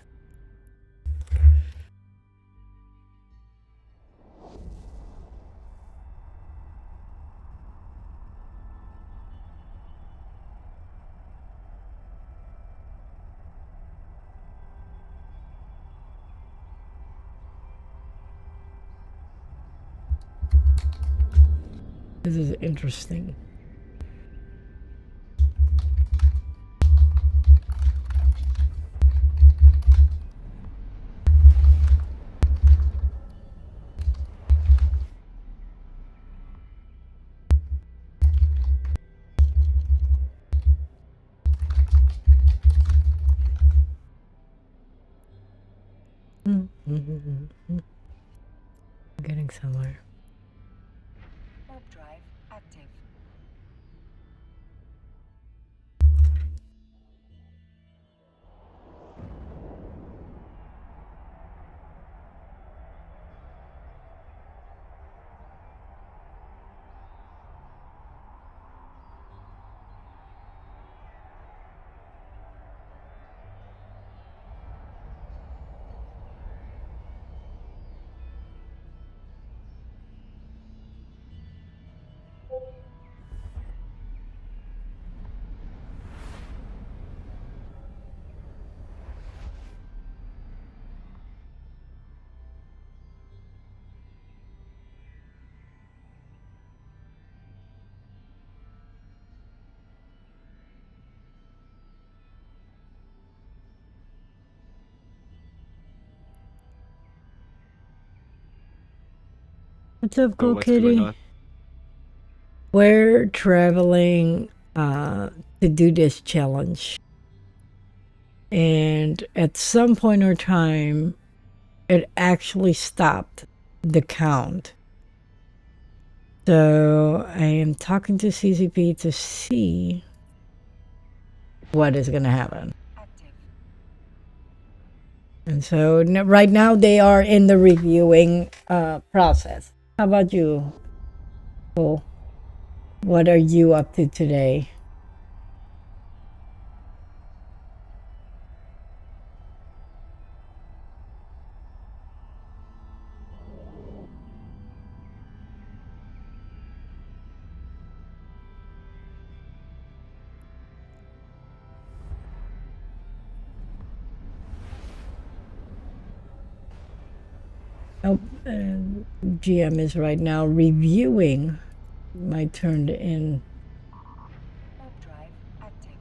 This is interesting. Getting somewhere.
Warp drive active.
What's up,
Oh,
Cool
what's going
Kitty?
on?
We're traveling to do this challenge. And at some point or time, it actually stopped the count. So I am talking to CCP to see what is going to happen.
Active.
And so right now they are in the reviewing process. How about you, Cole? What are you up to today? Oh, GM is right now reviewing my turned in.
Warp drive active.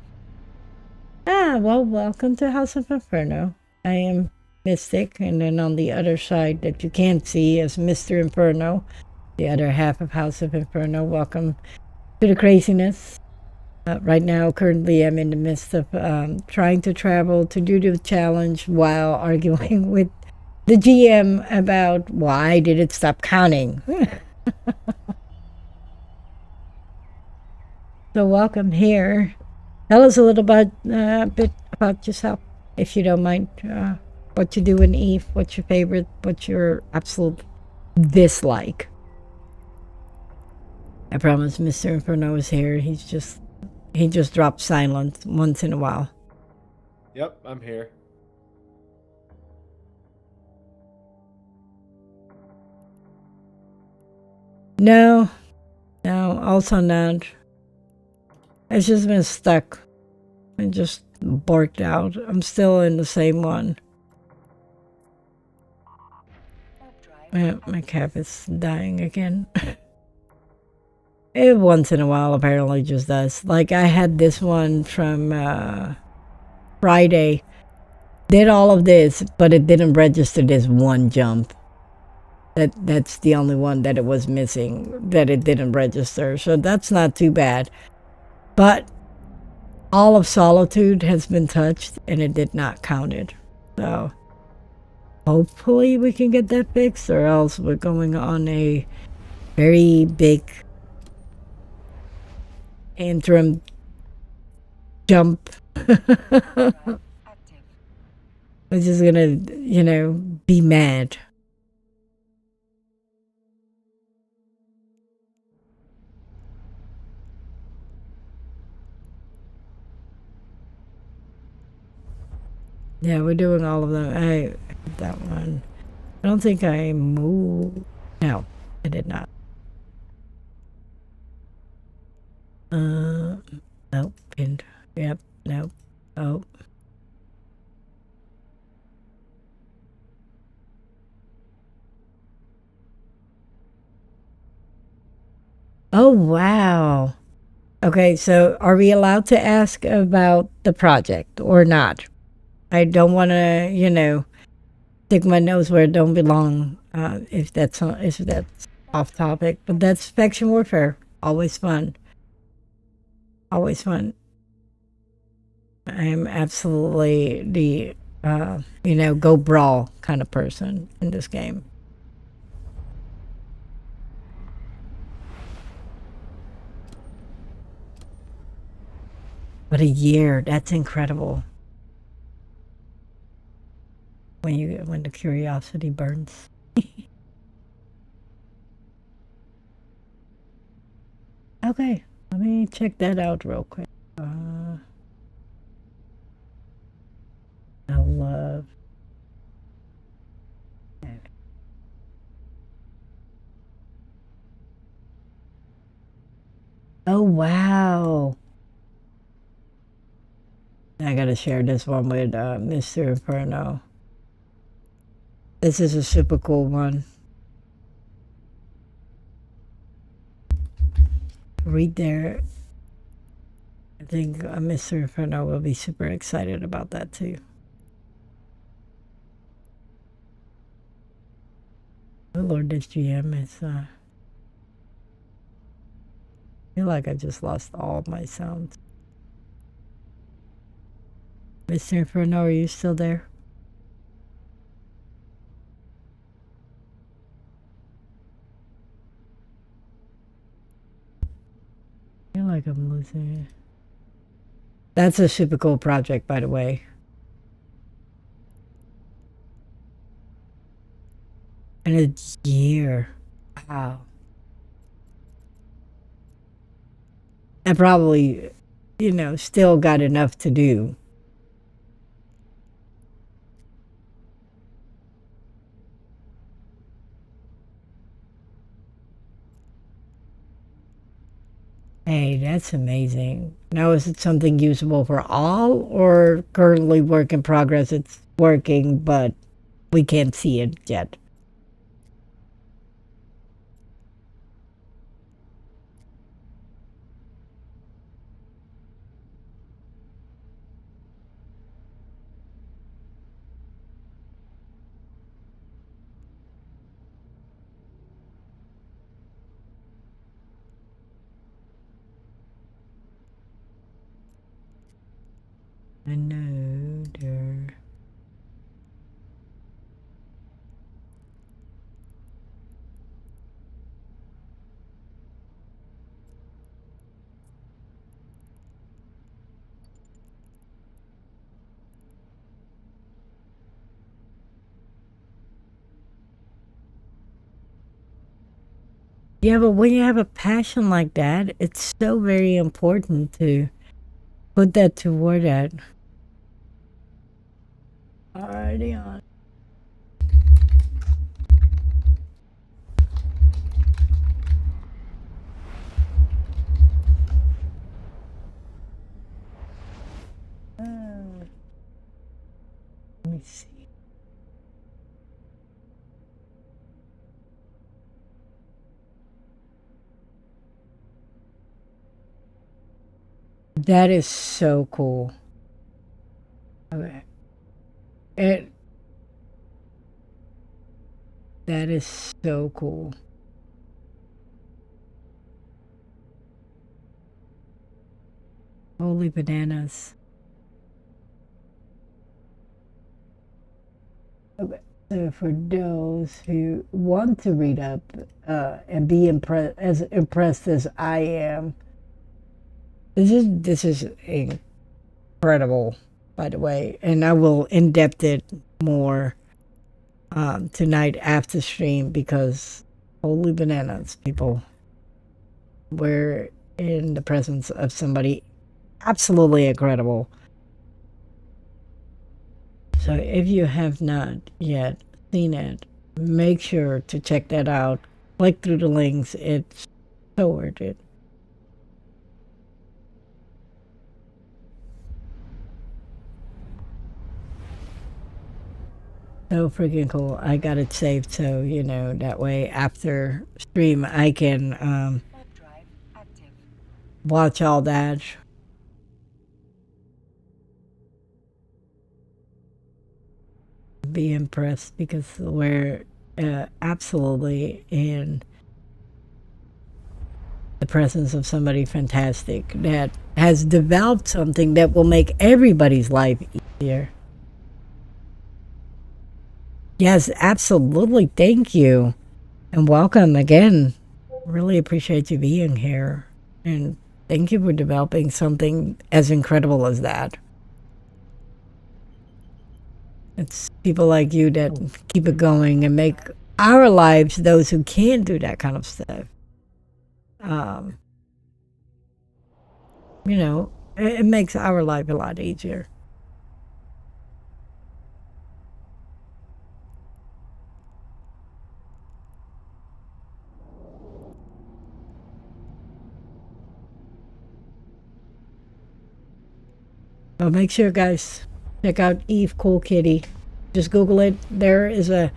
Ah, well, welcome to House of Inferno. I am Mystic, and then on the other side that you can't see is Mr. Inferno, the other half of House of Inferno. Welcome to the craziness. Right now, currently, I'm in the midst of trying to travel to do the challenge while arguing with the GM about why did it stop counting. So welcome here. Tell us a little bit about yourself, if you don't mind. What you do in Eve, what's your favorite, what's your absolute dislike. I promise Mr. Inferno is here. He just drops silent once in a while.
Yep, I'm here.
No, also not. I've just been stuck and just borked out. I'm still in the same one. My cat is dying again. It once in a while apparently just does. Like I had this one from Friday. Did all of this, but it didn't register this one jump. That's the only one that it was missing, that it didn't register. So that's not too bad. But all of Solitude has been touched and it did not count it. So hopefully we can get that fixed, or else we're going on a very big interim jump. We're just gonna, be mad. Yeah, we're doing all of them. That one. I don't think I moved. No, I did not. Nope. Pinned. Yep. Nope. Oh. Oh, wow. Okay, so are we allowed to ask about the project or not? I don't want to, stick my nose where it don't belong. If that's off topic, but that's faction warfare. Always fun. Always fun. I am absolutely the go brawl kind of person in this game. But a year, that's incredible. When the curiosity burns. Okay, let me check that out real quick. I love. Oh wow! I gotta share this one with Mr. Inferno. This is a super cool one. Read there. I think Mr. Inferno will be super excited about that too. Oh Lord, this GM is I feel like I just lost all my sounds. Mr. Inferno, are you still there? I feel like I'm losing it. That's a super cool project, by the way. And a year. Wow. I probably, still got enough to do. Hey, that's amazing. Now, is it something usable for all, or currently work in progress? It's working, but we can't see it yet. Another. Yeah, but when you have a passion like that, it's so very important to put that toward that. Already on. Let me see. That is so cool. Okay. That is so cool. Holy bananas. Okay. So for those who want to read up and be impressed as I am, this is incredible, by the way, and I will in depth it more tonight after stream because holy bananas, people, we're in the presence of somebody absolutely incredible. So if you have not yet seen it, make sure to check that out. Click through the links. It's so worth it. So freaking cool. I got it saved so, you know, that way after stream I can
Drive active.
watch all that. Be impressed because we're absolutely in the presence of somebody fantastic that has developed something that will make everybody's life easier. Yes, absolutely. Thank you. And welcome again. Really appreciate you being here. And thank you for developing something as incredible as that. It's people like you that keep it going and make our lives, those who can't do that kind of stuff, you know, it makes our life a lot easier. So make sure, guys, check out Eve Cool Kitty. Just Google it. There is a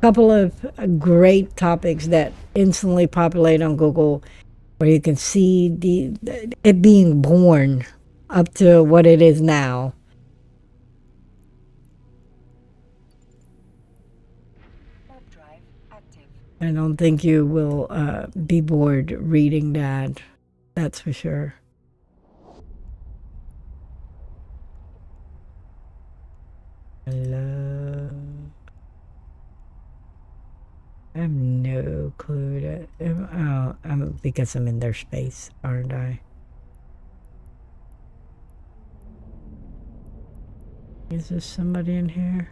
couple of great topics that instantly populate on Google where you can see it being born up to what it is now.
Drive active.
I don't think you will be bored reading that. That's for sure. Hello. I have no clue that. Because I'm in their space, aren't I? Is there somebody in here?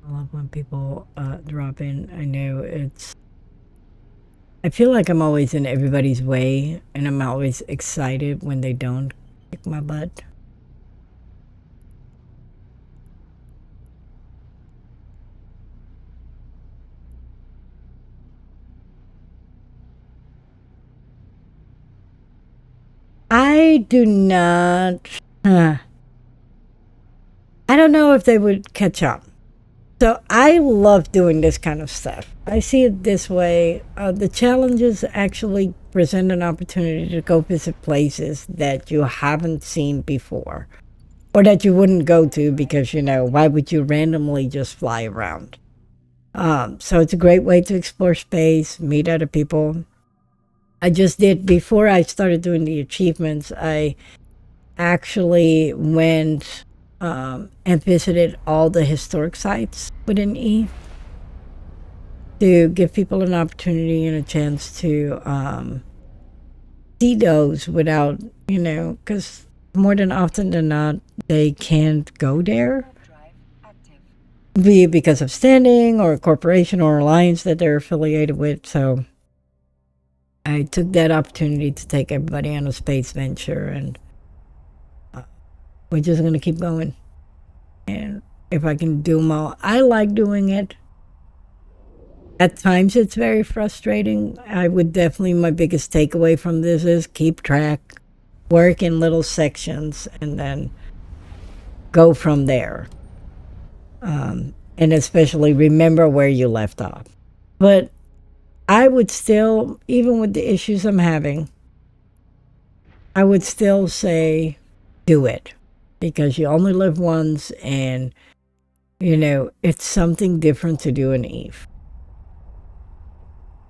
I love when people drop in. I know I feel like I'm always in everybody's way, and I'm always excited when they don't kick my butt. I do not. I don't know if they would catch up. So I love doing this kind of stuff. I see it this way. The challenges actually present an opportunity to go visit places that you haven't seen before or that you wouldn't go to because, you know, why would you randomly just fly around? So it's a great way to explore space, meet other people. I just did, before I started doing the achievements, I actually went and visited all the historic sites within Eve. to give people an opportunity and a chance to see those without, because more than often than not, they can't go there,
Warp drive active.
be it because of standing or a corporation or alliance that they're affiliated with. So I took that opportunity to take everybody on a space venture, and we're just going to keep going. And if I can do them all, I like doing it. At times it's very frustrating. I would definitely, my biggest takeaway from this is keep track, work in little sections, and then go from there. And especially remember where you left off. But I would still, even with the issues I'm having, I would still say do it, because you only live once, and it's something different to do in Eve.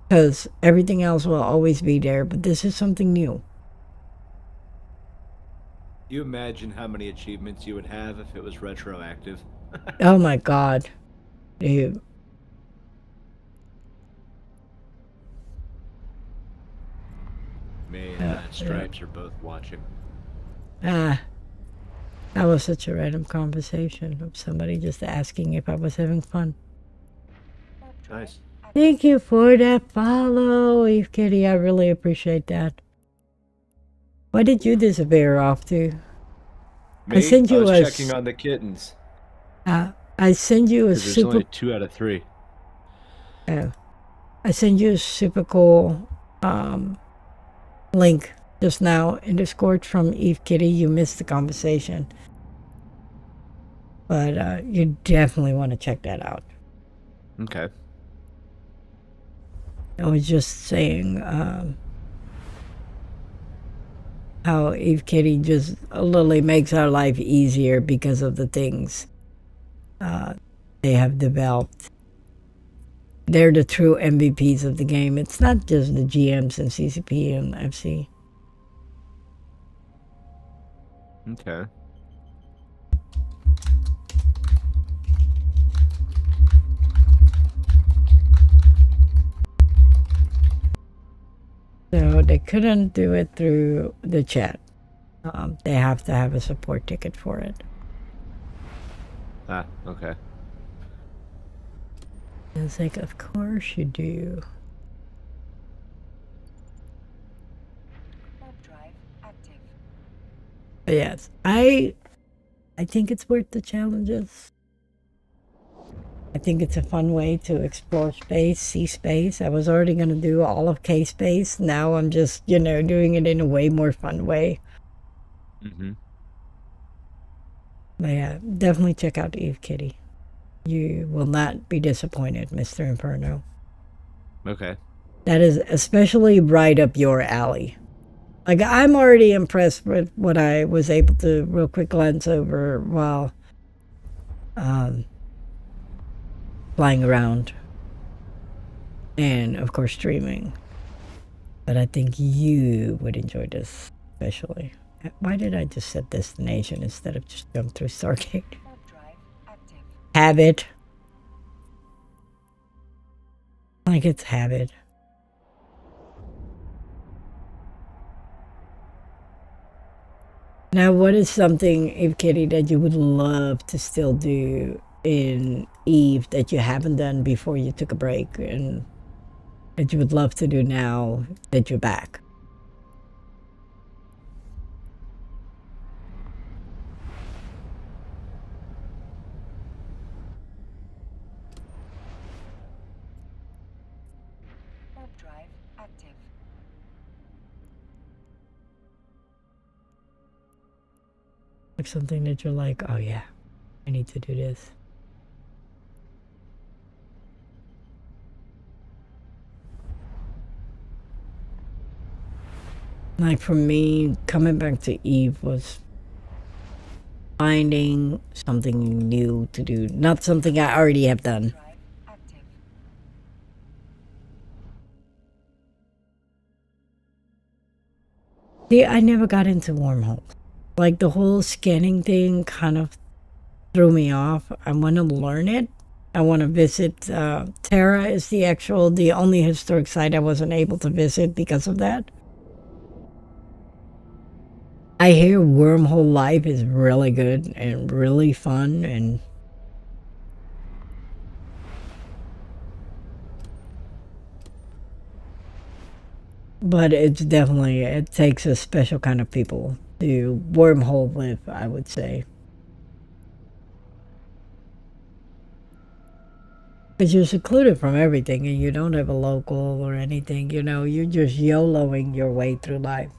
Because everything else will always be there, but this is something new.
You imagine how many achievements you would have if it was retroactive?
Oh my God, dude.
Me and Stripes are both watching.
That was such a random conversation of somebody just asking if I was having fun.
Warp drive
Nice.
active.
Thank you for that follow, Eve Kitty. I really appreciate that. Why did you disappear off to?
Me?
sent you
was
a
checking on the kittens.
I send you a
'Cause there's
super.
only 2 out of 3.
Oh, I send you a super cool link just now in Discord from Eve Kitty. You missed the conversation, but you definitely want to check that out.
Okay.
I was just saying how Eve Kitty just literally makes our life easier because of the things they have developed. They're the true MVPs of the game. It's not just the GMs and CCP and FC.
Okay.
So they couldn't do it through the chat. They have to have a support ticket for it.
Ah, okay.
It's like, of course you do.
Warp drive active.
But yes, I think it's worth the challenges. I think it's a fun way to explore space, see space. I was already going to do all of K space. Now I'm just, doing it in a way more fun way.
Mm-hmm.
But yeah, definitely check out Eve Kitty. You will not be disappointed, Mr. Inferno.
Okay.
That is especially right up your alley. Like, I'm already impressed with what I was able to real quick glance over while flying around and, of course, streaming. But I think you would enjoy this especially. Why did I just set destination instead of just jump through Stargate?
Warp drive active.
Habit. Like, it's habit. Now, what is something, Eve Kitty, that you would love to still do in Eve that you haven't done before you took a break, and that you would love to do now that you're back?
Warp drive active.
Like something that you're like, oh yeah, I need to do this. Like for me, coming back to Eve was finding something new to do, not something I already have done.
Drive active.
See, I never got into wormholes. Like the whole scanning thing kind of threw me off. I want to learn it, I want to visit. Terra is the only historic site I wasn't able to visit because of that. I hear Wormhole Life is really good and really fun, and but it's definitely, it takes a special kind of people to wormhole with, I would say. Because you're secluded from everything and you don't have a local or anything, you know, you're just YOLOing your way through life.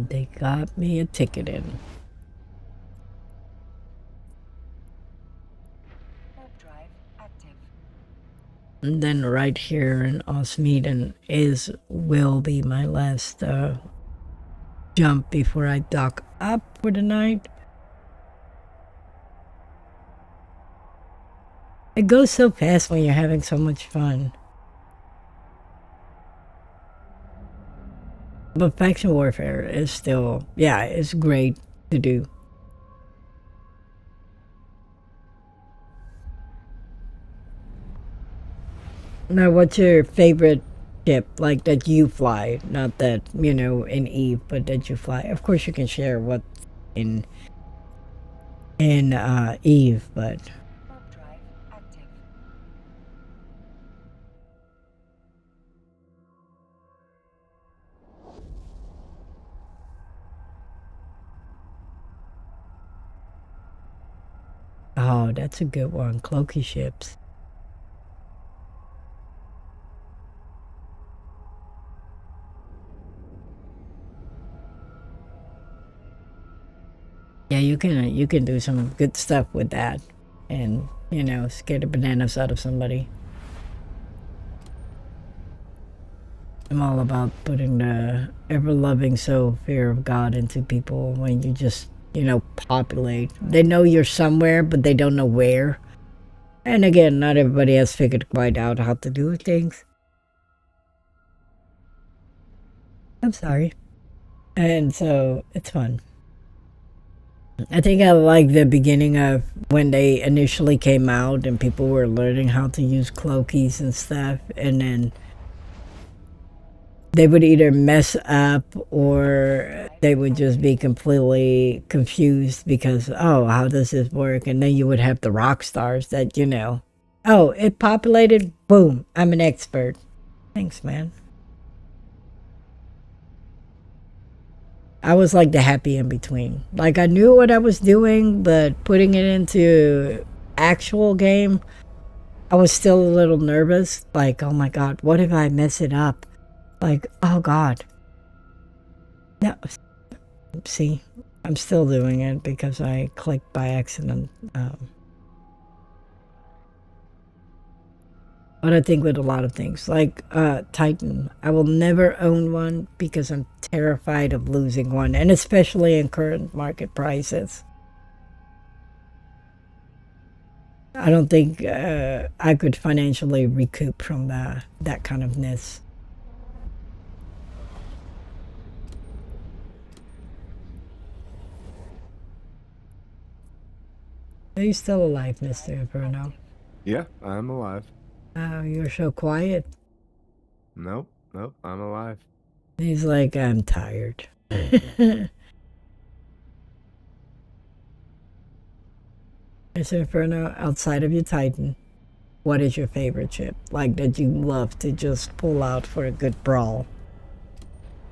They got me a ticket in.
Warp drive active.
And then right here in Osmeeden will be my last jump before I dock up for the night. It goes so fast when you're having so much fun. But faction warfare is still, yeah, it's great to do. Now, what's your favorite ship, like that you fly? Not that, you know, in Eve, but that you fly. Of course, you can share what in Eve, but
Warp drive active.
oh, that's a good one. Cloaky ships. Yeah, you can do some good stuff with that, and you know, scare the bananas out of somebody. I'm all about putting the ever-loving soul fear of God into people when you just, you know, populate. They know you're somewhere, but they don't know where. And again, not everybody has figured quite out how to do things. I'm sorry. And so it's fun. I think I like the beginning of when they initially came out and people were learning how to use cloakies and stuff, and then they would either mess up or they would just be completely confused because, oh, how does this work? And then you would have the rock stars that, you know, oh, it populated, boom, I'm an expert. Thanks, man. I was like the happy in between. Like I knew what I was doing, but putting it into actual game, I was still a little nervous. Like, oh my God, what if I mess it up? Like, oh God. No, see, I'm still doing it because I clicked by accident. But I think with a lot of things, like Titan, I will never own one because I'm terrified of losing one, and especially in current market prices. I don't think I could financially recoup from that kind of ness. Are you still alive, Mr. Inferno?
Yeah, I'm alive.
Oh, you're so quiet.
Nope, nope, I'm alive.
He's like, I'm tired. Mr. Inferno, outside of your Titan, what is your favorite ship? Like that you love to just pull out for a good brawl?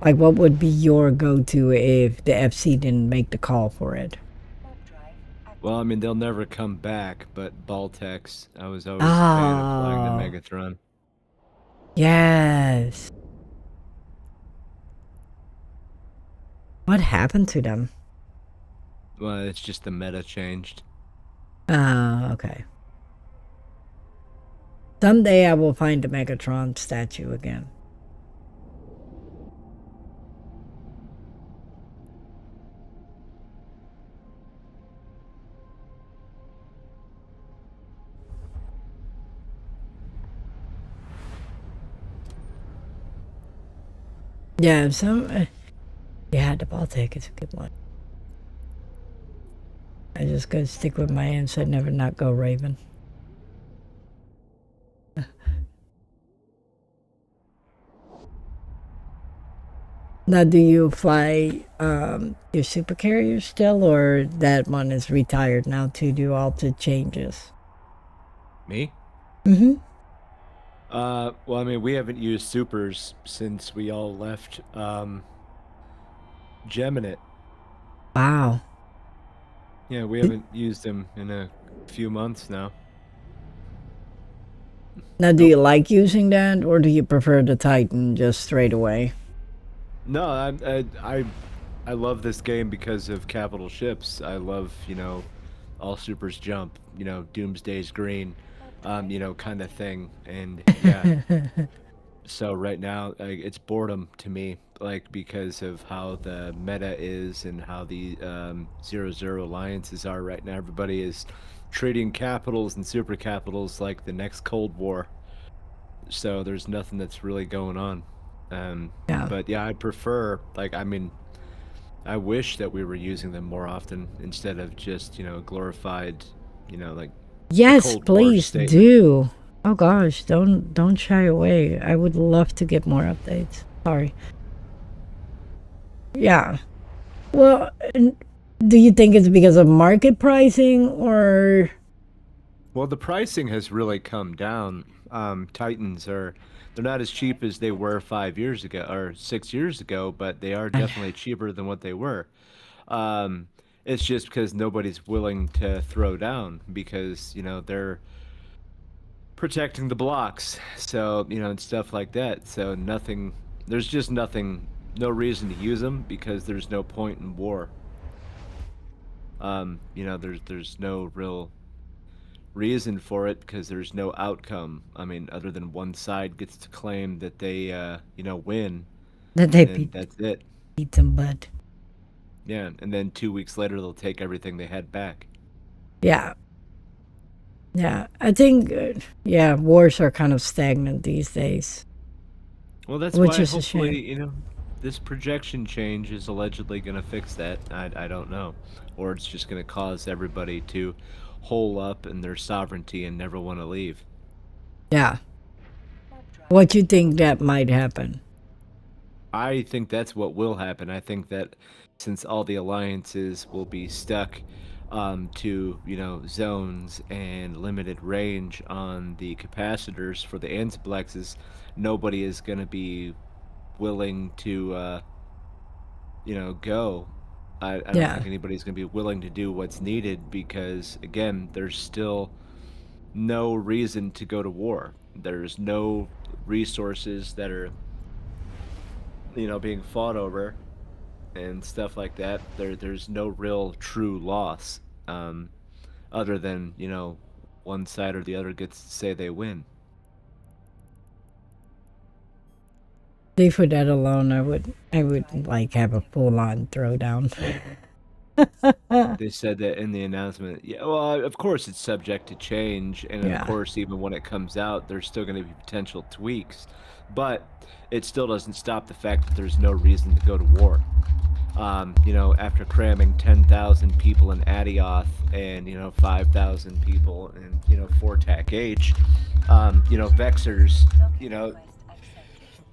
Like what would be your go-to if the FC didn't make the call for it?
Warp drive active.
Well, I mean, they'll never come back, but Baltex, I was always a fan of flying the
Oh,
Megatron.
yes. What happened to them?
Well, it's just the meta changed.
Oh, okay. Someday I will find the Megatron statue again. Yeah, yeah, the Baltic is a good one. I just gotta stick with my aim, so never not go Raven. Now, do you fly your supercarrier still, or that one is retired now to do altered changes?
Me?
Mm-hmm.
Well, I mean, we haven't used supers since we all left Geminate.
Wow.
Yeah, we haven't used them in a few months now.
Now, do
Nope.
you like using that, or do you prefer the Titan just straight away?
No, I love this game because of capital ships. I love, all supers jump, Doomsday's green, kind of thing. And yeah, so right now, it's boredom to me, like because of how the meta is and how the 0-0 alliances are right now. Everybody is treating capitals and super capitals like the next Cold War. So there's nothing that's really going on.
Yeah.
But yeah, I prefer, like, I mean, I wish that we were using them more often instead of just, glorified, like
Yes,
Cold War
please
statement.
do. Oh gosh, don't shy away. I would love to get more updates. Sorry. Yeah. Well, do you think it's because of market pricing or?
Well, the pricing has really come down. Titans they're not as cheap as they were 5 years ago or 6 years ago, but they are definitely cheaper than what they were. Um, it's just because nobody's willing to throw down because, they're protecting the blocks. So, and stuff like that. So there's just no reason to use them because there's no point in war. There's no real reason for it because there's no outcome. I mean, other than one side gets to claim that they, win,
That they
and then
beat
that's it.
them, but
Yeah, and then 2 weeks later they'll take everything they had back.
yeah, yeah. I think yeah, wars are kind of stagnant these days,
Well, that's
which
why
is a shame.
hopefully, this projection change is allegedly going to fix that. I don't know. Or it's just going to cause everybody to hole up in their sovereignty and never want to leave.
Yeah. What you think that might happen?
I think that's what will happen. I think that since all the alliances will be stuck to, zones and limited range on the capacitors for the antiplexes, nobody is going to be willing to, go. I don't
Yeah.
think anybody's going to be willing to do what's needed because, again, there's still no reason to go to war. There's no resources that are, being fought over and stuff like that. There's no real true loss, other than one side or the other gets to say they win.
For that alone, I would like have a full on throwdown.
They said that in the announcement. Yeah, well, of course it's subject to change, and
Yeah.
of course even when it comes out, there's still going to be potential tweaks, but it still doesn't stop the fact that there's no reason to go to war. After cramming 10,000 people in Adioth and 5,000 people in Fortac H, Vexers,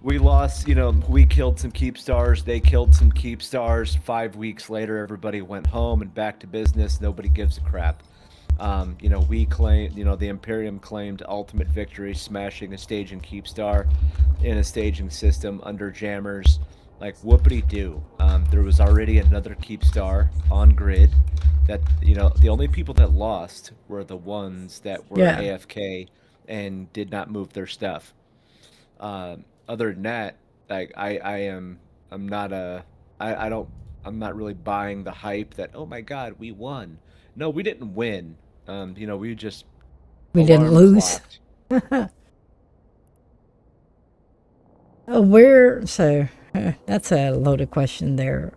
we lost, we killed some keep stars, they killed some keep stars. 5 weeks later, everybody went home and back to business. Nobody gives a crap. We claim, the Imperium claimed ultimate victory, smashing a staging keep star in a staging system under jammers. Like, whoopity doo. There was already another keep star on grid. That, the only people that lost were the ones that were
Yeah.
AFK and did not move their stuff. Other than that, like I'm not I don't, I'm not really buying the hype that, oh my God, we won. No, we didn't win. We just
We didn't
alarm
lose.
clocked.
That's a loaded question there,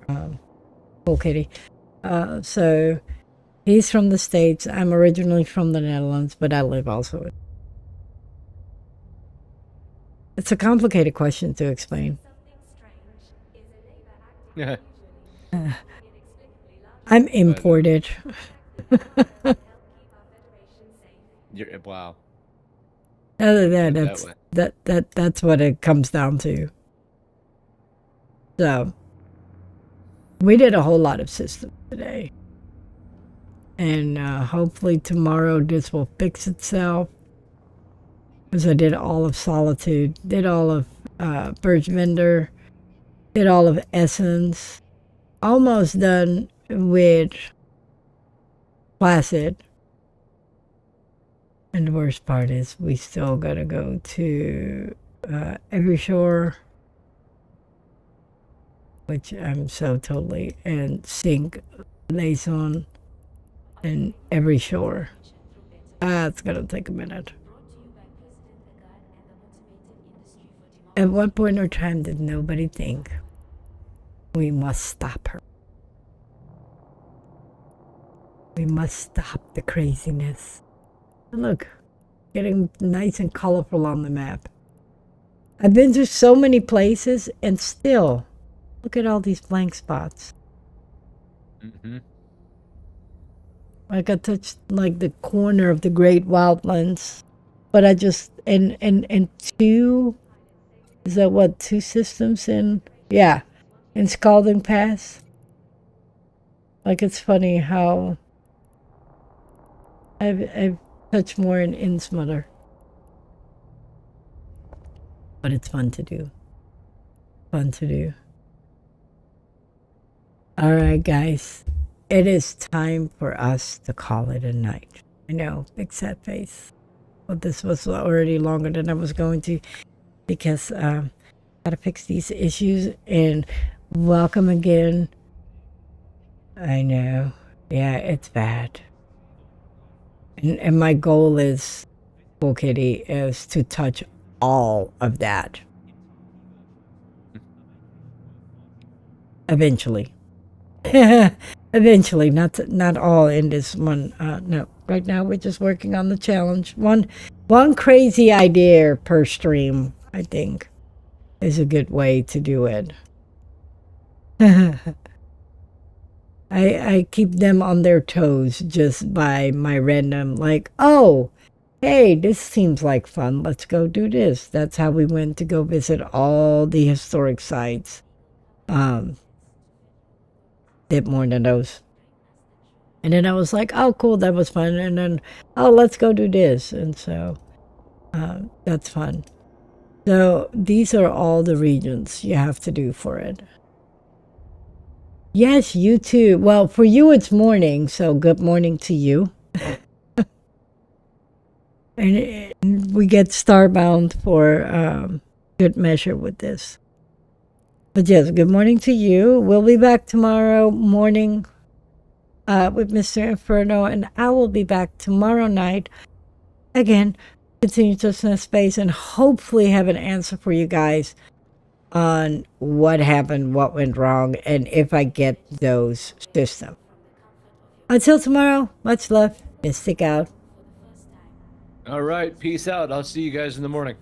Cool Kitty. So he's from the States. I'm originally from the Netherlands, but I live also. It's a complicated question to explain.
Something strange.
Yeah.
I'm imported.
Wow.
Other than
Put it
that,
that way.
that's what it comes down to. So we did a whole lot of systems today, and hopefully tomorrow this will fix itself. Because I did all of Solitude, did all of Birch Vendor, did all of Essence, almost done with Placid. And the worst part is we still gotta go to Every Shore, which I'm so totally, and Sync Liaison and Every Shore. It's gonna take a minute. At one point or time did nobody think we must stop her. We must stop the craziness. Look, getting nice and colorful on the map. I've been to so many places and still, look at all these blank spots.
Mm-hmm.
Like I touched like the corner of the Great Wildlands, but I just and two, is that what, two systems in? Yeah, in Scalding Pass. Like it's funny how I've touched more in Innsmouth, but it's fun to do. Fun to do. All right, guys. It is time for us to call it a night. I know, big sad face. But this was already longer than I was going to because gotta fix these issues. And welcome again. I know. Yeah, it's bad. And my goal is, Cool Kitty, is to touch all of that. Eventually. Eventually, not all in this one. No, right now we're just working on the challenge. One crazy idea per stream, I think, is a good way to do it. I keep them on their toes just by my random, like, oh, hey, this seems like fun. Let's go do this. That's how we went to go visit all the historic sites. Did more than those. And then I was like, oh, cool, that was fun. And then, oh, let's go do this. And so that's fun. So these are all the regions you have to do for it. Yes, you too. Well, for you, it's morning. So good morning to you. and we get starbound for good measure with this. But yes, good morning to you. We'll be back tomorrow morning with Mr. Inferno, and I will be back tomorrow night. Again, continue to in space and hopefully have an answer for you guys on what happened, what went wrong, and if I get those systems. Until tomorrow, much love. Mystic out.
All right. Peace out. I'll see you guys in the morning.